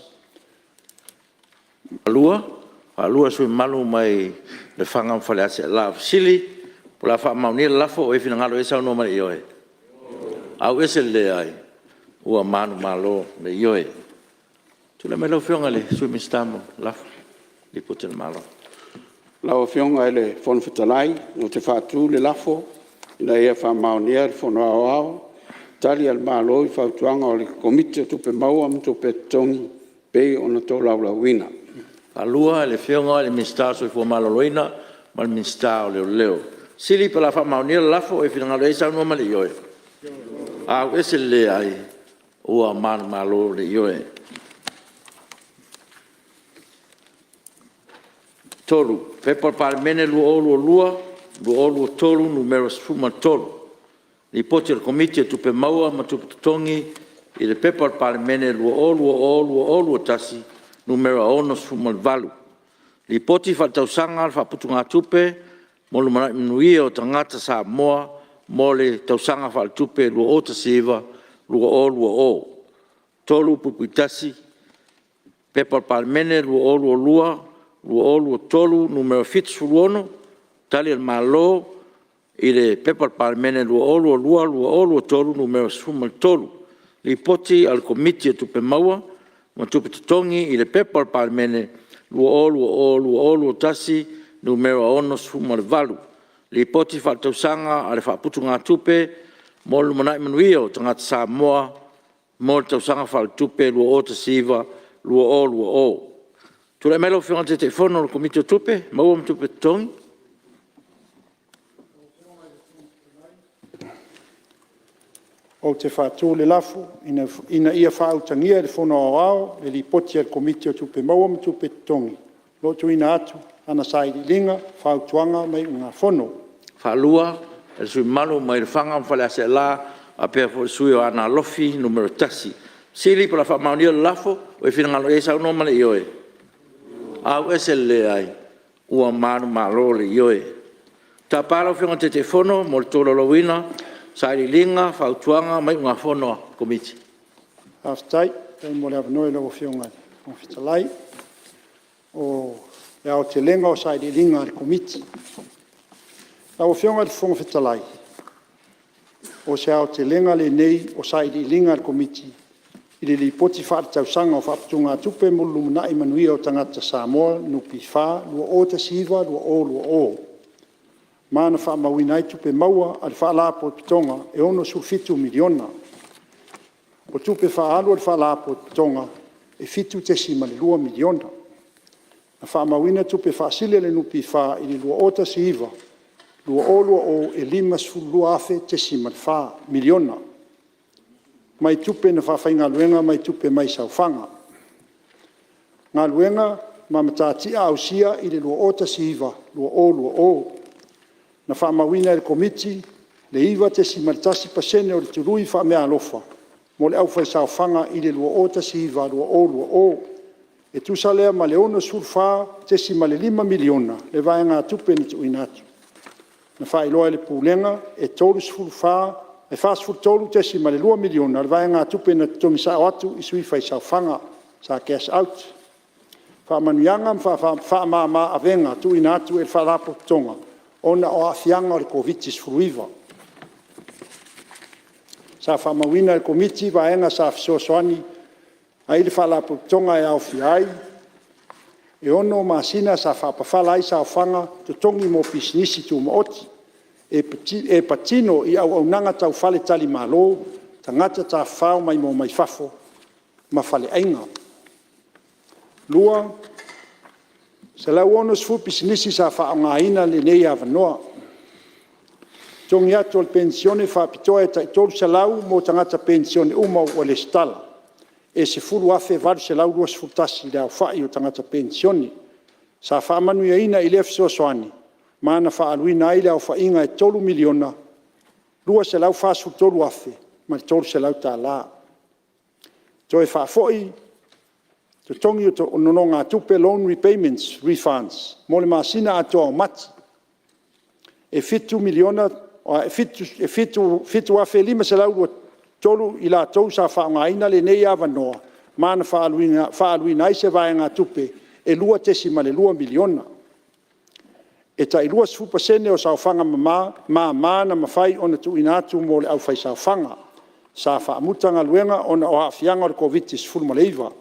Alua sui malu mai le whanga mwhale ase la sili po la wha mauni le lafo o e fina ngalo e sao no mani ioe. Au ese le ai ua manu malo le ioe. Tula me lau whionga le swimming stamo lafo li puta le malo. Lau whionga e le whonu whitalai o te whaatu le lafo ina ia wha maunia le whonu au tali al malo I whautuanga o le komiti o tupe maua am tupe tongi pei o na tō lau wina. Alua le whionga le minsta so I fua malo loina ma le minsta o leo. Sili pa la wha maunia le lafo e fina ngalo e sao no mali ioe. Au ese le ai ua manu malo le ioe. Tolu, pepa Palemene lua olu tolu numero sfuma tolu. Li poti le komiti e tupe maua ma tupe tongi I le pepa Palemene lua olu tasi numero ono sfuma valu. Li poti whatausanga al whaputunga tupe mo lumana inuia o tangata Samoa mo le tausanga whatupe lua o tasiva lua o. Tolu pupuitasi pepa Palemene lua olu tolu numero fitsuono tali al malo I le pepa Palemene lua olu tolu numero sfuma tolu. Li poti al komiti e tupe maua ma tupe tongi I le pepa Palemene lua olu tasi numero ono sfuma valu. Li poti whatausanga ale whaputunga tupe mo lumanai manuia o tangata Samoa mo le tausanga whatupe lua o tasiva lua o. Tula melo whionga te whono o komiti o tupe, maua ma tupe tongi. O te whaatū le lafu, ina ia whaautangia le whono au, le li poti al komiti o tupe maua ma tupe tongi. Lotu ina atu, ana sairi linga, whaautuanga mai unga whono. Whaalua, e sui malu mai le whanga mwhale ase la, a pia fo sui o ana lofi numero tasi. Sili pa la whaamaunia le lafo, o e whina ngalo e sao no male ioe. Au ese le ai, ua manu malo le ioe. Ta pala whionga te whono, mo le tōlo lawina, sairi linga, whautuanga, mai unga whono komiti. Aftai, tei mo le avanoi lau whionga o whitalai, o le au te lenga o sairi linga le komiti. Lau whionga le whonga whitalai, o se au te lenga le nei o sairi linga le komiti, I li poti whaatausanga o whaapatunga tupe mo lumanai manuia o tangata Samoa, nupi wha, lua o te siva, lua o. Mana whaamawinai tupe maua, al whaalapo pitonga, e ono sulfitu miliona. O tupe whaalo al whaalapo pitonga, e fitu te sima le lua miliona. Na whaamawina tupe whaasile le nupi wha, ili lua o te siva, lua o, e lima sfulua afe te sima le wha miliona. Mai tupe na whawhainga luenga, mai tupe mai saufanga. Ngā luenga, ma matatia au sia I le lua o ta siva, lua o. na whaamawina le komiti, le iwa te si maritasi pasene o le turui whaamea alofa, mo le au whaisawhanga i le lua o tasi iwa lua o. E tusa lea ma le ono surfa te si ma le 5 miliona, le vai ngā tupe ni tu inatu. Na whailoa le pūlenga, e tolu surfa, e fast food tolu te si ma le 2 miliona, le vai ngā tupe na tongi sa atu i sui whaisawhanga sa cash out. Whaamanuianga whaamama avenga tu inatu e whalapo tonga, ona o awhianga o le COVID-19 furuiva. Sa whaamawina le komiti vaenga sa fisosoani, ai le whalapo tonga e au fiai, e ono masina sa whapawhala ai sa whanga to tongi mo pisnisi tu maoti, e patino i au nanga tau whale tali malo, tangata ta whao mai mo mai fafo, ma whale ainga. Lua, se lau ono sfu pisnisi sa whaongaina le nei avanoa, tongi atu al pensione whapitoa e taitolu se lau mo tangata pensione umau o le stala, e se fulu afe varu se lau rua sfutasi le au whai o tangata pensione, sa whaamanuia ina i le fisosoani, mana whaaluina ai le au whainga e 3 miliona, rua se lau whasu tolu afe, ma le tolu se lau tā la. Toe whaafoi, to tongi o to nononga tupe loan repayments, refunds, mo le masina atoa o mati, e 2 miliona, e fitu afe 5 se lau rua tolu i la tau sa whaongaina le nei avanoa, mana whaaluina ai se vaenga tupe, e lua tesi ma le 2 miliona. E tai lua sfupasene o sa whanga mana mawhai ona tu inatu mo le au whai sa whanga, sa whaamutanga luenga ona o hawhianga o le COVID-19 fulmaleiva.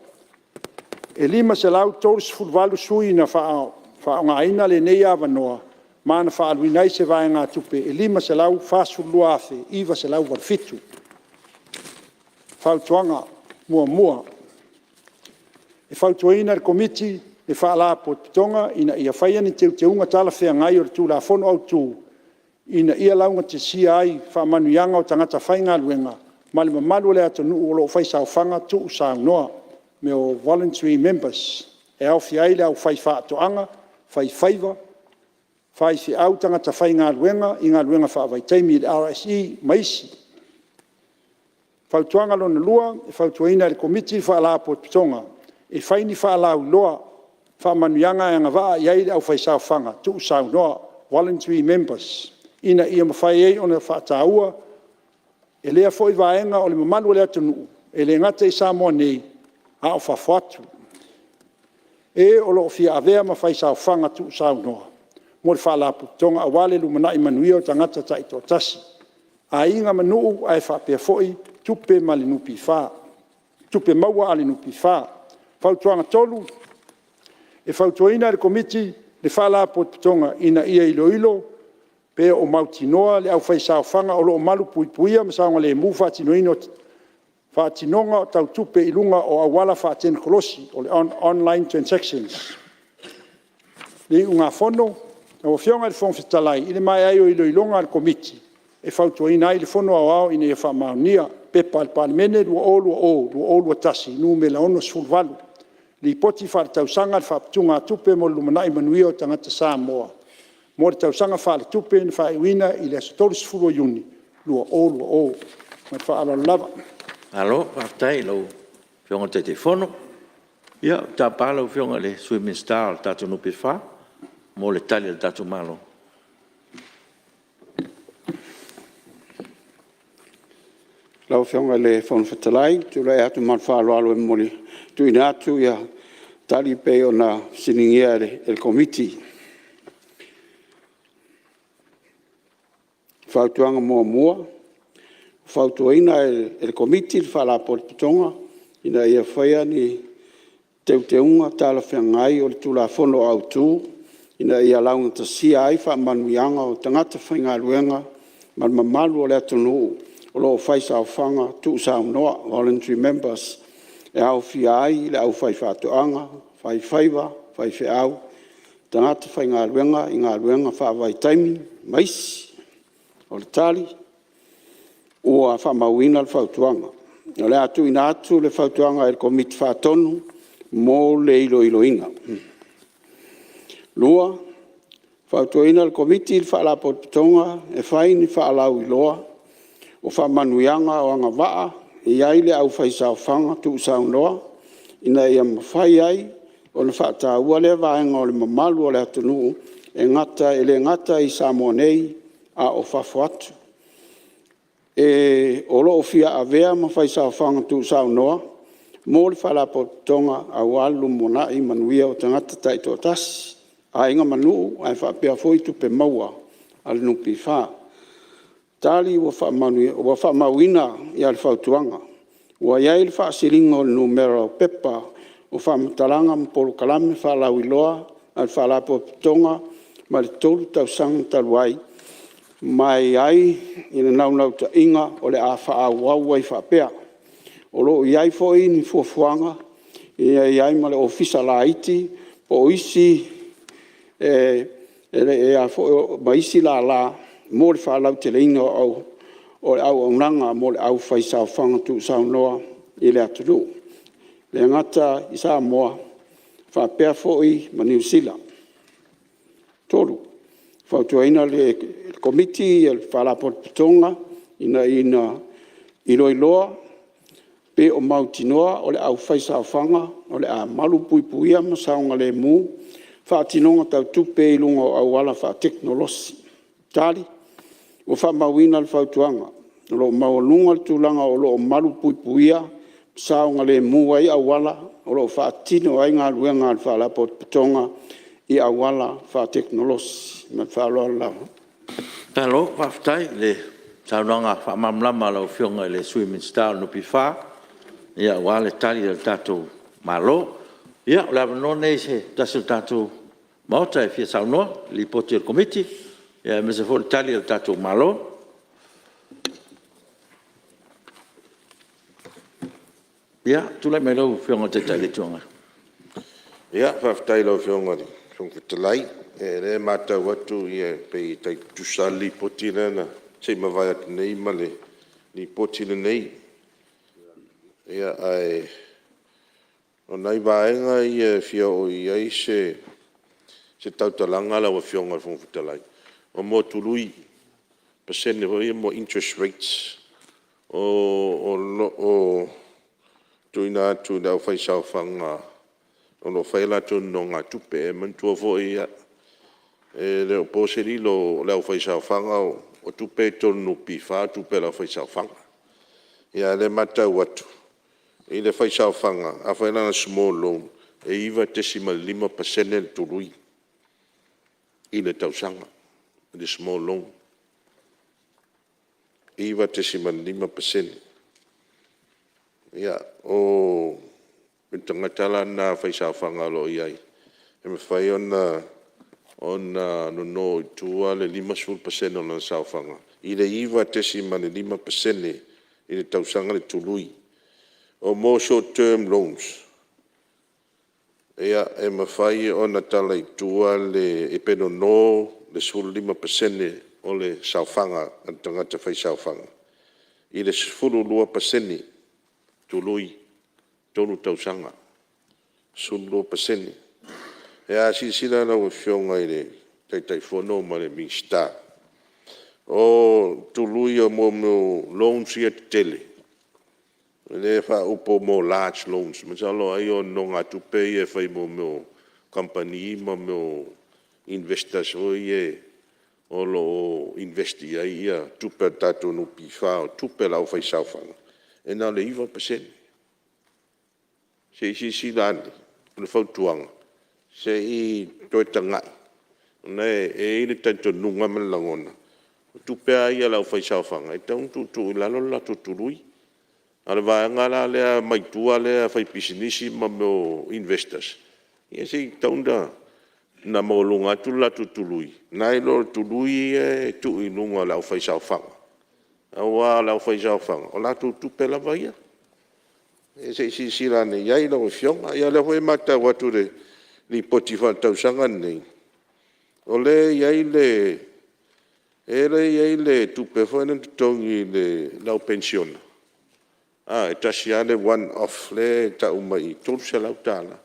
E 5 se lau tolu sfulvalu sui na whaongaina le nei avanoa, mana whaaluina ai se vaenga tupe, e 5 se lau whasulua afe, iwa se lau warfitu. Whautuanga mua. E whautuaina le komiti e whaala po tonga ina ia whaia ni te unga tala whea ngai o le tū la whono au tū. Ina ia launga te sia ai whaamanuianga o tangata whainga luenga. Mali mamalu le ato nuu o lo whai sao whanga tu usang noa me o voluntary members. E au whiai le au whai whaatoanga, whai whaiva, whai si au tangata whainga luenga, inga luenga whaavai teimi le RSE maisi. Whautuanga lona lua, e whautuaina le komiti whaala po tonga. E whaini whaala uloa, whaamanuianga e ngawaa iai le au whaisau whanga, tu usau noa, voluntary members. Ina ia mawhai ei ona whaataua, e lea fwoi vaenga o le mamalu lea tunu, e le ngata i Samoa nei, a o whawhatu. E o lo fia avea mawhaisau whanga tu usau noa. Mo le whaala po tonga awale lumana i manuia o tangata ta ito tasi. A inga Mulinu'u ai whapea fwoi, tupe Mulinu'u wha, tupe maua Mulinu'u wha. Whautuanga tolu, e whautuaina le komiti le whala po tonga ina ia ilo, pe o mautinoa le au whaisau whanga o lo malu puipuia, masaonga le mu whatinoino, whatinonga tau tupe ilunga o awala whaten kolosi, o le online transactions. Le unga whono, o whionga le whongwhitalai, ile mai ai o ilonga le komiti, e whautuaina ai le whono au ina ia whamaunia, pepa le Palemene lua o tasi, nu me la ono sulvalu. Li poti whaatausanga le whaapatunga tupe mo lumanai manuia o tangata Samoa. Mo le tausanga whaatupe ni whaewina i le asotoris furo yuni, lua o. Ma whaala lava. Alo, whaatai lau whionga te te whono. Ia, tā pālau whionga le swimming star tātou nupe wha, mo le tali le tātou malo. Lau whionga le whono whatalai, tu lai atu man whaaloalo e moli. Tu ina atu ia tali pe o na siningia el komiti. Whautuanga mua. Whautuaina el komiti, whala porpitonga, ina ia whaia ni teuteunga tala whiangai o le tula whono au tū, ina ia launga ta sia ai whaamanuianga o tangata whainga luenga, man mamalu o le atunu, o lo whaisa au whanga, tu usau noa, voluntary members, e au fiai, le au whai whātuanga, whai whaiva, whai whiau, tangata whainga luenga, i ngā luenga whaavai taimi, maisi, o le tali, ua whamauina le whautuanga. O le atu ina atu le whautuanga e le komiti whaatonu, mō le iloinga. Lua, Whautuina le komiti il whaalapotonga e whai ni whaalau iloa o whamanuianga o anga waa i aile au whaisau whanga tu sau noa ina ia mawhai ai o le whaata ua le vaenga o le mamalu o le atunu e ngata i Samoa nei a o whafo atu. E o loo fia a vea ma whaisau whanga tu sau noa mo le whaalapotonga au alu mona i manuia o tangata taito tasi. A inga manu ai whapea foi tupe maua al nupi wha. Tali wa whamauina i al whautuanga. Wa iai le whaasiringa o numero pepa o whamatalanga mpolo kalame whalau iloa al whalapo tonga ma le tolu tau sang taluai. Mai ai ina naunau ta inga o le a whaau ai whapea. O lo iai foi ni fuafuanga iai ma le ofisa la iti po isi a fo maisi la mo le whalau te leina o au onanga mo le au whaisau whanga tu sau noa i le aturu. Le ngata i Samoa whapea foi ma New Zealand. Tolu. Whautuaina le komiti le whalapotonga ina iloiloa pe o mautinoa o le au whaisau whanga o le a malu puipuia ma saunga le mu whaatinonga tau tupe i lunga o awala wha teknolosi. Tali, o wha mawina le whautuanga. O lo maolunga le tūlanga o lo malu puipuia, saunga le mua i awala, o lo whaatino ai ngā luenga le whaalapo pitonga i awala wha teknolosi. Ma whaaloa lawa. Talo, whaftai le saunanga wha mamlama lau whionga le swimming style no pi wha. Ia wale tali le tatou malo. Ia, la none se tasu tatou Mauta e fia saunoa, li poti al komiti, ia me se fol tali al tatou malo. Ia, tula me lau whionga te tai le tuanga. Ia, whaftai lau whionga ni, whionga talai, e le mātau watu ia pei tai tusali poti lena, se mawai atu nei male, li poti le nei. Ia, ai, o nai vaenga ia fia o iai se tautalanga la wa whionga le whongwhitalai. O mo tului, pasene hoi mo interest rates, o tuina atu dau whaisau whanga, o lo whaila tu no ngā tupe, e mantua fwoi ia, e leo pōseri lo leo whaisau whanga, o tupe tonu pi wha, tupe la whaisau whanga. Ia le matau atu, i le whaisau whanga, a whailana small loan, e iwa tesima 5% tului. I le tausanga, le small loan. Iwa tesima 5%. Ia, o tangatala na whaisau whanga lo iai. E me whai ona no i tua le 5% o na sau whanga. I le iwa tesima 5% i le tausanga le tului. O more short term loans. Ia e mawhai o na tala i tua le e peno no le sulu 5% o le sauwhanga an tangata whai sauwhanga. I le sulu 2% tului tonu tausanga. Sulu 2%. E a sila na whionga i le taitai whono ma le mingsta. O tului o mo loans ia tele. Le fa upo mo large loans. Masalo ai o no ngā tupe e whai mo company mo investors o ie o lo investi ai ia tupe tato no pi whao, tupe lau whai sauwhanga. E nā le 1%. Se isi si lani, le whautuanga. Se i toi tangai. Nei e ile tanto nunga man langona. Tupe ai lau whai sauwhanga. E taun tu lalo la tutului. Ale vaenga la lea maitua lea fai pisinisi ma mo investors. Ia se taunda na mo lunga tu la tutului. Nai lo tului e tu inunga lau fai sauwhanga. Awa lau fai sauwhanga. O la tupe la vaia. E se si rane iai lau whionga. Ia le hoi mata watu re li poti whatausanga nei. O le iai le iai le tupe whaina tutongi le lau pensiona. E tasi ale one off le ta umai tolu se lau tala.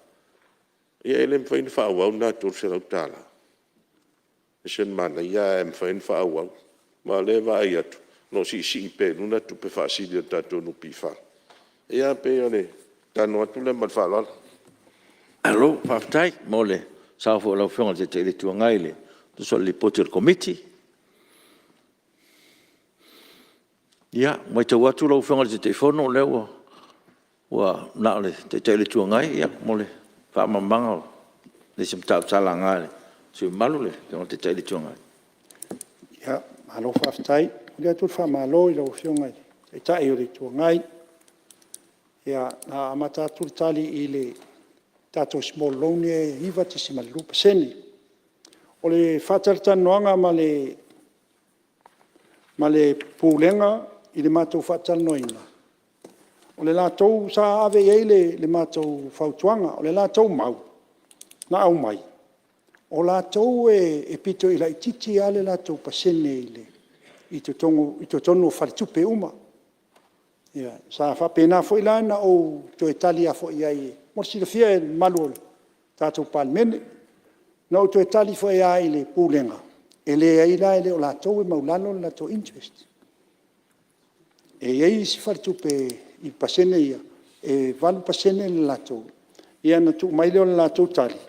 Ia ele mwhaini whaawau nā tolu se lau tala. Sen mana ia fain fa au. Ma le vai atu. No si pe luna tu pe facilio tato no pifa. Ia pe ole tano atu le mal fa lol. Alo, whaftai, mole, sa fo lau whionga te le tuangai le, tu so le poter committee. Ia, mai tau atu lau whionga te whono leo, wa na le te le tuangai, ia, mole, whaamamanga, le sim tau tala ngale, sui malu le, whionga te le tuangai. Ia, malo whaftai, lea tu whaamalo i lau whionga te tai o le tuangai. Ia, na amata tu tali i le tato small loan e hiva te sima lupa seni. O le whatartanoanga ma le pūlenga i le mātou whatarnoina. O le lātou sa ave ei le mātou whautuanga, o le lātou mau, na au mai. O lātou e pito i la ititi a le lātou pasene i to tonu wharitupe uma. Ia, sa whapena fo ilana o to e tali a fo iai Morsi le fia e malu tātou Palemene. Nau to e tali fo e ai le pūlenga. E le ai la e le o lātou e maulano le lātou interest. E iei si wharitupe i pasene ia. E valu pasene le lātou. Ia na tu maile o le lātou tali.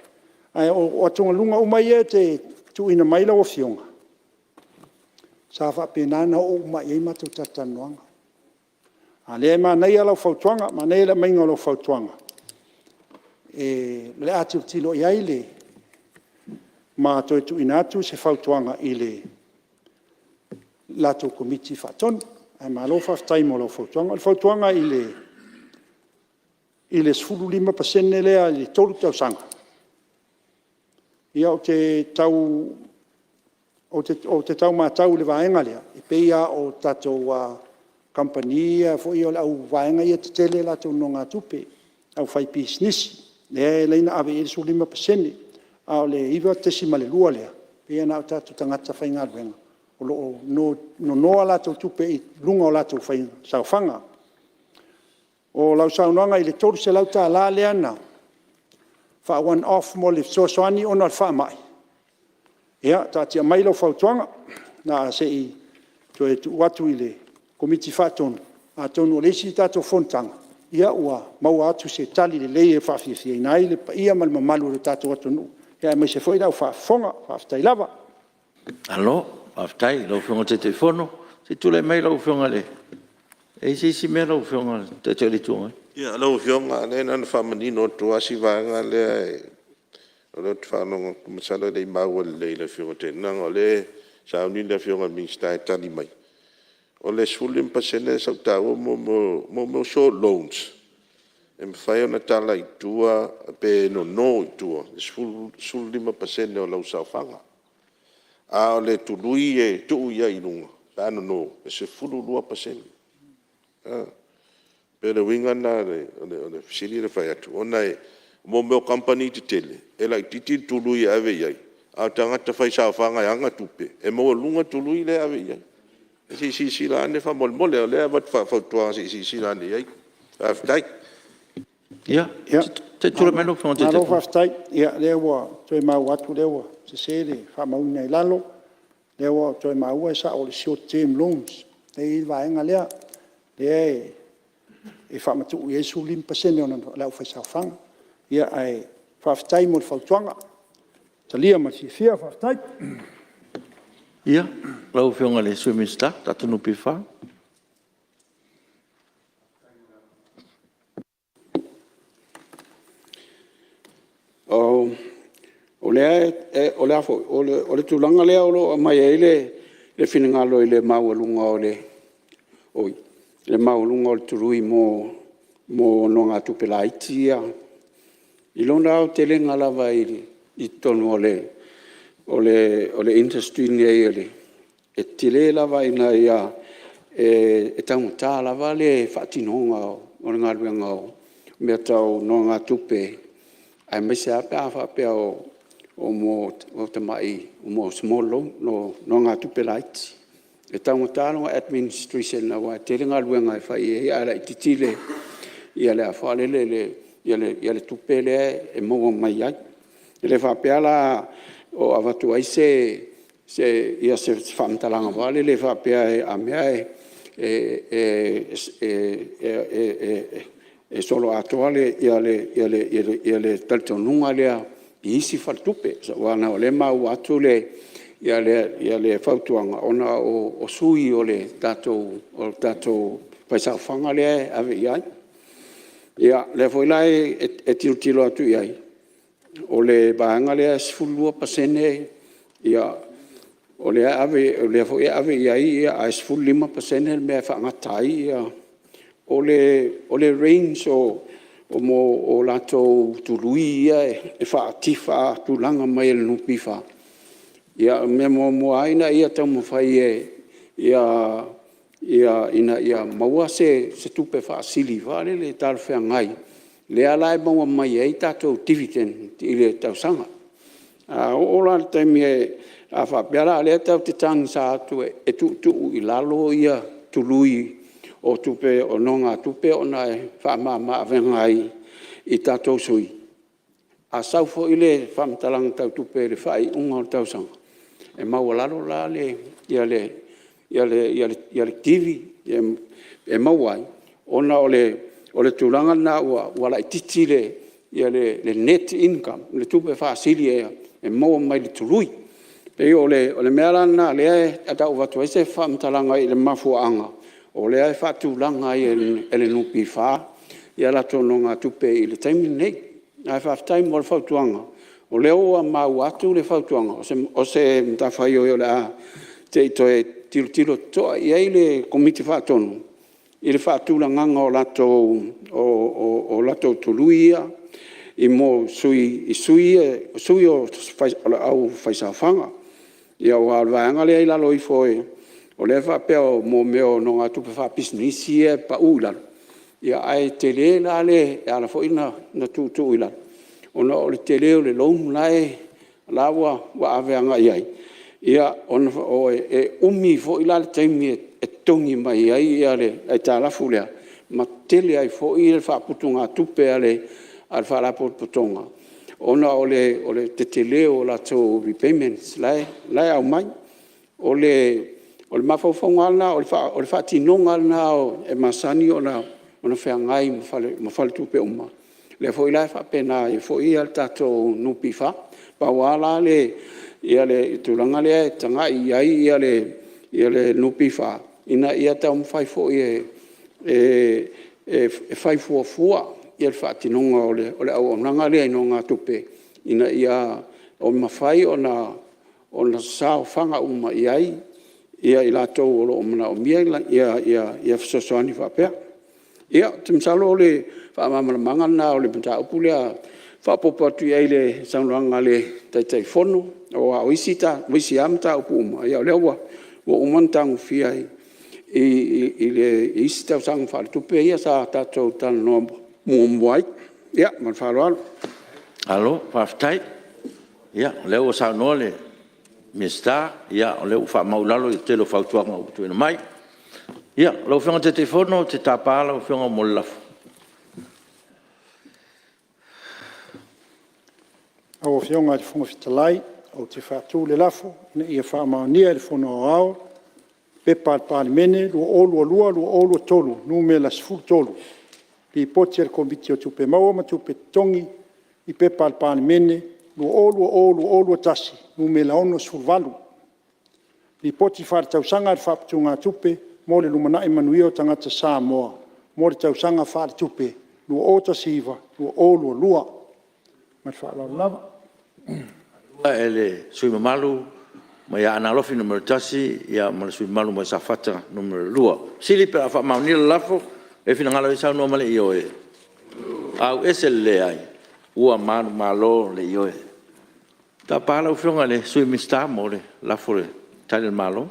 Ai o atunga lunga umai e te tu ina maila o fionga. Sa whapena na o umai e matou tatanoanga. A le ma nei ala fautuanga, ma nei la mainga o fautuanga. E le atu tilo i aile ma to tu inatu se fautuanga i le lato komiti faton ai ma lo faftai mo lo fautuanga i le sfulu 5% le a le tolu tau sanga ia o te tau ma tau le vaenga lea i peia o tatou kampania fo i o au vaenga ia te tele lato nonga tupe au fai business le leina ave e su 5% a le iwa te sima le lua lea pia na tatu tangata fai ngā ruenga o lo no ala tau tupe i lunga o lato fai saufanga o lau saunoanga i le toru se lau ta la leana fa one off mo le soani ona al fa mai ia tatia mai lo fautuanga na se i to e watu i le komiti faton a tonu le si tato fontanga ia ua mau atu se tali le lei e whawhiawhia nai le pa ia mal mamalu le tātou atu nu. Ia mai se foi lau whaafonga, whaaftai lava. Alo, whaaftai, lau whionga te whono, se tule mai lau whionga le. E si mea lau whionga te li tuonga. Ia, lau whionga, ne nana whamanino tuasi vanga lea e. O leo te whanonga kumasala le maua le le whionga te nanga le sauni le whionga minsta e tali mai. O le sulim pasene sa tau mo short loans. E me fai ona tala i tua pe no i tua. Sulim pasene o lau saufanga. A o le tului e tuu ia i lunga. Sa no. E se fulu 2%. Pe le winga na le fisili le fai atu. Ona e mo meo company te tele. E la i titi tului ave iai. A tangata fai saufanga i anga tupe. E mo lunga tului le ave iai. Si la ne fa mole le va fa tua si la ne ai aftai ia te tu me lo fa te lo aftai ia le wa to ma watu le wa se le fa ma una lalo le wa to ma wa sa o short term loans le va en alea le e fa ma tu yesu 5% ona la fa sa fang ia ai fa aftai mo fa tuanga talia ma si fia fa aftai ia, lau whionga le swimming star, tatu nupi wha. O le tulanga lea o lo mai e le whinangalo i le maua lunga o le turui mo no ngā tupela itia. I lona au te lenga lava i tonu o le industry ni ele e tile lava ina ia e tamuta lava le whatinonga o le ngaruenga o mea tau no ngā tupe ai me se apea whapea o mo te mai o mo small loan no ngā tupe laiti e tamuta no administration na wa te ngaruenga e whai e ala i titile ia le a whalele ia le tupe le e mo mai ai e le whapea la o avatu ai se se ia se whamtalanga wale le whapea a mea solo atoa ia le taltonunga lea I isi whaltupe. So wana o le mau atu ia le whautuanga ona o sui o le tatou paisau whanga lea ave iai. Ia le foilai tilo atu iai. O le baanga lea sifulua pasene ia o le ave iai ia a sifulu 5% mea whangatai ia o le range o mo latou tului ia whaatifa tulanga mai le nupi wha. Ia me mo aina ia tau mawhai ia maua se tupe whaasili wale le taru whea ngai. Le alai maua mai ei tatou dividend I le tau sanga. O la taimi a whapeara le tau te tangi sa atu tu I lalo ia tului o tupe o nonga tupe o nai whamama avengai I tatou sui. A saufo I le whamtalang tau tupe le whai unga o tau sanga. E maua lalo la le ia le kiwi e mauai. Ona o le tulanga na wala ititi ia le net income. Le tupe whaasili e maua mai le tului. Pei o le mea na le ata uvatu ese whamtalanga I le mafuanga. O le ai whatulanga I le nupi wha. Ia la tononga tupe I le taimi nei. Ai whaftaim o le whautuanga. O le oa mau atu le whautuanga. O se mtawhai o le a te itoe tilo toa I le komiti whaatonu. I le whaatulanganga o lato tuluia. I mo sui o au whaisawhanga. Ia o alwaanga le ai lalo I foe. O le whapea mo meo no ngā tupe whapisnisi pa uilalo. Ia ai te le la le e ala foina na tu uilalo. Ona o le te leo le lomu lai lawa wa aveanga iai. Ia ona o umi fo ila le taimi e tongi mai ai ia le e tālafu lea. Ma tele ai fo I le whaputunga tupe ale al whalapotonga. Ona o le te leo la to repayments lai au mai. O le mawhauwhaunga alna, o le whatinonga alna o e masani o na whengai ma whale tupe uma. Le fo ilai whapena e fo I al tatou nupi wha. Pa wala ia le tulanga le tanga iai ia le nupi wha. Ina ia tau mwhai fo I e whaifuafua ia le whatinonga o le au onanga le no ngā tupe. Ina ia o mawhai o na sao whanga uma iai. Ia I latou o lo mana o mia ia whasosoani whapea. Ia, timsalo o le whaamamalamanga na o le panta upu lea whapopo atu iai le saunanga le taitai whono o a oisi amta upu uma. Ia o lea ua umantangu fia I le isi tau sang whale tupe ia sa tatou tana no muamwai. Ia, man whalo alo. Alo, whaftai. Ia, leo o saunoa le Mista, ia, o leo whaamaulalo I telo whautuanga o tuina mai. Ia, lau whionga te whono, te tāpāla o whionga mo lafu. Au whionga te whonga whitalai, o te whātū le lafu, ina ia whaamaunia le whono o au, pepa al Palemene, lua olu tolu, numela sifuru tolu. Li poti al komiti o tupe maua ma tupe tongi, I pepa al Palemene, lua olu tasi, numela ono sifuru valu. Li poti whare tausanga al whaputunga tupe, mo le lumanai manuia o tangata Samoa, mo le tausanga whare tupe, lua o tasiva, lua lua. Mai whaalau lava. E le sui mamalu, ma ia analofi numero tasi, ia ma le sui mamalu ma sa fata numero lua. Sili pe a whaamauni le lafo, e finangalo I saunua ma le io e. Au ese le ai, ua manu malo le io e. Ta pala u whionga le sui mista mo le lafo le tali malo.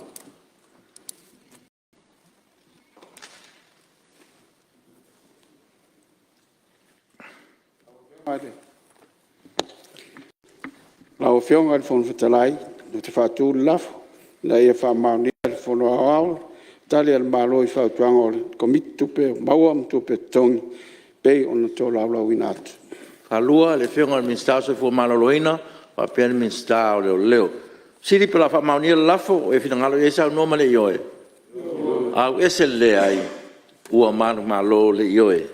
La o whionga le whono whatalai, no te whātū le lafo, la ia whaamauni le whono au, tali al malo I whautuanga o le komiti tupe, maua tupe tongi, pei ona tō laulau ina atu. Halua le whionga le minsta so fu maloloina, pa pia le minsta o leo. Siri pela fa maunia lafo e fina ngalo e sa no male yoe. Au ese le ai ua manu malo le yoe.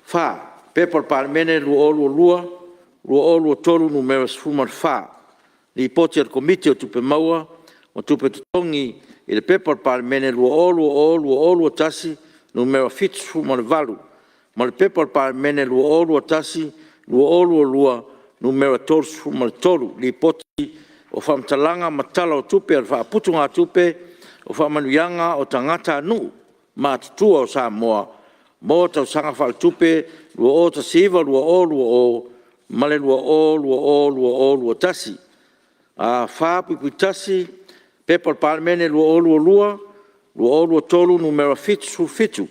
Fa, pepor Palemene lua olu tolu numero sfumar fa. Li poter komite o tupe maua, o tupe tutongi, il pepor Palemene lua olu tasi numero fit sfumar valu. Ma le pepor Palemene lua olu tasi, lua numero tolu sfumar tolu. Li poti o famtalanga matala o tupe, al fa putunga tupe, o famanuyanga o tangata nu, ma tutua o Samoa. Mo tau sanga fal tupe, lua o ta siva, lua o, male lua o tasi. Fa pui tasi, pepor Palemene lua o tolu numero fitu.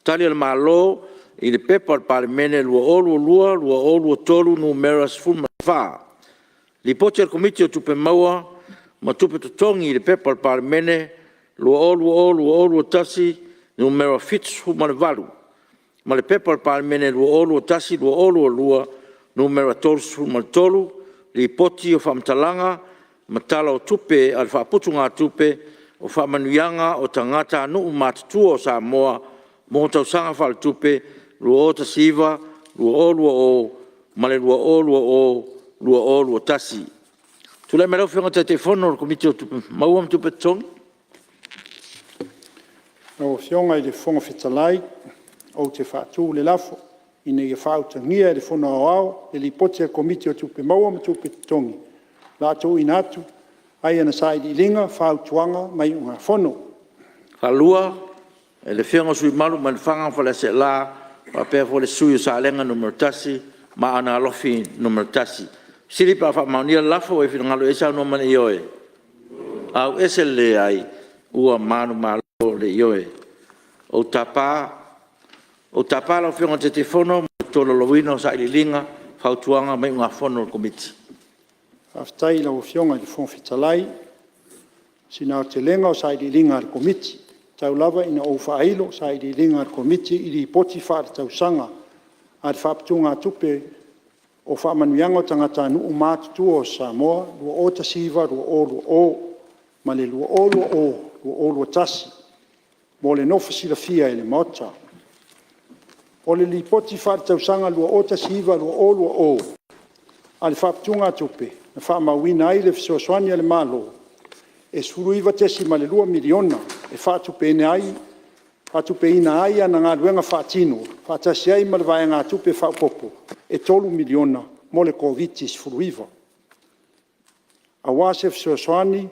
Tali al malo, il pepor Palemene lua o tolu numero sfuma fa. Li pote al komite o tupe maua, ma tupe tutongi il pepor Palemene lua o tasi, numero fitu valu. Ma le pepor Palemene lua tasi lua numero tolu li poti o famtalanga matala o tupe al faputunga tupe o famanuyanga o tangata nu matutua o Samoa mo tausanga fal tupe lua tasiva lua o ma le lua o tasi. Tule merau whianga te telefono o komite o tupe mauam tupe tongi. O whianga i le whonga whitalai o te whātū le lafo, i nei e whāutangia le whono au, e li poti a komite o tupe maua ma tupe tongi. La tō inatu, ai ana sai di linga, whāutuanga, mai unga whono. Whalua, e le whianga sui malu, man whanga whale se la, wa pēr whale sui o sa lenga numero tasi, ma ana alofi numero tasi. Siripa wha maunia lafo e whina ngalo e sa nomane ioe. Au ese le ai, ua manu malo le ioe. O tapa la whianga te whono, tolo lowina o sa ililinga, whautuanga mai unga whono o komiti. Aftai la whianga i whong whitalai, sina o te lenga o sa ililinga al komiti. Tau lava ina o whailo sa ililinga al komiti, i li poti whaare tau sanga, ar whaptunga tupe o whaamanuianga o tangata nuu mātutua o Samoa, lua o tasiva, lua o, ma le lua o tasi, mo le nofa silafia e le mota. O le li poti whaare tau sanga lua o tasiva, lua o, a le whaptunga tupe, na whaamawina ai le fisoaswani le malo, e suruiva tesi ma le 2 miliona, e whaatupe ene ai, whaatupe ina ai ana ngā luenga whaatino, whaatasi ai ma le vai ngā tupe whaupopo, e 3 miliona mo le COVID-19 suruiva. A wase fisoaswani,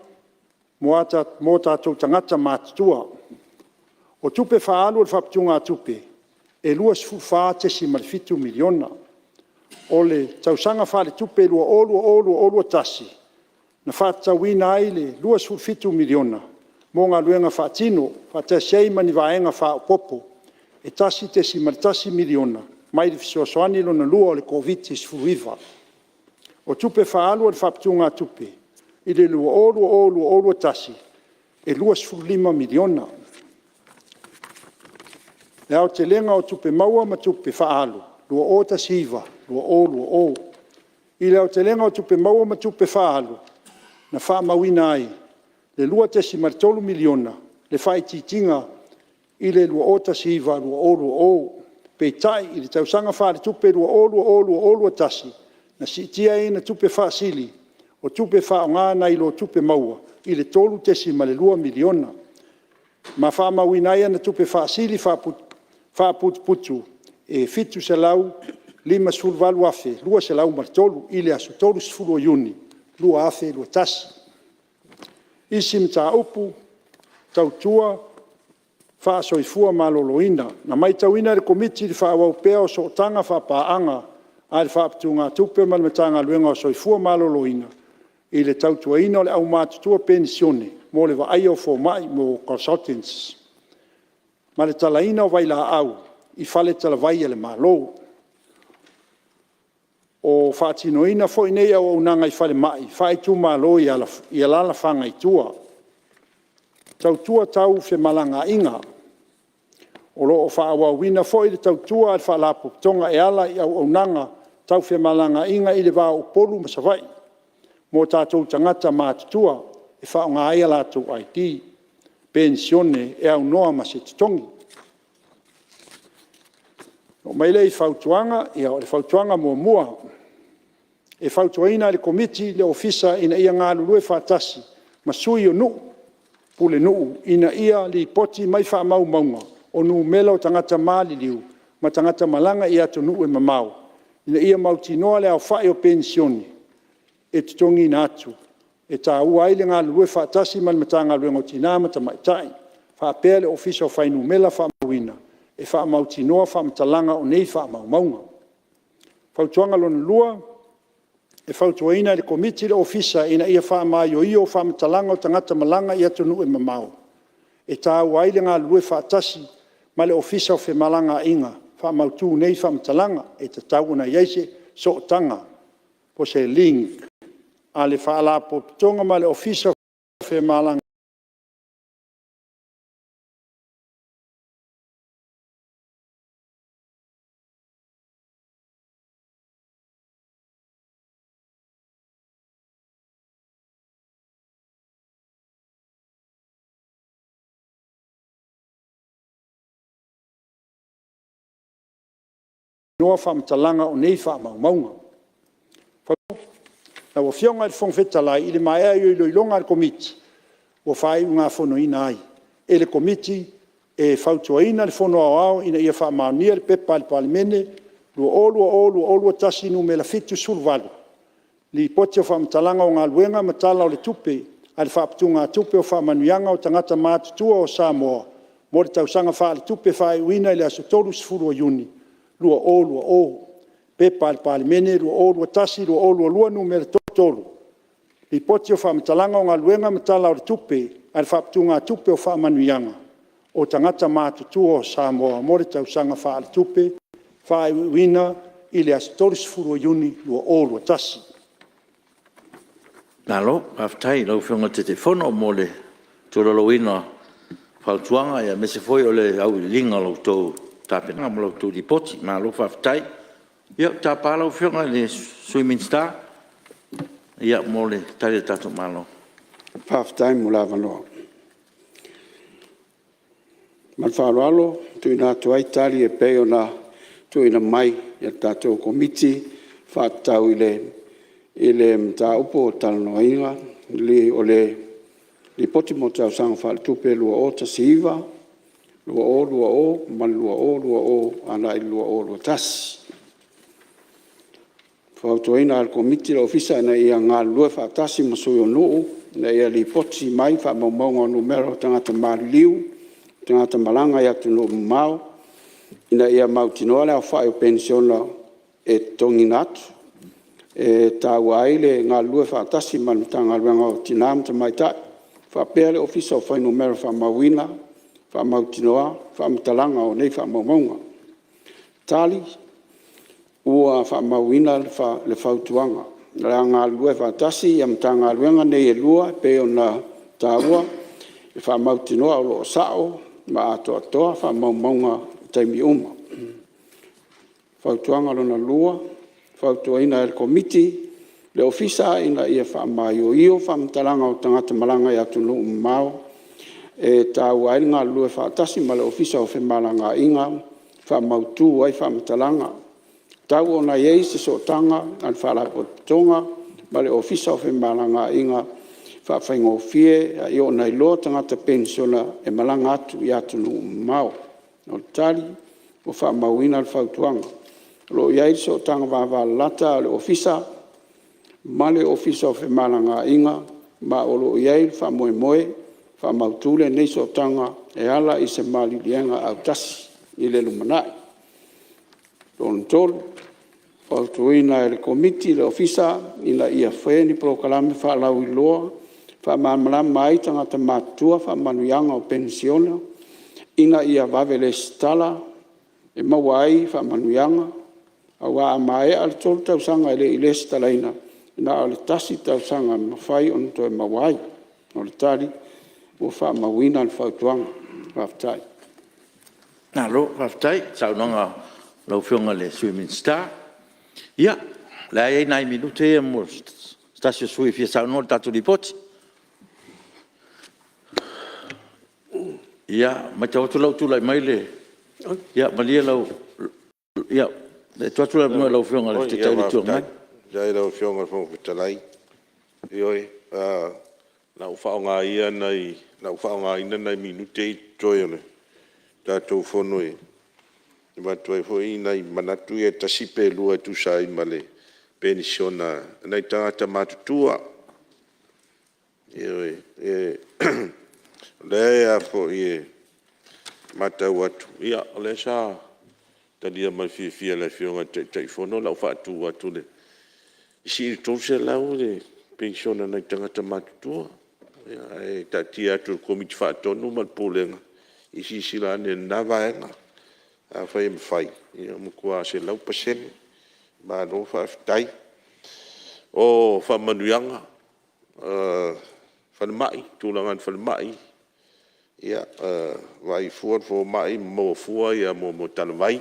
mo tātou tangata mātutua, o tupe whaalu le whaptunga tupe, e lua sfufa tesi ma le 7 miliona, o le tausanga whaale tupe lua o tasi, na whaatawina ai le lua sfufa 7 miliona, mo ngā luenga whaatino, whaatasiai mani vaenga whaopopo, e tasi tesi ma le tasi miliona, mai le fisoaswani lona lua o le COVID-19 sfuiva. O tupe whaalu le whaptunga tupe, i le lua o tasi, e lua sfufa 5 miliona. Le au te lenga o tupe maua ma tupe whaalu, lua o tasiva, lua o. I le au te lenga o tupe maua ma tupe whaalu, na whaamawina ai, le lua tesi ma le 3 miliona, le whaititinga, i le lua o tasiva, lua o. Peitai, i le tausanga whaare tupe lua o tasi, na sitia e na tupe whaasili, o tupe whaongana i lo tupe maua, i le 3 tesi ma le 2 miliona. Ma whaamawina ia na tupe whaasili whaaputu, e fitu se lau, 5 sulvalu afe, lua se lau martolu, i le asu 3 sfulu iuni, lua afe, lua tasi. Isi mta upu, tautua, whaasoifua maloloina, na mai tauina le komiti li whaawaupea o sootanga whapaanga, a le whaaptunga tupe malmetanga luenga o soifua maloloina, i le tautuaina o le au mātutua pensione, mo le vaai o fomai mo consultants. Ma le talaina o vaila au, i whale talavai le malo. O whaatinoina fo inei au unanga i whale mai, whaitu malo i alala whanga i tua. Tautua tau fe malanga inga. O lo o whaawawina fo i le tautua al whaalapu tonga e ala i au unanga tau whi malanga inga i le wā upolu masawai. Mō tātou tangata mātutua e wha o ngā aia lātou ID, pensione e au noa ma se titongi. O mai lei whautuanga, ia o le whautuanga mua. E whautuaina le komiti le ofisa ina ia ngā lulue whātasi, ma sui o nuu, pule nuu, ina ia li poti mai wha mau maunga, o nuu mela o tangata māli liu, ma tangata malanga i ato nuu e mamau. Ina ia mautinoa le au whae o pensioni, e tutongi na atu, e tā ua aile ngā lulue whātasi man matanga luengo tina mata maitai, whapea le ofisa o whainu mela wha mauina, e wha mautinoa wha matalanga o nei wha mau maunga. Whautuanga lona lua, e whautuaina le komiti le ofisa ina ia wha mai o io wha matalanga o tangata malanga i atu nuu e mamau. E tā ua aile ngā lulue whātasi, ma le ofisa o whe malanga inga, wha mautu nei wha matalanga, e ta tauna iaise so tanga, po se link, a le wha ala po tonga ma le ofisa o whe malanga. Noa wha matalanga o nei wha maunga. Na wa fionga le whongwhetalai i le mai ai i loilonga le komiti. Wa whai unga whono ina ai. E le komiti e whautuaina le whono au ina ia wha maunia le pepa le palemene lua olu tasi nu me la fitu sulvalu. Li poti o wha matalanga o ngā luenga matala o le tupe a le wha aptunga tupe o wha manuianga o tangata mātutua o Samoa. Mo le tausanga wha le tupe wha uina i le aso tolu sifuru o Juni. Lua o pepa le palemene lua tasi lua numero tolu. Li poti o whamatalanga o ngā luenga matala o le tupe a le whaptunga tupe o whamanuianga o tangata mātutua o Samoa mo le tausanga wha le tupe wha uina i le aso furu o Juni lua tasi. Nalo, haftai, lau whionga te whono mo le tūraloina whautuanga ia me se foi o le au linga lau tō tāpena mo lau tō di poti, ma lau haftai. Ia, tā pālau whionga le swimming star, ia mo le tare tātou malo. Haftai mo la vanoa. Man wharoalo, tui nā tuai tari e peo na tui na mai, ia tātou komiti, whātau i le mta upo o talanoa inga, li poti mo tau sanga whale tupe lua o ta siiva, lua o, man lua o, ana i lua tasi. Whautoina al komiti la ofisa na ia ngā lua whaatasi masui o nuu, na ia li poti mai wha maumaunga o numero tangata mariliu, tangata malanga ia tu nuu mau, ina ia mautinoa lea whae o pensiona e tongi natu, e tau aile ngā lua whaatasi manutanga luenga o tinamta mai tai, whapea le ofisa o whai numero wha mauina, wha mautinoa, wha mutalanga o nei wha maumaunga. Tali, ua wha mauina le whautuanga. Rea ngā lua whaatasi, ia mta ngā luenga nei e lua, peo na tāua, e wha mautinoa o loo sao, ma atoa, wha maumaunga taimi uma. Whautuanga lona lua, whautuaina e komiti, le ofisa ina ia wha mai o io, wha mtalanga o tangata malanga i atu nuu mau, e tau ai ngā lua whaatasi ma le ofisa o whemalanga inga, wha mautu ai wha mtalanga. Tau o na iei se sotanga, an whalapo tonga, ma le ofisa o whemalanga inga, wha whaingo fie, a io na ilo tangata pensiona e malanga atu i atu nuu mau. No tali, o wha mauina al whautuanga. Lo iei so tanga wawa lata le ofisa, ma le ofisa o whemalanga inga, ma o lo iei wha moe, wha mautule nei so tanga e ala i se mali lienga au tasi i le lumanai. Don tolu, whautuina e le komiti le ofisa, ina ia wheni prokalame wha lau i loa, wha mamalama ai tangata mātua, wha manuianga o pensiona, ina ia wawele stala, e mawai wha manuianga, au a mai al tolu tau sanga ele i le stalaina, ina ale tasi tau sanga mawhai on to e mawai, o le tari, o wha mawina al whautuanga, whaftai. Nā lo, whaftai, saunanga lau whionga le swimming star, Ia, le ai nai minute e mo stasio sui fia sa no tatu ripoti. Ia, ma tau tu lau tu lai mai le. Ia, malia lau. Ia, le tu lau no lau fionga le te tau tu ngai. Ia lau fionga fo fitalai. Ioi, na ufa nga ia nei, na ufa nga ina nei minute toione. Tatu fono e. Ma toi fo ina i manatu e tasipe lua tu sai male. Pensiona, nei tangata matutua. Ioi, lea fo ie matau atu. Ia, le sa talia mai fia le fionga te fono lau fatu atu le. Isi tose lau le pensiona nei tangata matutua. Ia, e tati atu komiti fatonu mal polenga. Isi sila ne navaenga. A fai mfai. Ia, mukua se lau pasene. Ma no whaftai. O whamanuianga. Whanamai, tūlangan whanamai. Ia, vai fuan fo mai mo fua ia mo talawai.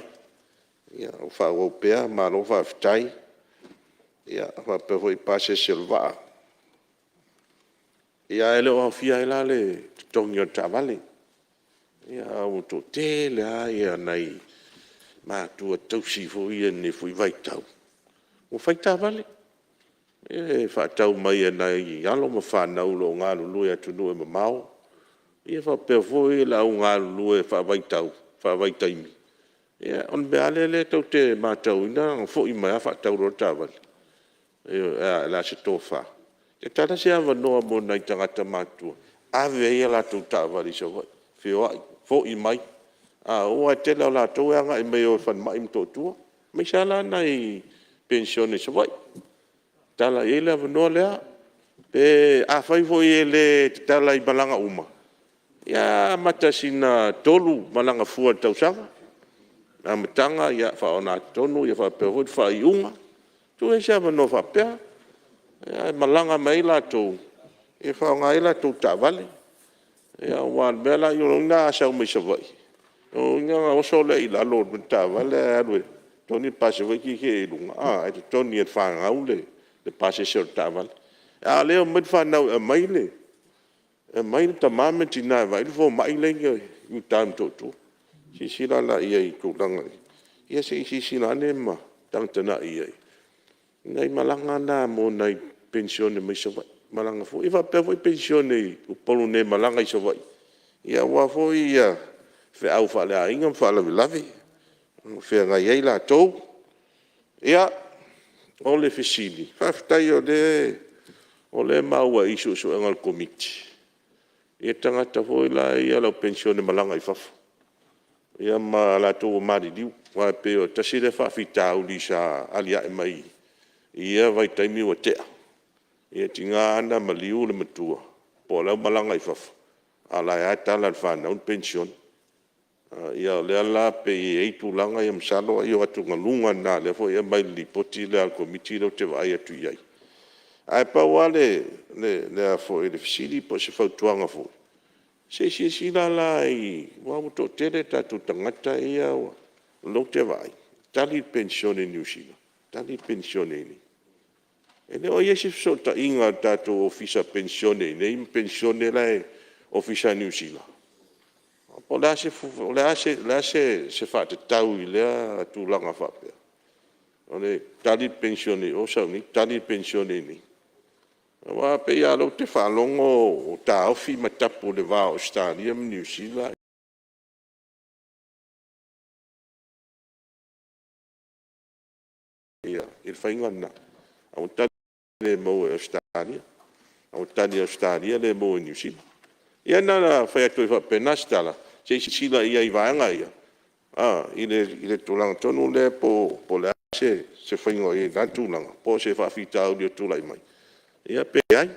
Ia, whao pea, ma no whaftai. Ia, whapeho i pase silva. Ia, ele o hawhia ila le tongi o tavale. Ia, o to te lea ia nei. Ma tua tausi fo ia ne fui vaitau. O whaita vale. E whaatau mai nei alo ma whanau lo ngā lulu e tunu e mamau. Ia whapea fo i la o ngā lulu e whaavaitaimi. Ia, on me ale le tau te mātau ina, fo i mai a whaatau ro tāwale. Ia, la se tō wha. Te tana se awa noa mo nei tangata mātua. Ave ia la tau tāwale sa wai. Whio ai, fo i mai. Oa te lau la tau anga i mei o whanmai mtotua. Mai sa la nei pensione sa wai. Tala i le awa noa lea. Pe a whai fo i le tala i balanga uma. Ia matasina tolu malanga fua tau sanga. A matanga ia whaona tonu, ia whapehoi whaiunga. Tu e sa wano whapea. Ia malanga mai la tau. Ia whaonga i la tau tāwale. Ia wan mela i ona asau mai sa vai. O nga oso le i la lord men tāwale arwe. Toni pase vai ki ke ilunga. E toni e whangau le pase ser tāwale. A leo med whanau e mai le. E mai ta mame tina vai fo mai lenga u tam toto. Si sila la ia i kulanga. Ia si sila ne ma tang tana ia. Nei malanga na mo nei pensione mai so vai. Malanga fo ifa pe foi pensione u polo ne malanga i so vai. Ia wa fo ia fe au fa le inga fa la lavi. Fe nga ia la to. Ia o le fisili. Fa ftai o le maua isu so ngal komiti. Ia tangata foi la ia la pensione malanga i fafu. Ia ma la to mari diu wa pe o tasile fa fita u li sa alia mai. Ia vai taimi o te. Ia tinga ana maliu le matua. Po la malanga i fafu. Ala ia tala fa na un pension. Ia le ala pe e tu langa ia msalo ia atu ngalunga na le fo ia mai li poti le al komiti le te vai atu ia. Ai pa wale le fo e le fisili po se fa tuanga fo. Se la i wa to tele tatu tangata ia lo te vai. Tali pensione New Zealand. Tali pensione ni. E le o ia se so ta inga tatu ofisa pensione nei pensione la ofisa New Zealand. Po la se se fa te tau i lea tu langa fa pe. Ole tali pensione o sa ni tali pensione ni. Wa pe ya lo te fa longo o ta ofi matapo le va o stadium New Zealand. Ia, il fa ingana. Au tali le mo o stadium. Au tali o stadium le mo New Zealand. Ia na fa tu fa penastala. Se sila ia I vaanga ia. Ile tulanga tonu le po le se whaingo I na tulanga. Po se whawhita au lia tulai mai. Ia pe ai.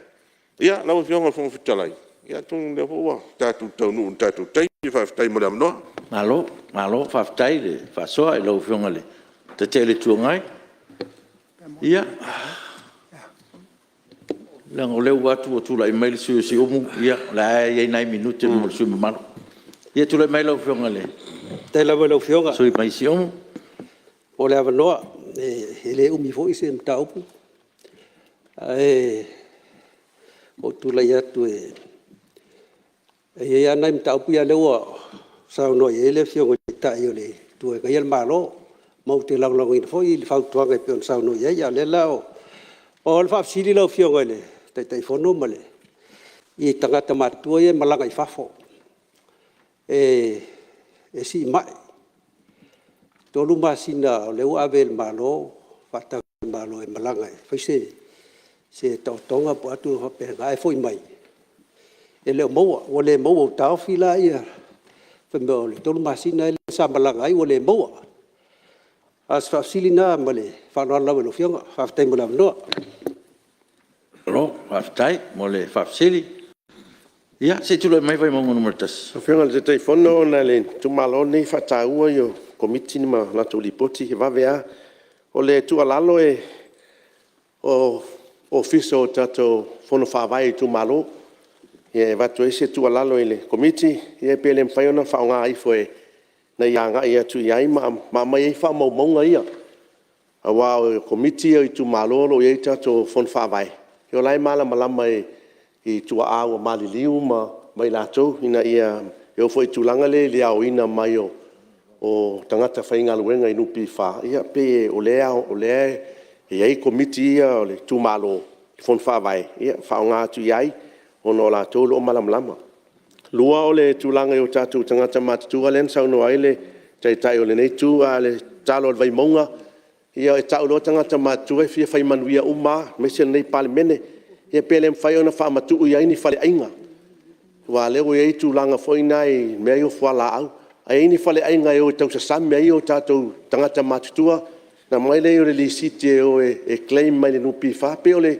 Ia lau whionga whonga whitalai. Ia tonu le hoa. Tātu taunu un tātu tai. I whawhitai mo le amanoa. Malo, whawhitai le whasoa I lau whionga le. Te te le tuangai. Ia. Lango leu watu o tulai mai le sui si omu. Ia la ia nai minute mo le sui mamano. Ia tule mai lau whionga le. Te lawa lau whionga. Sui mai si omu. O le awanoa, ele umi foi se mtaupu o tula ya tu ya na mtaupu ya lewa sa no ele fio ta yo le tu ga yel malo mau te lang lang in foi fa tu ga pe sa no ya le lao o le fa sili lo fio ga le te fono male I tanga tamatua ye malanga I fafo e si mai tolu masina le wa vel malo fata malo e malanga foi se tonga po atu ho pe ngai foi mai e le mo o le mo tau fila ia fe mo le tolu masina le sa malanga I o le mo as fa silina male fa no la lo fionga fa te mo la no lo fa tai mo le fa sili ia se tu le mai vai mo numero tas so fionga le telefono na le tu malo ni fa tau yo komiti ni ma la tu lipoti va vea o le tu alalo e o ofiso tato fono fa vai tu malo e va tu ese tu alalo ele komiti e pele mfai ona fa nga I foi na yanga ia tu yai ma mai fa mo mo ia awa o komiti e tu malo lo e tato fono fa vai yo lai mala mai I tu a o mali liu ma mai la to ina ia yo foi tu langa le au ina mai o tangata fainga luenga inu pi fa ia pe o le e ai komiti ia o le tu malo fon fa vai ia fa nga tu iai ono la to lo malam lua o le tu langa yo tatu tangata mat tu alen sa no ai le tai o le nei tu ale talo vai monga ia e tau lo tangata mat tu e fia fai manuia uma me se nei Palemene ia pele mfai ona fa matu ia ni fale ainga wa le o ia tu langa foi nai me yo fala au ai ni fale ainga yo tau sa sam me yo tatu tangata matutua na mai le yo le lisite o e claim mai le nupi fa pe ole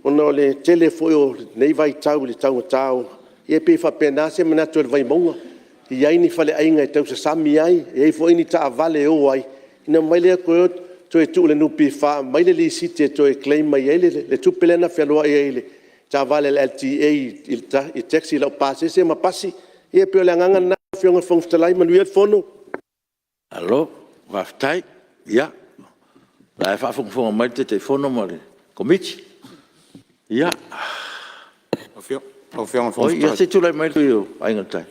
ono le telefo yo nei vai tau le tau e pe fa pena se mena tu vai monga ia ni fale ainga tau sa sam ai e foi ni ta vale o ai na mai le ko to e tu le nupi fa mai le lisite to e claim mai le tu pelena felo ele ta vale le LTA il taxi lo passe se ma passi e pe le nganga na fionga fong stalai manuel fono allo waftai ja la fa fong mai te fono male komiti ja o fionga fong ja se tu le mai tu ai ngatai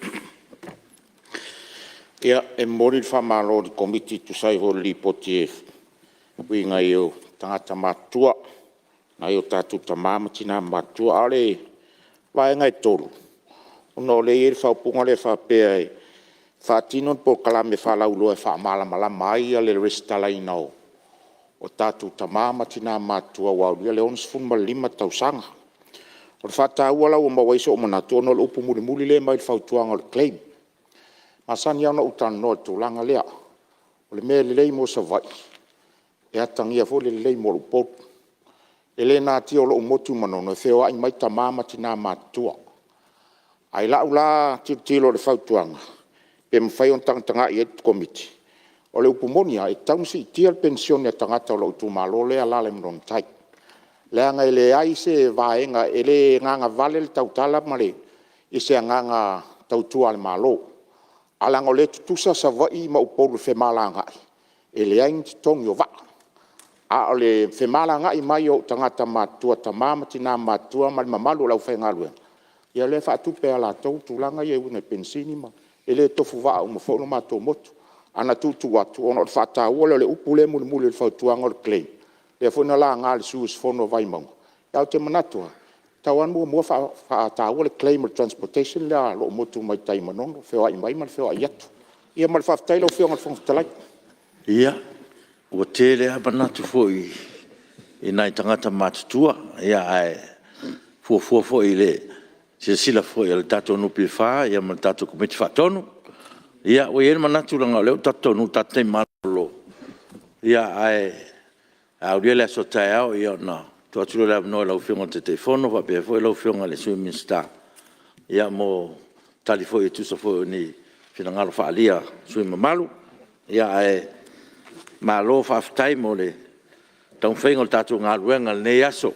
ia e mori fa malo di komiti tu sai ho lipoti wi ngai o tangata matua na yo tatu tamama tina matua ale vai ngai tolu no le ir fa punga le fa pe fa tinon po kala me fa laulo e fa mala mai ale restala ino o tatu tamama tina matua wa le ons fun mal 5 tausanga o fa ta wala o ma waiso mana to no upu muli le mai fa tuanga le claim masani ana utan no tu langa le o le me le mo sa vai e atangia fo le mo po ele na ti o lo motu manono feo ai mai tamama tina matua ai la ula tilo le fautuanga pe mfai on tanga I komiti o le upumonia e taunsi tial pension ya tangata lo tu malo le ala le mron tai le anga ele ai se vaenga ele nganga vale le tautala male I se nganga tautua le malo ala ngole tusa sa vai ma upolu fe malanga ele ai tong yo va a le fe malanga I mai o tangata matua tamama tina matua mal mamalu la fe ngalwe ia le fa tu pe ala tu langa ye una pensini ma ele tofu va o fo no mato motu ana tu watu ono fa ta o le upule mul le fa tu angol claim le fo na la ngal sus fo no vai mong ya te manatua tawan mo fa ta o le claim transportation la lo motu mai tai manon fe ai mai mal fe ai yatu ia mal fa tai lo fe ngol fo talai ia o tele abanatu foi I nai tangata matutua ia ai fo ile se sila foi el tato no pifa ia mal tato komiti fatonu ia o yer manatu langa le tato no tate malo ia ai au dia la sotao ia no to tu le no la ufionga te telefono va pe foi la ufionga le sui minsta ia mo tali foi tu so foi ni finangalo fa alia sui mamalu ia ai malo fa time ole tau fengo tatu ngaluenga ne aso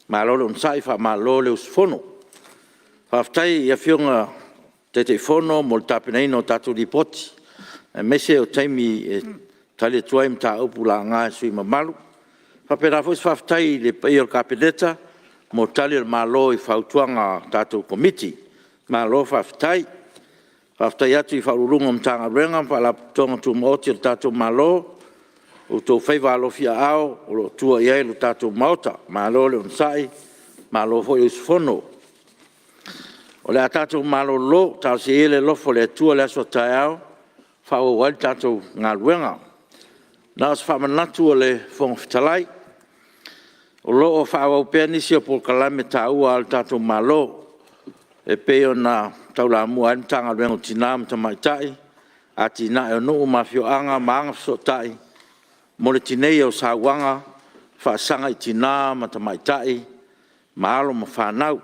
malo lo sai fa malo le usfono fa tai ia fionga te telefono mo tapina no tatu lipoti mese o taimi tali tuai mta upu la ngā sui mamalu. Whapera fwis whaftai le pai o kapineta, mo tali le malo i whautuanga tātou komiti. Malo whaftai, whaftai atu i whaururunga mtanga renga, whala tonga tu maoti le tātou malo, o tō whaiva alofia ao, o lo tua iai le tātou maota, malo le unsai, malo fo i usfono. O le a tātou malo lo, tau se ele lofo le tua le aso tai ao, whao wali tātou ngā luenga. Nā se whamanatu o le whongfitalai, o lo o whao au pēr nisi o polkalame tā ua al tātou malo, e peo nā taula mua ane tanga luenga tina mta maitai, a tina e nuu mawhio anga maanga fisotai, mo le tinei o sāwanga, whaasanga i tina mta maitai, maalo ma whanau.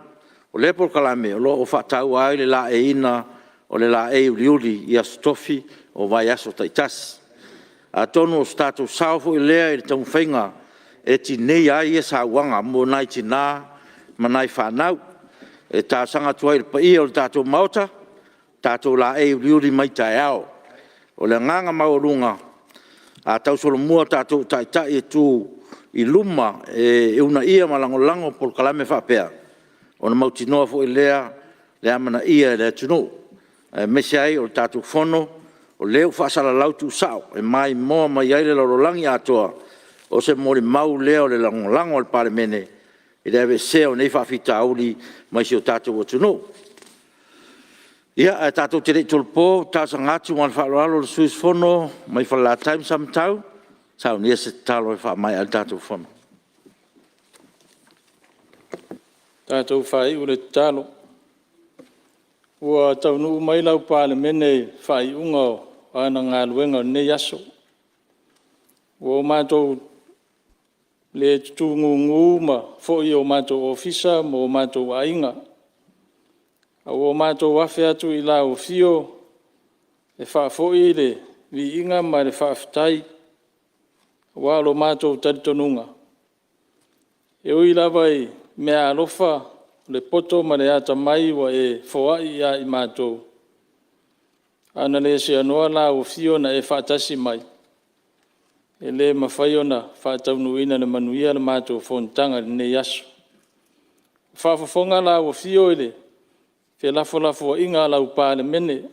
O le polkalame, o lo o whatau ai le la e ina, o le la e uriuri i astofi o vai aso taitasi. A tonu o stato saufo i lea i tau whainga, e tinei ai e sāwanga, mo nai tina, ma nai whanau, e tā sanga tuai pa ia o le tātou maota, tātou la e uriuri mai tai ao. O le nganga maurunga, a tau solo mua tātou taitai e tū i luma e una ia malangolango por kalame whapea. O na mautinoa fo i lea, le amana ia e le tunu. Mese ai o le tātou whono, o leo whaasala lautu sao, e mai moa mai aile lorolangi atoa, o se mori mau leo le langolango al Palemene, i le ave seo nei whawhita auli mai si o tātou o tunu. Ia, e tātou te rei tolpo, tāsa ngātu ngan whaaloalo le suis whono, mai whala time samtau, sao nia se talo e wha mai al tātou whono. Tātou whai ure talo. Ua taunu mai lau Palemene whai unga ana ngā luenga ne yaso. Ua mātou le tūngu ngūma fo i o mātou ofisa mo o mātou ainga. Ua mātou wafe atu i la o fio e wha fo i le vi inga ma le wha fitai. Ua alo mātou taritonunga. E ui lava i mea alofa le poto ma le ata mai wa e foai ia i mātou. Ana le se anoa la o fio na e whaatasi mai. E le mawhai ona whaataunuina le manuia le mātou fontanga le yaso. Whaafafonga la o fio ele, fe lafo inga la u Palemene.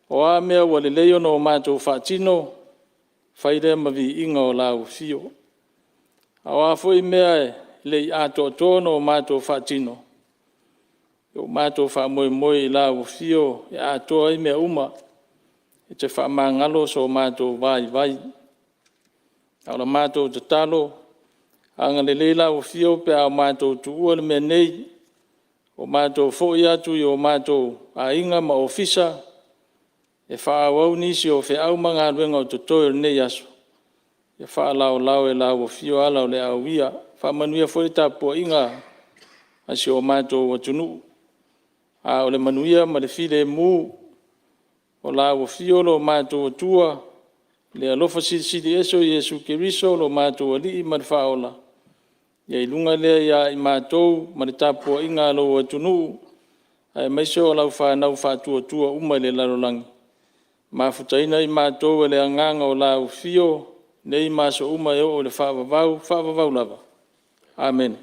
O a mea wa le leiono o mātou whaatino, whaire mavi inga o la o fio. A wafoi mea e, le i ato tono o mātou whaatino. O mātou whaamoe la o fio e ato ai mea uma. E te whaamangalo so mātou vai. Aura mātou te talo. Anga le leila o fio pe a mātou tuua le mea nei. O mātou fōi atu i o mātou a inga ma ofisa. E whaawau nisi o whi au manga ruenga o tutoe nei aso. E whaalao e lau o fio alau le au ia. Whamanuia fwere tāpua inga asi o mātou o tunu. A o le manuia ma le file mū o la o fiolo mātou o tua. Le alofa sidi eso Yesu Keriso lo mātou o li ma le whaola. Ia ilunga lea ia i mātou ma le tāpua inga lo o tunu. Ai maiso o lau whanau whātua tua uma le larolangi. Mafutaina i mātou le anganga o la o fio. Nei maso uma e o le whaavavau lava. Amen.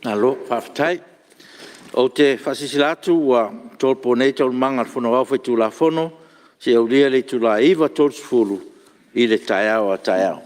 Alo, whawhitai. O te whasisilatu wa tolpo nei tol manga whono au whaitu la whono, se au lia le tu la iwa tol sifuru i le taiao a taiao.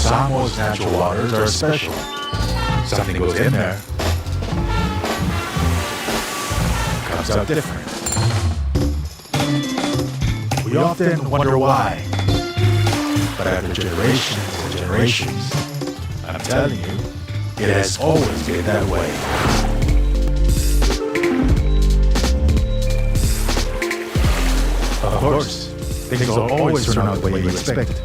Samoa's natural waters are special. Something goes in there, comes out different. We often wonder why, but after generations and generations, I'm telling you, it has always been that way. Of course, things don't always turn out the way you expect.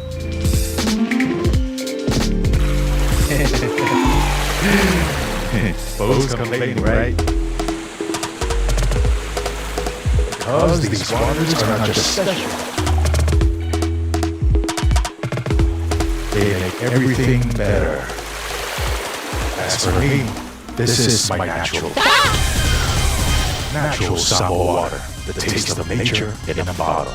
Foes complaining, right? Because these waters are not just special. They make everything better. As for me, this is my natural Samoa water, the taste of nature in a bottle.